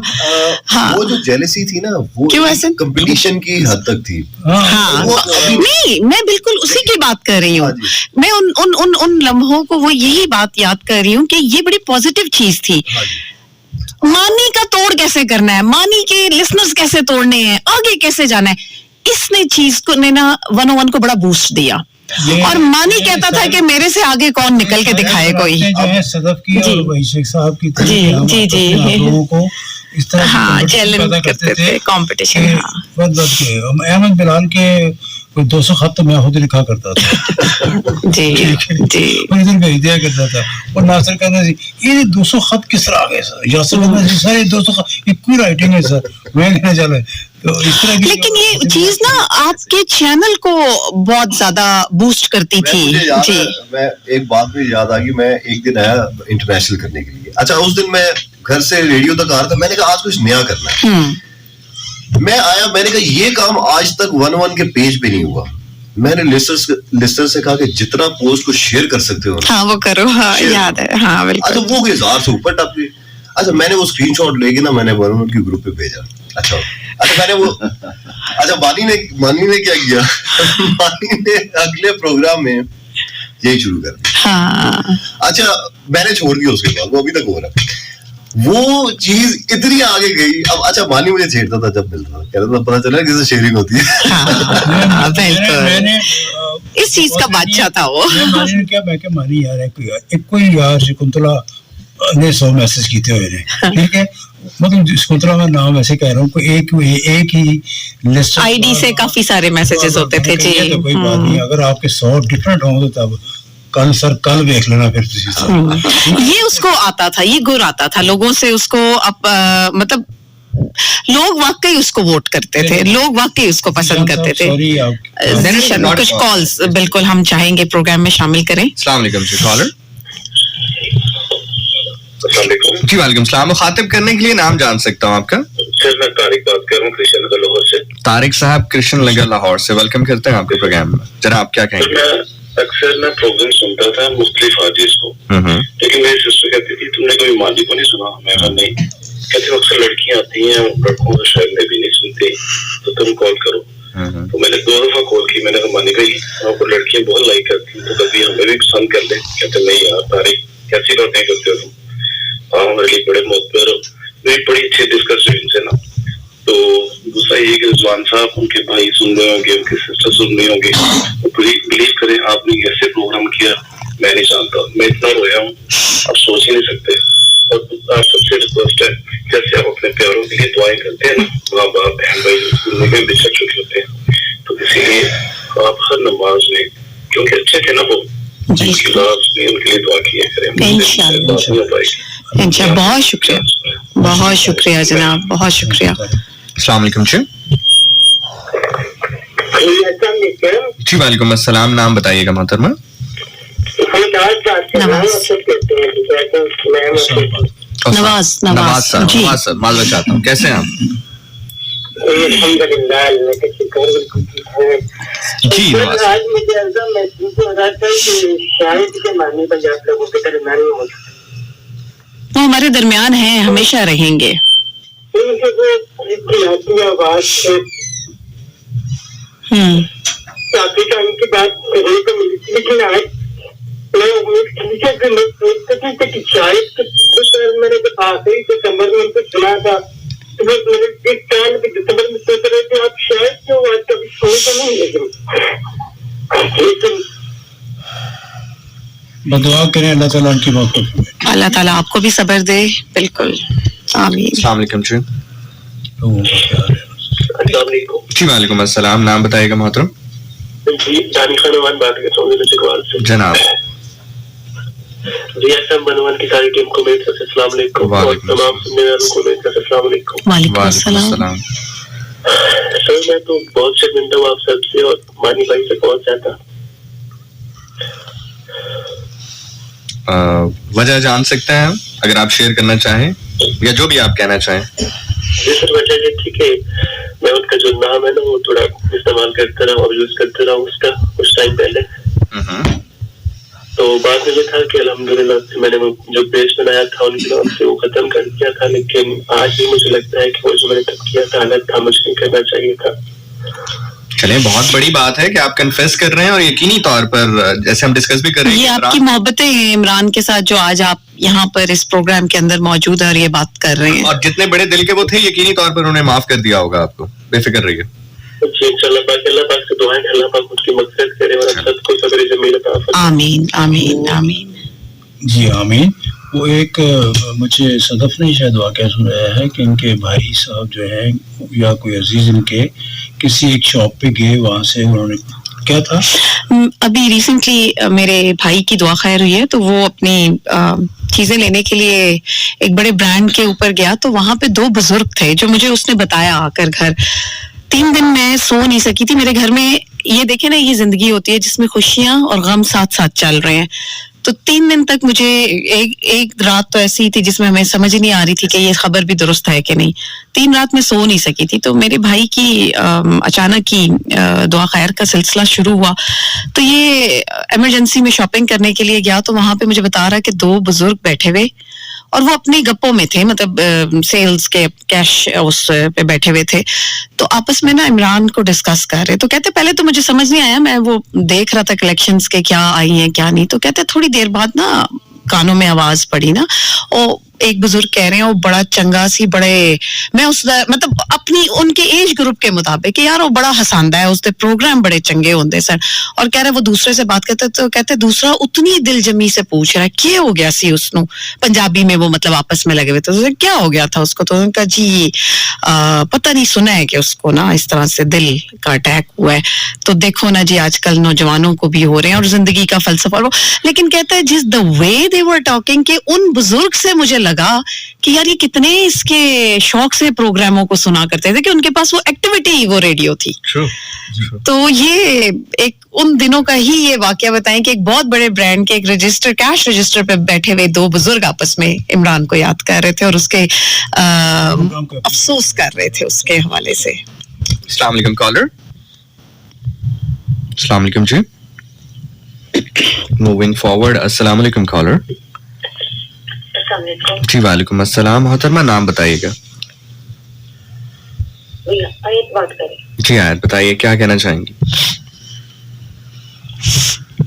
हाँ, वो जो जेलसी थी ना, वो क्यों ऐसे कंपटीशन की हद तक थी. हाँ, नहीं, मैं बिल्कुल उसी की बात कर रही हूँ. मैं उन लम्हों को, वो यही बात याद कर रही हूँ कि ये बड़ी पॉजिटिव चीज थी. मानी का तोड़ कैसे करना है, मानी के लिसनर्स कैसे तोड़ने हैं, आगे कैसे जाना है, इसने चीज को ने ना 101 को बड़ा बूस्ट दिया. और मानी कहता था कि मेरे से आगे कौन निकल के दिखाए कोई. जो है सदफ की और वही शेख साहब की जी लोगों को इस तरह हाँ चैलेंज करते थे, कंपटीशन. अहमद बिलाल के कोई 200 खत तो मैं खुद लिखा करता था. जी जी, इधर भेज दिया करता था. और नासिर कहना जी ये 200 खत किस तरह आ गए सर, यासर कहना जी सर ये 200 खत ये कोई राइटिंग है सर. मैं कहना चले तो इस तरह की. लेकिन ये चीज ना आपके चैनल को बहुत ज्यादा बूस्ट करती थी. जी, मैं एक बात मुझे याद आ गई. मैं एक दिन आया इंटरनेशनल करने के लिए. अच्छा, उस दिन मैं घर से रेडियो तक आ रहा था. मैंने कहा आज कुछ नया करना है. मैं आया, मैंने कहा ये काम आज तक 101 के पेज पे नहीं हुआ. मैंने लिस्टर से कहा कि जितना पोस्ट को शेयर कर सकते हो हाँ वो करो. हाँ याद है. हाँ बिल्कुल. अच्छा, वो 1000 से ऊपर टप गई. अच्छा, मैंने वो स्क्रीनशॉट लेके ना मैंने 101 के ग्रुप पे भेजा. अच्छा मैंने वो मानी ने क्या किया मानी ने अगले प्रोग्राम में यही शुरू कर दिया. हाँ. अच्छा, मैंने छोड़ दिया उसके बाद, वो अभी तक हो रहा है. वो चीज इतनी आगे गई. अब अच्छा, मानी मुझे छेड़ता था जब मिलता था, कहता था पता चला किसे शेयरिंग होती है. मैंने इस चीज का बादशाह था वो. मानी ने क्या, मैं क्या मानी यार एक कोई यार शकुंतला ने 100 मैसेज किए हुए ने. ठीक है, मतलब शकुंतला का नाम ऐसे कह रहा हूँ, कोई एक ही लिस्ट आईडी से काफी सारे मैसेजेस होते थे. जी, तो कोई बात नहीं. अगर आपके 100 डिफरेंट हों तो तब कल देख लेना फिर. ये उसको आता था, ये गुर आता था लोगों से उसको. मतलब लोग वाकई उसको वोट करते थे, लोग वाकई उसको पसंद करते थे. कुछ कॉल्स बिल्कुल हम चाहेंगे प्रोग्राम में शामिल करें. अस्सलाम वालेकुम जी. कॉलर जी. वालेकुम सलाम. मुखातिब करने के लिए नाम जान सकता हूँ आपका? सर मैं तारिक बात कर रहा हूँ कृष्ण नगर लाहौर से. तारिक साहब कृष्ण नगर लाहौर से वेलकम करते हैं आपके प्रोग्राम में. जरा आप क्या कहेंगे? अक्सर मैं प्रोग्राम सुनता था मुख्तलिफ आर्टिस्ट को, लेकिन मेरी सिस्टर कहती थी तुमने कभी मानी को नहीं सुना. मैं कहा नहीं. कहती अक्सर लड़कियां आती हैं, लड़कों को शायद मैं भी नहीं सुनती, तो तुम कॉल करो. तो मैंने 2 दफा कॉल की. मैंने कहा मानी भाई आपको लड़कियां बहुत लाइक करती हैं, तो कभी हमें भी पसंद कर ले. कहते नहीं यार तारिक कैसी बातें करते हो तुम, हमारे लिए बड़े मोहब्बत. मेरी बड़ी अच्छी डिस्कशन से ना. तो दूसरा ये कि रिजवान साहब उनके भाई सुन रहे होंगे, उनके सिस्टर सुन रहे होंगे, तो बिलीव करें आपने ऐसे प्रोग्राम किया मैं नहीं जानता. मैं इतना रोया हूँ आप सोच ही नहीं सकते. और आप सबसे रिक्वेस्ट है, जैसे आप अपने प्यारों के लिए दुआएं करते हैं ना, माँ बाप बहन भाई दुनिया में बेशक चुके होते हैं, तो इसीलिए आप हर नमाज में, क्योंकि अच्छे थे ना वो, उनके लिए दुआ किया करें. इंशाल्लाह. बहुत शुक्रिया, बहुत शुक्रिया जनाब, बहुत शुक्रिया. अस्सलाम वालेकुम जी. जी वालेकुम अस्सलाम. नाम बताइएगा मोहतरमा. नवाज. नवाज साहब मालूम चाहता हूँ कैसे हैं आप? जी नवाज. आज मुझे ऐसा महसूस हो रहा था कि शायद के मानने पर आप लोगों के दरमियान में हो, वो हमारे दरमियान हैं, हमेशा रहेंगे. काफी टाइम की बात करने को मिली थी, लेकिन आज मैं सोचता कि शायद मैंने जब आखिरी दिसंबर में उनको सुना था, तो बस मैंने इस साल के दिसंबर में सोच रहे थे आप शायद क्यों आज कभी सोचा नहीं. लेकिन दुआ करें अल्लाह ताला उनकी मौक़िफ़. अल्लाह ताला आपको भी सब्र दे. बिल्कुल आमीन. अस्सलाम वालेकुम जी. जी वालेकुम अस्सलाम. नाम बताइएगा मोहतरम. जी दानिश खान बात कर रहा हूँ जनाब. जी FM 101 की सारी टीम को मेरी तरफ से अस्सलाम वालेकुम और तमाम सुनने वालों को मेरी तरफ से अस्सलाम वालेकुम। वालेकुम अस्सलाम। सर मैं तो बहुत शर्मिंदा हूँ आप सबसे और मानी भाई से बहुत ज्यादा। वजह जान सकते हैं अगर आप शेयर करना चाहें या जो भी आप कहना चाहें। जी सर वजह ये थी कि मैं उनका जो नाम है ना वो थोड़ा इस्तेमाल करता रहा और यूज करता रहा उसका कुछ टाइम पहले। तो बाद में ये था कि अल्हम्दुलिल्लाह मैंने जो पेज बनाया था उनके नाम से वो खत्म कर दिया था, लेकिन आज भी मुझे लगता है कि वो जो मैंने तब किया था गलत था, मुझे नहीं करना चाहिए था। चलिए बहुत बड़ी बात है कि आप कन्फेस कर रहे हैं और यकीनी तौर पर जैसे हम डिस्कस भी कर रहे हैं ये आपकी मोहब्बतें हैं इमरान के साथ जो आज आप यहाँ पर इस प्रोग्राम के अंदर मौजूद है और ये बात कर रहे हैं। और जितने बड़े दिल के वो थे यकीनी तौर पर उन्हें माफ कर दिया होगा आपको, बेफिक्र रहिए। इंशाल्लाह अल्लाह पाक से दुआएं अल्लाह पाक उसकी मग़फ़िरत करे और सबको सब्र जमील अता फरमाए। आमीन आमीन आमीन। जी आमीन। वो एक मुझे सदफ ने शायद वाक़या सुनाया है कि इनके भाई साहब जो है या कोई अजीज इनके किसी एक शॉप पे गए, वहाँ से उन्होंने क्या था अभी रिसेंटली मेरे भाई की दुआ खैर हुई है तो वो अपनी चीजें लेने के लिए एक बड़े ब्रांड के ऊपर गया तो वहाँ पे दो बुजुर्ग थे जो मुझे उसने बताया आकर घर। 3 दिन मैं सो नहीं सकी थी। मेरे घर में ये देखे ना ये जिंदगी होती है जिसमें खुशियां और गम साथ साथ चल रहे हैं। तो 3 दिन तक मुझे एक रात तो ऐसी थी जिसमें हमें समझ ही नहीं आ रही थी कि ये खबर भी दुरुस्त है कि नहीं। 3 रात में सो नहीं सकी थी। तो मेरे भाई की अचानक ही दुआ खैर का सिलसिला शुरू हुआ तो ये इमरजेंसी में शॉपिंग करने के लिए गया तो वहां पे मुझे बता रहा कि 2 बुजुर्ग बैठे हुए और वो अपनी गप्पों में थे, मतलब सेल्स के कैश उस पे बैठे हुए थे। तो आपस में ना इमरान को डिस्कस कर रहे। तो कहते पहले तो मुझे समझ नहीं आया, मैं वो देख रहा था कलेक्शंस के क्या आई हैं क्या नहीं। तो कहते थोड़ी देर बाद ना कानों में आवाज पड़ी ना और एक बुजुर्ग कह रहे हैं वो बड़ा चंगा सी बड़े मैं उस मतलब अपनी उनके एज ग्रुप के मुताबिक कि यार वो बड़ा हसांदा है उसके प्रोग्राम बड़े चंगे होंगे सर। और कह रहे वो दूसरे से बात करते तो कहते दूसरा उतनी दिल जमी से पूछ रहा है क्या हो गया सी उसनु। पंजाबी में वो मतलब आपस में लगे हुए थे क्या हो गया था उसको। तो उन्होंने कहा जी पता नहीं सुना है कि उसको ना इस तरह से दिल का अटैक हुआ है। तो देखो ना जी आजकल नौजवानों को भी हो रहे हैं और जिंदगी का फलसफा। और वो लेकिन कहते हैं जिस the way they were talking के उन बुजुर्ग से मुझे लगा कि यार ये कितने इसके शौक से प्रोग्रामों को सुना करते थे कि उनके पास वो एक्टिविटी वो रेडियो थी। तो ये एक उन दिनों का ही ये वाकया बताएं कि एक बहुत बड़े ब्रांड के एक रजिस्टर कैश रजिस्टर पे बैठे हुए 2 बुजुर्ग आपस में इमरान को याद कर रहे थे और उसके अफसोस कर रहे थे उसके हवाले से। अस्सलाम वालेकुम कॉलर। अस्सलाम वालेकुम जी। Moving forward. अस्सलाम वालेकुम कॉलर। जी वालेकुम अस्सलाम। मोहतरमा नाम बताइएगा। आयत बात करें। जी आयत बताइए क्या कहना चाहेंगी।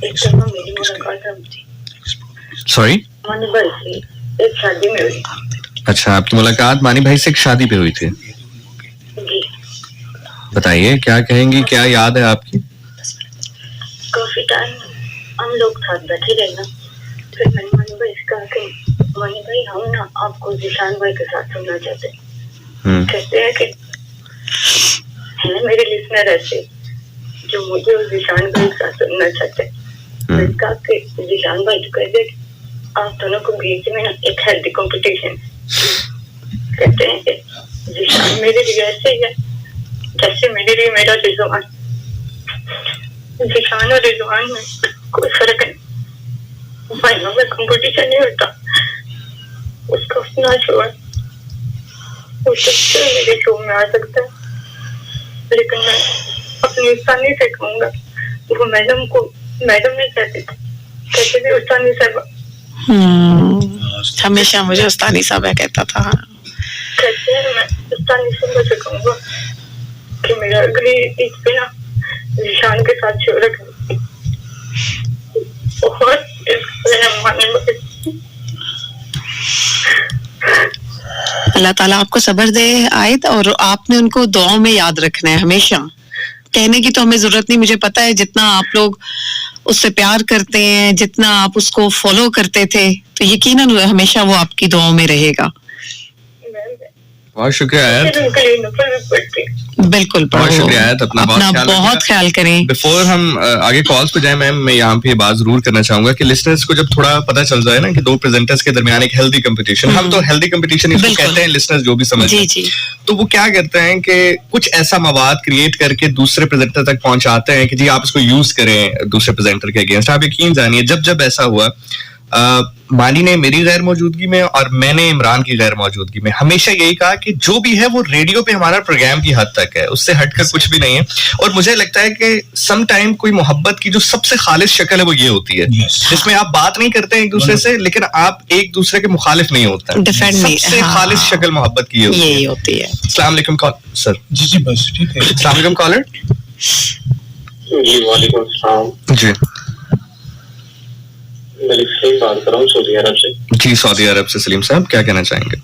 एक दफा मेरी मुलाकात हुई। सॉरी मानी भाई से एक शादी में हुई। अच्छा आपकी मुलाकात मानी भाई से एक शादी पे हुई थी। जी बताइए क्या कहेंगी, क्या याद है आपकी। काफी टाइम हम लोग साथ बैठे रहे ना। फिर मैंने मानी भाई से कहा कि मानी भाई हम ना आपको जिशान भाई के साथ सुनना चाहते हैं। कहते हैं कि है मेरे लिसनर ऐसे जो मुझे उस जिशान भाई के साथ सुनना चाहते हैं। मैंने कहा कि जिशान भाई तो कह दे आप दोनों को बीच में ना एक हेल्दी कंपटीशन। कहते हैं कि जिशान मेरे लिए ऐसे ही है जैसे मेरे लिए मेरा रिजवान। जिशान और रिजवान में कोई फर्क नहीं। भाइयों में कंपटीशन नहीं होता। उसका अपना शो है, वो सबसे मेरे शो में आ सकता है। लेकिन मैं अपनी उस्तानी से कहूँगा वो मैडम नहीं कहते थे, कहते थे उस्तानी साहब। हमेशा मुझे उस्तानी साहब कहता था। कहते हैं मैं उस्तानी साहब से कहूँगा कि मेरा अगली इस पे ना निशान के साथ शो रख और अल्लाह ताला आपको सब्र दे आयत और आपने उनको दुआओं में याद रखना है हमेशा। कहने की तो हमें जरूरत नहीं, मुझे पता है जितना आप लोग उससे प्यार करते हैं, जितना आप उसको फॉलो करते थे, तो यकीनन हमेशा वो आपकी दुआओं में रहेगा। बहुत शुक्रिया आयत. उनका ये नफरत भी पड़ती है. बिल्कुल बहुत शुक्रिया आयत. अपना बहुत ख्याल करें. बिफोर हम आगे कॉल्स पे जाएं मैम, मैं यहाँ पे बात जरूर करना चाहूंगा कि लिसनर्स को जब थोड़ा पता चल जाए ना कि दो प्रेजेंटर्स के दरमियान एक हेल्दी कंपटीशन, हम तो हेल्दी कंपटीशन इसको कहते हैं, लिसनर्स जो भी समझते हैं, तो वो क्या करते हैं कि कुछ ऐसा मवाद क्रिएट करके दूसरे प्रेजेंटर तक पहुंचाते हैं कि जी आप इसको यूज करें दूसरे प्रेजेंटर के अगेंस्ट. आप यकीन जानिए जब जब ऐसा हुआ, मानी ने मेरी गैर मौजूदगी में और मैंने इमरान की गैर मौजूदगी में हमेशा यही कहा कि जो भी है वो रेडियो पे हमारा प्रोग्राम की हद तक है, उससे हटकर कुछ भी नहीं है. और मुझे लगता है कि सम टाइम कोई मोहब्बत की जो सबसे खालिस शक्ल है वो ये होती है, जिसमें आप बात नहीं करते हैं एक दूसरे से, लेकिन आप एक दूसरे के मुखालिफ नहीं होते हैं. सबसे खालिस शक्ल मोहब्बत की यही होती है. अस्सलाम वालेकुम सर. जी बस ठीक है. अस्सलाम वालेकुम कॉलर. जी वालेकुम अस्सलाम. जी मलिक सलीम बात कर रहा हूँ सऊदी अरब से. जी सऊदी अरब से सलीम साहब, क्या कहना चाहेंगे?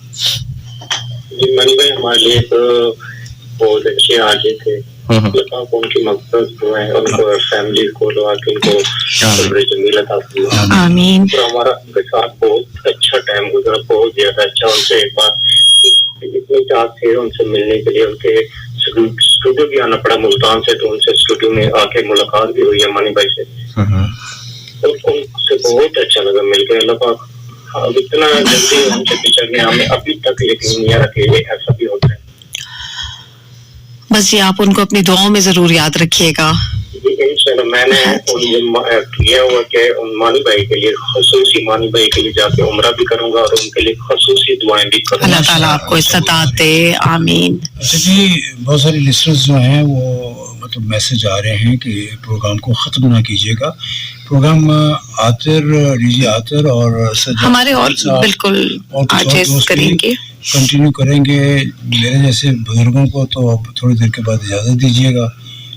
जी मनी भाई हमारे लिए बहुत अच्छे आगे थे. आप उनकी मकसद जो है उनको फैमिली को दुआ के उनको सब्र जमील अता फरमाए. आमीन. तो हमारा उनके साथ बहुत अच्छा टाइम गुजरा, बहुत ज्यादा अच्छा. उनसे एक बार इतनी चाहत थी उनसे मिलने के लिए, उनके स्टूडियो भी आना पड़ा मुल्तान से, तो उनसे स्टूडियो में आके मुलाकात भी हुई है मनी भाई से. तो उनसे बहुत अच्छा लगा मिलकर. अल्लाह पाक अब इतना जल्दी हमसे पिछड़ गया, हमें अभी तक यकीन नहीं आ रहा कि ऐसा भी होता है. बस ये आप उनको अपनी दुआओं में जरूर याद रखिएगा. इंशाल्लाह मैंने किया हुआ कि उन मानी भाई के लिए खसूसी मानी भाई के लिए जाके उम्रा भी करूंगा और उनके लिए खसूसी दुआएं भी करूंगा. अल्लाह ताला आपको इस्ताअत दे. आमीन. अच्छा जी, बहुत सारे लिस्टर्स जो हैं वो मतलब मैसेज आ रहे हैं कि प्रोग्राम को ख़त्म ना कीजिएगा. प्रोग्राम आतिर डीजे आतिर और हमारे और बिल्कुल आर्टिस्ट करेंगे, कंटिन्यू करेंगे. मेरे जैसे बुजुर्गों को तो अब थोड़ी देर के बाद इजाज़त दीजिएगा,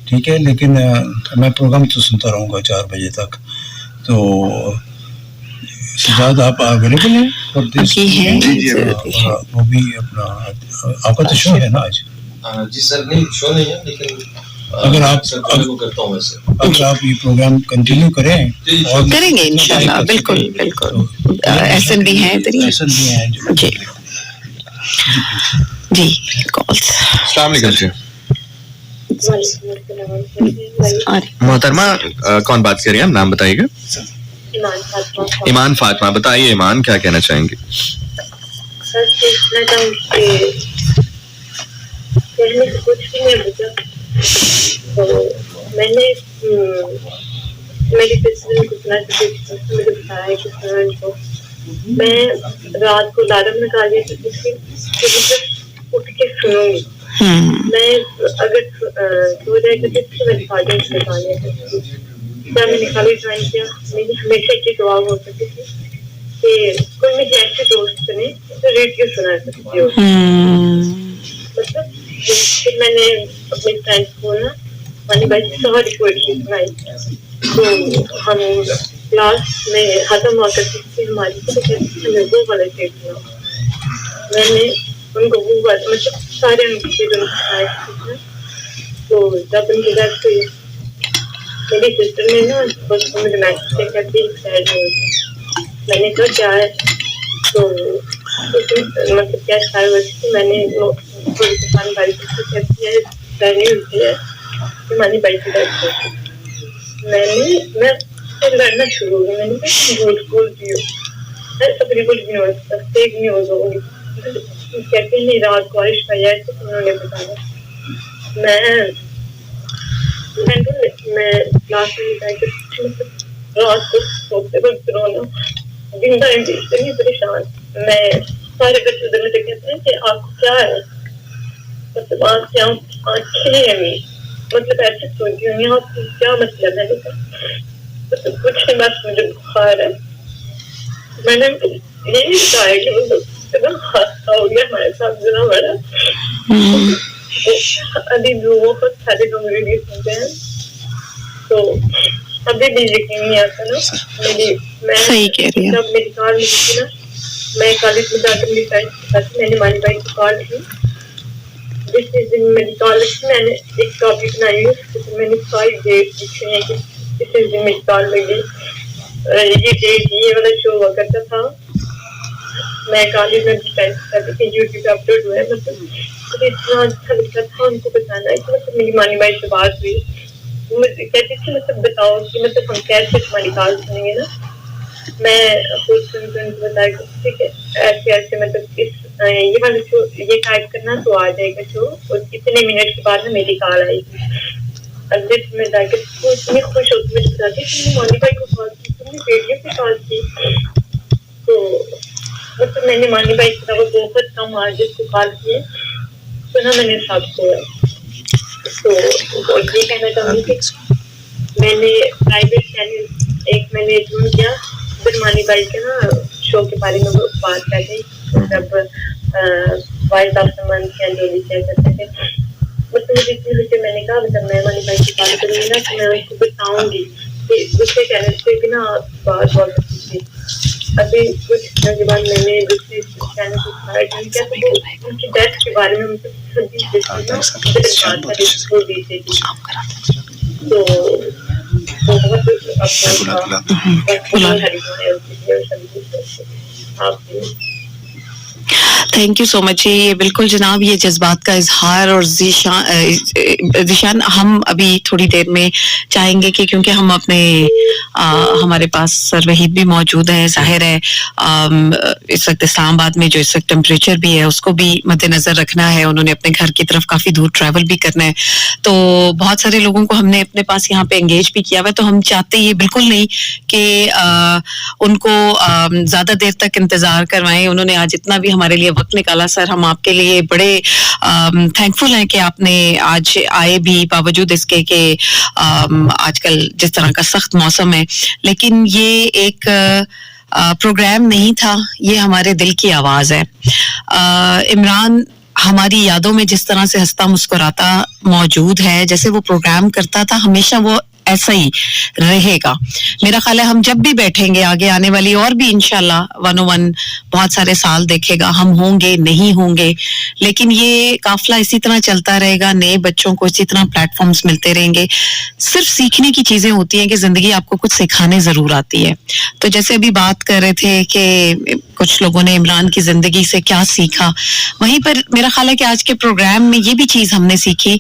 ठीक है? लेकिन मैं प्रोग्राम तो सुनता रहूँगा 4 बजे तक. तो सजाद आप अवेलेबल हैं और वो भी अपना आपका तो शो है ना आज? जी सर नहीं शो नहीं है, लेकिन अगर आप करता हूँ वैसे, अगर आप ये प्रोग्राम कंटिन्यू करें और करेंगे इंशाल्लाह. बिल्कुल बिल्कुल. एसएनबी है इधर ही. एसएनबी है जी जी. कॉल्स. अस्सलाम वालेकुम जी. मोहतरमा कौन बात कर रही है? नाम बताइएगा. ईमान फातिमा. बताइए ईमान, क्या कहना चाहेंगे? कहने से कुछ भी नहीं बचा. तो मैंने मेरी सिस्टर को मुझे बताया कि को मैं रात को अलार्म लगा दिया कि मतलब उठ के सुनूंगी. मैं अगर सो जाए तो मेरे फादर से बताने जब मैंने खाली ज्वाइन किया, मेरी हमेशा की दुआ हो सकती थी कि कोई मुझे ऐसे दोस्त बने तो रेडियो सुना सकती हो. मतलब फिर मैंने अपने फ्रेंड्स को ना मनी भाई से सारी पोएट्री सुनाई. तो हम क्लास में खत्म हुआ करती थी हमारी, तो कहते वो वाला शेर सुना. मैंने उनको वो वाला मतलब सारे सुनाए. तो जब उनकी डेथ हुई मेरी सिस्टर ने ना बस मुझे मैसेज करती मैंने कहा क्या है. तो मतलब क्या सारी वजह मैंने मनी भाई की डेथ. मैं लड़ना शुरू हो गया. मैंने झूठ बोलती हूँ, ऐसा बिल्कुल भी नहीं हो सकता, फेक न्यूज होगी. कहते हैं नहीं रात को बारिश का जाए तो उन्होंने बताया. मैं क्लास में रात को सोते वक्त रोना, दिन टाइम इतनी परेशान. मैं सारे बच्चे उधर मुझे कहते हैं कि आपको क्या है, मतलब आँखें हैं मतलब ऐसे सोची हुई हैं, आपको क्या मतलब है. मतलब कुछ नहीं, बस मुझे बुखार है. मैंने यही बताया कि मतलब हादसा हो गया हमारे साथ इतना बड़ा. अभी बहुत सारे लोग रेडियो सुनते हैं तो अभी भी यकीन नहीं आता ना. मैं जब मेरी कार मिली थी ना, मैं कॉलेज में जाकर मेरी फ्रेंड के साथ मैंने मानी भाई की कॉल की. जिस दिन मेरी कॉलेज में मैंने एक कॉपी बनाई है, मैंने 5 डेट लिखी है कि इस दिन मेरी कॉल लगी. ये डेट ये वाला शो हुआ करता था. मैं कॉलेज में भी टाइप करती थी, यूट्यूब पे अपलोड हुआ है, मतलब मुझे इतना अच्छा लगता था उनको बताना कि मतलब मेरी मानी भाई से बात हुई, मुझे कहती थी मतलब बताओ कि मतलब हम कैसे तुम्हारी कॉल सुनेंगे ना, मैं खुद सुन उनको बताया ठीक है ऐसे ऐसे मतलब इस ये वाला शो ये टाइप करना तो आ जाएगा शो, और इतने मिनट के बाद ना मेरी कॉल आएगी। अगले दिन मैं जाकर इतनी खुश होती मुझे बताती तुमने मानी भाई को कॉल की, तुमने रेडियो पे कॉल की, तो मतलब मैंने मानी भाई की तरफ बहुत कम आर्टिस्ट को कॉल किए, सुना मैंने सबको। तो ये कहना चाहूँगी कि मैंने प्राइवेट चैनल एक मैंने ज्वाइन किया, फिर मानी भाई के ना शो के बारे में बात कर गई, जब वाइस ऑफ द मंथ या जो भी शेयर करते थे, मतलब मुझे इतनी खुशी, मैंने कहा मतलब मैं मानी भाई की बात करूँगी ना तो मैं उनको बताऊँगी कि दूसरे चैनल पे भी ना बात बहुत अच्छी थी। अभी कुछ दिनों के बाद मैंने दूसरे चैनल को स्टार्ट किया तो उनकी डेथ के बारे में मुझे सभी बात करी दी थी, तो बहुत अफसोस था। Thank you so much. ये बिल्कुल जनाब ये जज्बात का इजहार, और ज़ीशान हम अभी थोड़ी देर में चाहेंगे कि क्योंकि हम अपने हमारे पास सर वहीद भी मौजूद हैं, जाहिर है इस वक्त इस्लामाबाद में जो इस वक्त टेम्परेचर भी है उसको भी मद्देनजर रखना है, उन्होंने अपने घर की तरफ काफ़ी दूर ट्रैवल भी करना है, तो बहुत सारे लोगों को हमने अपने पास यहाँ पे एंगेज भी किया हुआ है, तो हम चाहते ये बिल्कुल नहीं कि उनको ज़्यादा देर तक इंतज़ार करवाएं। उन्होंने आज इतना भी हमारे लिए वक्त निकाला, सर हम आपके लिए बड़े थैंकफुल हैं कि आपने आज आए भी, बावजूद इसके कि आजकल जिस तरह का सख्त मौसम है, लेकिन ये एक प्रोग्राम नहीं था, ये हमारे दिल की आवाज़ है। इमरान हमारी यादों में जिस तरह से हंसता मुस्कुराता मौजूद है, जैसे वो प्रोग्राम करता था, हमेशा वो ऐसा ही रहेगा। मेरा ख्याल है हम जब भी बैठेंगे आगे आने वाली और भी इंशाल्लाह 101 बहुत सारे साल देखेगा, हम होंगे नहीं होंगे, लेकिन ये काफिला इसी तरह चलता रहेगा, नए बच्चों को इसी तरह प्लेटफॉर्म्स मिलते रहेंगे। सिर्फ सीखने की चीजें होती हैं कि जिंदगी आपको कुछ सिखाने जरूर आती है। तो जैसे अभी बात कर रहे थे कि कुछ लोगों ने इमरान की जिंदगी से क्या सीखा, वहीं पर मेरा ख्याल है कि आज के प्रोग्राम में ये भी चीज हमने सीखी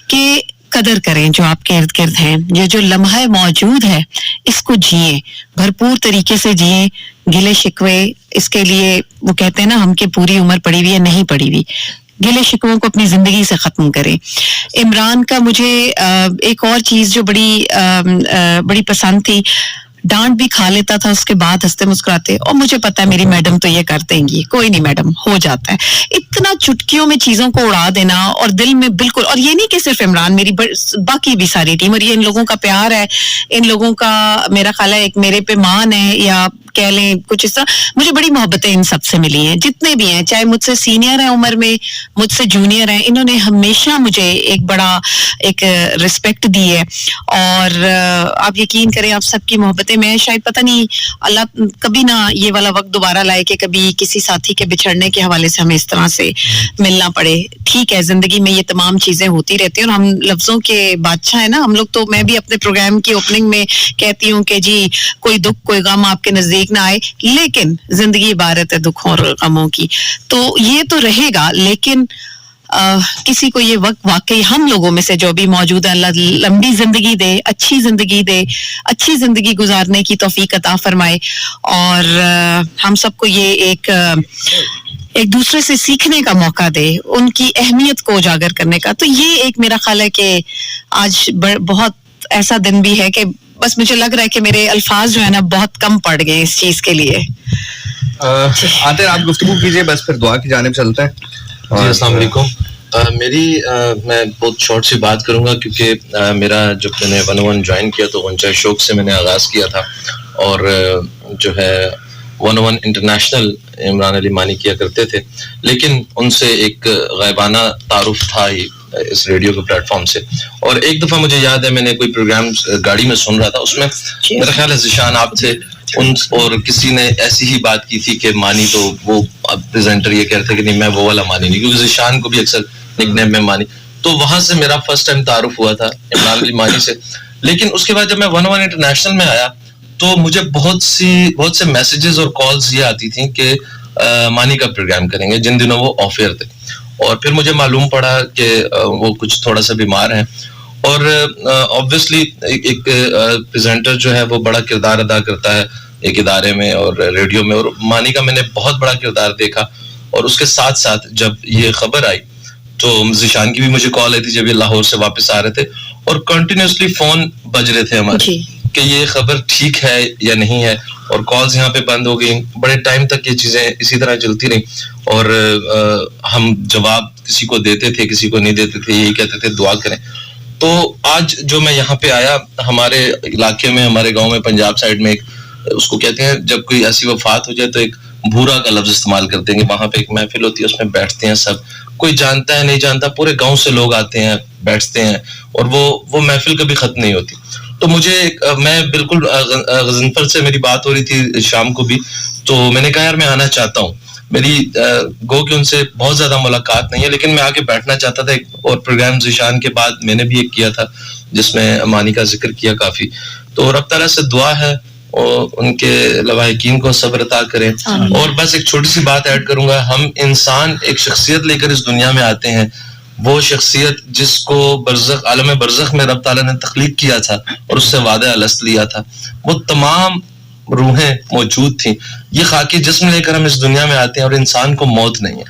कि कदर करें जो आपके इर्द गिर्द हैं, ये जो लम्हा मौजूद है इसको जिए, भरपूर तरीके से जिए, गिले शिकवे इसके लिए वो कहते हैं ना हमके पूरी उम्र पड़ी हुई है, नहीं पड़ी हुई, गिले शिकवों को अपनी जिंदगी से खत्म करें। इमरान का मुझे एक और चीज जो बड़ी पसंद थी, डांट भी खा लेता था उसके बाद हंसते मुस्कुराते, और मुझे पता है मेरी मैडम तो ये कर देंगी, कोई नहीं मैडम हो जाता है। इतना चुटकियों में चीजों को उड़ा देना और दिल में बिल्कुल, और ये नहीं कि सिर्फ इमरान, मेरी बाकी भी सारी टीम, और ये इन लोगों का प्यार है, इन लोगों का मेरा ख्याल है एक मेरे पे मान है या कह लें कुछ इस तरह, मुझे बड़ी मोहब्बतें इन सब से मिली हैं, जितने भी हैं, चाहे मुझसे सीनियर हैं उम्र में, मुझसे जूनियर हैं, इन्होंने हमेशा मुझे एक रिस्पेक्ट दी है। और आप यकीन करें आप सबकी मोहब्बतें, मैं शायद पता नहीं अल्लाह कभी ना ये वाला वक्त दोबारा लाए कि कभी किसी साथी के बिछड़ने के हवाले से हमें इस तरह से मिलना पड़े। ठीक है, जिंदगी में ये तमाम चीजें होती रहती हैं, और हम लफ्जों के बादशाह है ना हम लोग, तो मैं भी अपने प्रोग्राम की ओपनिंग में कहती हूँ कि जी कोई दुख कोई गम आपके नजदीक ना आए, लेकिन जिंदगी इबारत है दुखों और गमों की, तो ये तो रहेगा, लेकिन किसी को ये वक्त वाकई हम लोगों में से जो भी मौजूद है, अल्लाह लंबी जिंदगी दे, अच्छी जिंदगी गुजारने की तौफीक अता फरमाए, और हम सबको ये एक दूसरे से सीखने का मौका दे, उनकी अहमियत को उजागर करने का। तो ये एक मेरा ख्याल है कि आज बहुत ऐसा दिन भी है कि बस मुझे लग रहा है कि मेरे अल्फाज जो है ना बहुत कम पड़ गए इस चीज के लिए। आते आप गुफ्तगू कीजिए, बस फिर दुआ की जानिब चलते हैं। जी अस्सलाम वालेकुम। मैं बहुत शॉर्ट सी बात करूंगा क्योंकि मेरा जब मैंने 101 ज्वाइन किया तो उनचाई शौक से मैंने आगाज़ किया था, और जो है 101 इंटरनेशनल इमरान अली मानी किया करते थे, लेकिन उनसे एक गायबाना तारुफ था ही इस रेडियो के प्लेटफॉर्म से। और एक दफ़ा मुझे याद है मैंने कोई प्रोग्राम गाड़ी में सुन रहा था, उसमें मेरा ख्याल है ज़िशान आप थे, और किसी ने ऐसी ही बात की थी कि मानी, तो वो प्रेजेंटर ये कहते कि नहीं मैं वो वाला मानी नहीं, क्योंकि ज़िशान को भी अक्सर निकनेम में मानी, तो वहां से मेरा फर्स्ट टाइम तारुफ हुआ था इमरान अली मानी से। लेकिन उसके बाद जब मैं 101 इंटरनेशनल में आया तो मुझे बहुत से मैसेजेस और कॉल्स ये आती थी कि मानी का प्रोग्राम करेंगे, जिन दिनों वो ऑफ एयर थे। और फिर मुझे मालूम पड़ा कि वो कुछ थोड़ा सा बीमार हैं, और ऑब्वियसली एक प्रेजेंटर जो है वो बड़ा किरदार अदा करता है एक इदारे में और रेडियो में, और मानी का मैंने बहुत बड़ा किरदार देखा। और उसके साथ साथ जब ये खबर आई तो ज़ीशान की भी मुझे कॉल आई थी जब ये लाहौर से वापस आ रहे थे, और कंटिन्यूसली फोन बज रहे थे हमारे कि ये खबर ठीक है या नहीं है, और कॉल्स यहाँ पे बंद हो गई। बड़े टाइम तक ये चीज़ें इसी तरह चलती रही, और हम जवाब किसी को देते थे, किसी को नहीं देते थे, यही कहते थे दुआ करें। तो आज जो मैं यहाँ पे आया, हमारे इलाके में, हमारे गांव में, पंजाब साइड में एक, उसको कहते हैं जब कोई ऐसी वफात हो जाए तो एक भूरा का लफ्ज इस्तेमाल करते हैं, वहां पे एक महफिल होती है, उसमें बैठते हैं सब, कोई जानता है नहीं जानता, पूरे गांव से लोग आते हैं, बैठते हैं, और वो महफिल कभी खत्म नहीं होती। तो मुझे मैं बिल्कुल गजनफर से मेरी बात हो रही थी शाम को भी, तो मैंने कहा यार मैं आना चाहता हूँ। मेरी गो कि उनसे बहुत ज्यादा मुलाकात नहीं है, लेकिन मैं आके बैठना चाहता था। और प्रोग्राम ज़ीशान के बाद मैंने भी एक किया था जिसमें मानी का जिक्र किया काफी। तो रब ताला से दुआ है और उनके लवाहिकीन को सब्र अता करें। और बस एक छोटी सी बात ऐड करूंगा, हम इंसान एक शख्सियत लेकर इस दुनिया में आते हैं, वो शख्सियत जिसको बरज़ख, आलम बरज़ख में रब ताला ने तख्लीक किया था और उससे वादा अलस्त लिया था, वो तमाम रूहें मौजूद थी। ये खाकी जिस्म लेकर हम इस दुनिया में आते हैं, और इंसान को मौत नहीं है,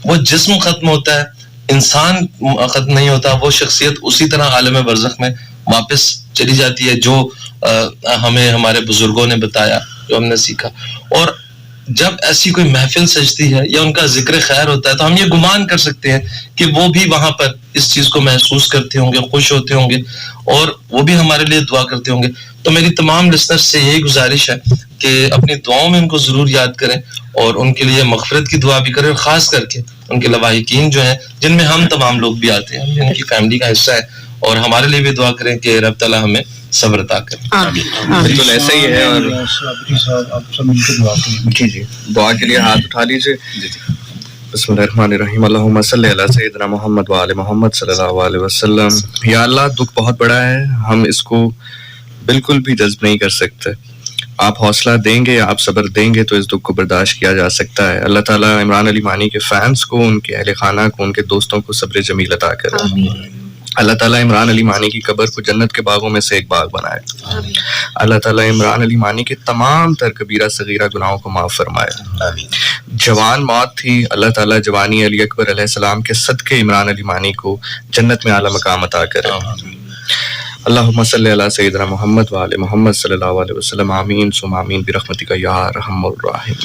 वो जिस्म खत्म होता है, इंसान खत्म नहीं होता। वो शख्सियत उसी तरह आलम बरज़ख में वापस चली जाती है, जो हमें हमारे बुजुर्गों ने बताया, जो हमने सीखा। और जब ऐसी कोई महफिल सजती है या उनका जिक्र खैर होता है, तो हम ये गुमान कर सकते हैं कि वो भी वहां पर इस चीज को महसूस करते होंगे, खुश होते होंगे, और वो भी हमारे लिए दुआ करते होंगे। तो मेरी तमाम लिसनर्स से यही गुजारिश है कि अपनी दुआओं में उनको जरूर याद करें, और उनके लिए मगफिरत की दुआ भी करें, और खास करके उनके लवाहिकीन जो हैं, जिनमें हम तमाम लोग भी आते हैं, हम भी उनकी फैमिली का हिस्सा है, और हमारे लिए भी दुआ करें कि रब ताला हमें सब्र अता करें। बिल्कुल ऐसा ही है। और आप सब मिलकर दुआ करें। जी दुआ के लिए हाथ उठा लीजिए। बिस्मिल्लाहिर्रहमानिर्रहीम, अल्लाहुम्मा सल्ली अला सय्यिदिना मुहम्मद व आले मुहम्मद सल्लल्लाहु अलैहि वसल्लम। या अल्लाह, दुख बहुत बड़ा है, हम इसको बिल्कुल भी जज्ब नहीं कर सकते। आप हौसला देंगे, आप सब्र देंगे तो इस दुख को बर्दाश्त किया जा सकता है। अल्लाह ताला इमरान अली मानी के फैंस को, उनके अहले खाना को, उनके दोस्तों को सब्र जमील अता करे। अल्लाह ताला इमरान अली मानी की कब्र को जन्नत के बागों में से एक बाग बनाए। अल्लाह ताला इमरान अली मानी के तमाम तर कबीरा सगीरा गुनाहों को माफ फरमाए। जवान मौत थी, अल्लाह ताला जवानी अली अकबर अलैहिस्सलाम के सदके इमरान अली मानी को जन्नत में आला मकाम अता करे। अल्लाहुम्मा सल्ली अला सय्यिदिना मुहम्मद व आले मुहम्मद सल्लल्लाहु अलैहि वसल्लम, आमीन सुम्मा आमीन बिरहमतिका या अरहमुर राहिम।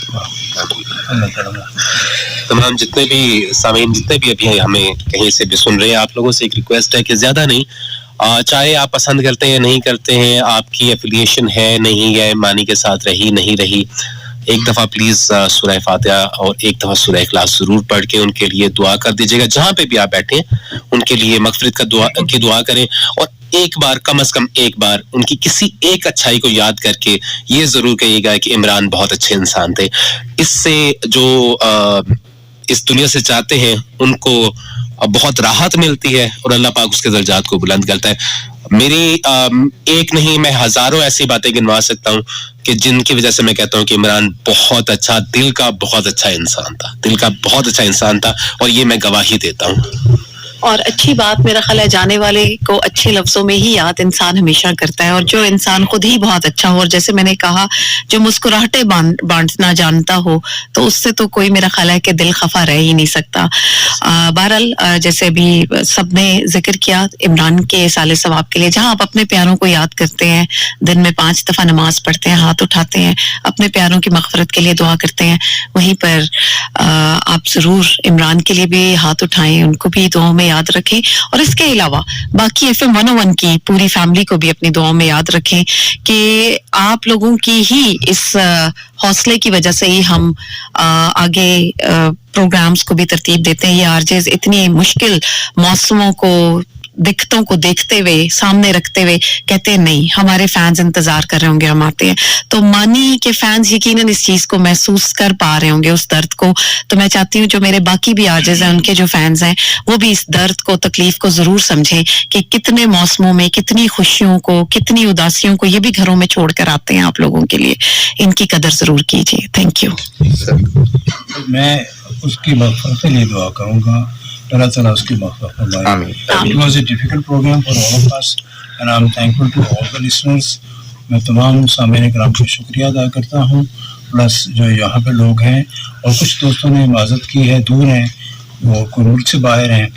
तमाम जितने भी सामीन, जितने भी अभी हमें कहीं से भी सुन रहे हैं, आप लोगों से एक रिक्वेस्ट है कि ज्यादा नहीं, चाहे आप पसंद करते हैं नहीं करते हैं, आपकी एफिलिएशन है नहीं है, मानी के साथ रही नहीं रही, एक दफा प्लीज सूरह फातिहा और एक दफा सूरह इखलास जरूर पढ़ के उनके लिए दुआ कर दीजिएगा। जहाँ पे भी आप बैठे उनके लिए मगफिरत की दुआ करें, और एक बार, कम से कम एक बार उनकी किसी एक अच्छाई को याद करके ये जरूर कहिएगा कि इमरान बहुत अच्छे इंसान थे। इससे जो इस दुनिया से चाहते हैं उनको बहुत राहत मिलती है, और अल्लाह पाक उसके दर्जात को बुलंद करता है। मेरी एक नहीं, मैं हजारों ऐसी बातें गिनवा सकता हूँ कि जिनकी वजह से मैं कहता हूँ कि इमरान बहुत अच्छा, दिल का बहुत अच्छा इंसान था, दिल का बहुत अच्छा इंसान था, और ये मैं गवाही देता हूँ। और अच्छी बात, मेरा ख्याल है जाने वाले को अच्छे लफ्जों में ही याद इंसान हमेशा करता है, और जो इंसान खुद ही बहुत अच्छा हो, और जैसे मैंने कहा जो मुस्कुराहटे बांटना जानता हो, तो उससे तो कोई मेरा ख्याल है कि दिल खफा रह ही नहीं सकता। बहरहाल जैसे अभी सबने जिक्र किया इमरान के साले सवाब के लिए, जहाँ आप अपने प्यारों को याद करते हैं, दिन में 5 दफा नमाज पढ़ते हैं, हाथ उठाते हैं, अपने प्यारों की मगफरत के लिए दुआ करते हैं, वहीं पर आप जरूर इमरान के लिए भी हाथ उठाएं, उनको भी दुआओं में याद रखें। और इसके अलावा बाकी FM 101 की पूरी फैमिली को भी अपनी दुआओं में याद रखें कि आप लोगों की ही इस हौसले की वजह से ही हम आगे प्रोग्राम्स को भी तरतीब देते हैं। ये आरजेज इतनी मुश्किल मौसमों को दिक्कतों को देखते हुए, सामने रखते हुए कहते हैं नहीं, हमारे फैंस इंतजार कर रहे होंगे, हम आते हैं. तो मानी के फैंस यकीनन इस चीज को महसूस कर पा रहे होंगे, उस दर्द को. तो मैं चाहती हूँ जो मेरे बाकी भी आजिज हैं, उनके जो फैंस हैं, वो भी इस दर्द को, तकलीफ को जरूर समझें कि कितने मौसमों में कितनी खुशियों को, कितनी उदासियों को ये भी घरों में छोड़ कर आते हैं आप लोगों के लिए. इनकी कदर जरूर कीजिए. Thank you. मैं उसकी मग़फ़िरत के लिए दुआ करूंगा, अल्लाह ताला उसकी मग़फ़िरत फरमाए. It was a difficult program for all of us and I'm thankful to all the listeners. मैं तमाम सामीन कराम का शुक्रिया अदा करता हूँ, प्लस जो यहाँ पे लोग हैं और कुछ दोस्तों ने इमाज़त की है, दूर हैं, वो कोई मुल्क से बाहर हैं,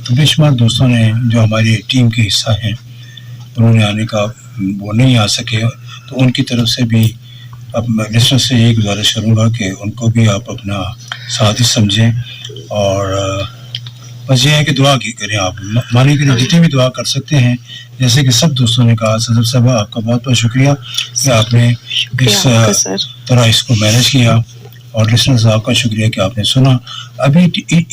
तो बेशुमार दोस्तों ने जो हमारी टीम के हिस्सा हैं उन्होंने आने का वो नहीं आ सके, तो उनकी तरफ से भी अब मैं लिस्टर से यही गुजारिश करूँगा कि उनको भी आप अपना साथी समझें और बस ये है कि दुआ की करें. आप मानी के लिए जितनी भी दुआ कर सकते हैं, जैसे कि सब दोस्तों ने कहा. सदर साहब आपका बहुत बहुत शुक्रिया कि आपने इस तरह इसको मैनेज किया और लिस्टर साहब का शुक्रिया कि आपने सुना. अभी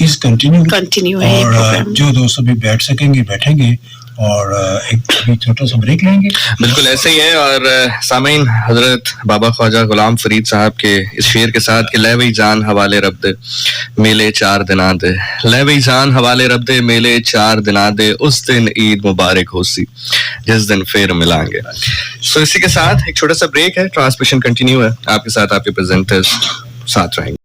इस कंटिन्यू और जो दोस्त अभी बैठ सकेंगे बैठेंगे और एक छोटा सा ब्रेक लेंगे. बिल्कुल ऐसे ही है. और सामीन, हजरत बाबा ख्वाजा गुलाम फरीद साहब के इस शेर के साथ कि लेवी जान हवाले रब दे मेले 4 दिना दे, लेवी जान हवाले रब दे मेले 4 दिना दे, उस दिन ईद मुबारक होसी जिस दिन फिर मिलांगे. सो इसी के साथ एक छोटा सा ब्रेक है. ट्रांसमिशन कंटिन्यू है आपके साथ, आपके प्रेजेंटर्स साथ रहेंगे.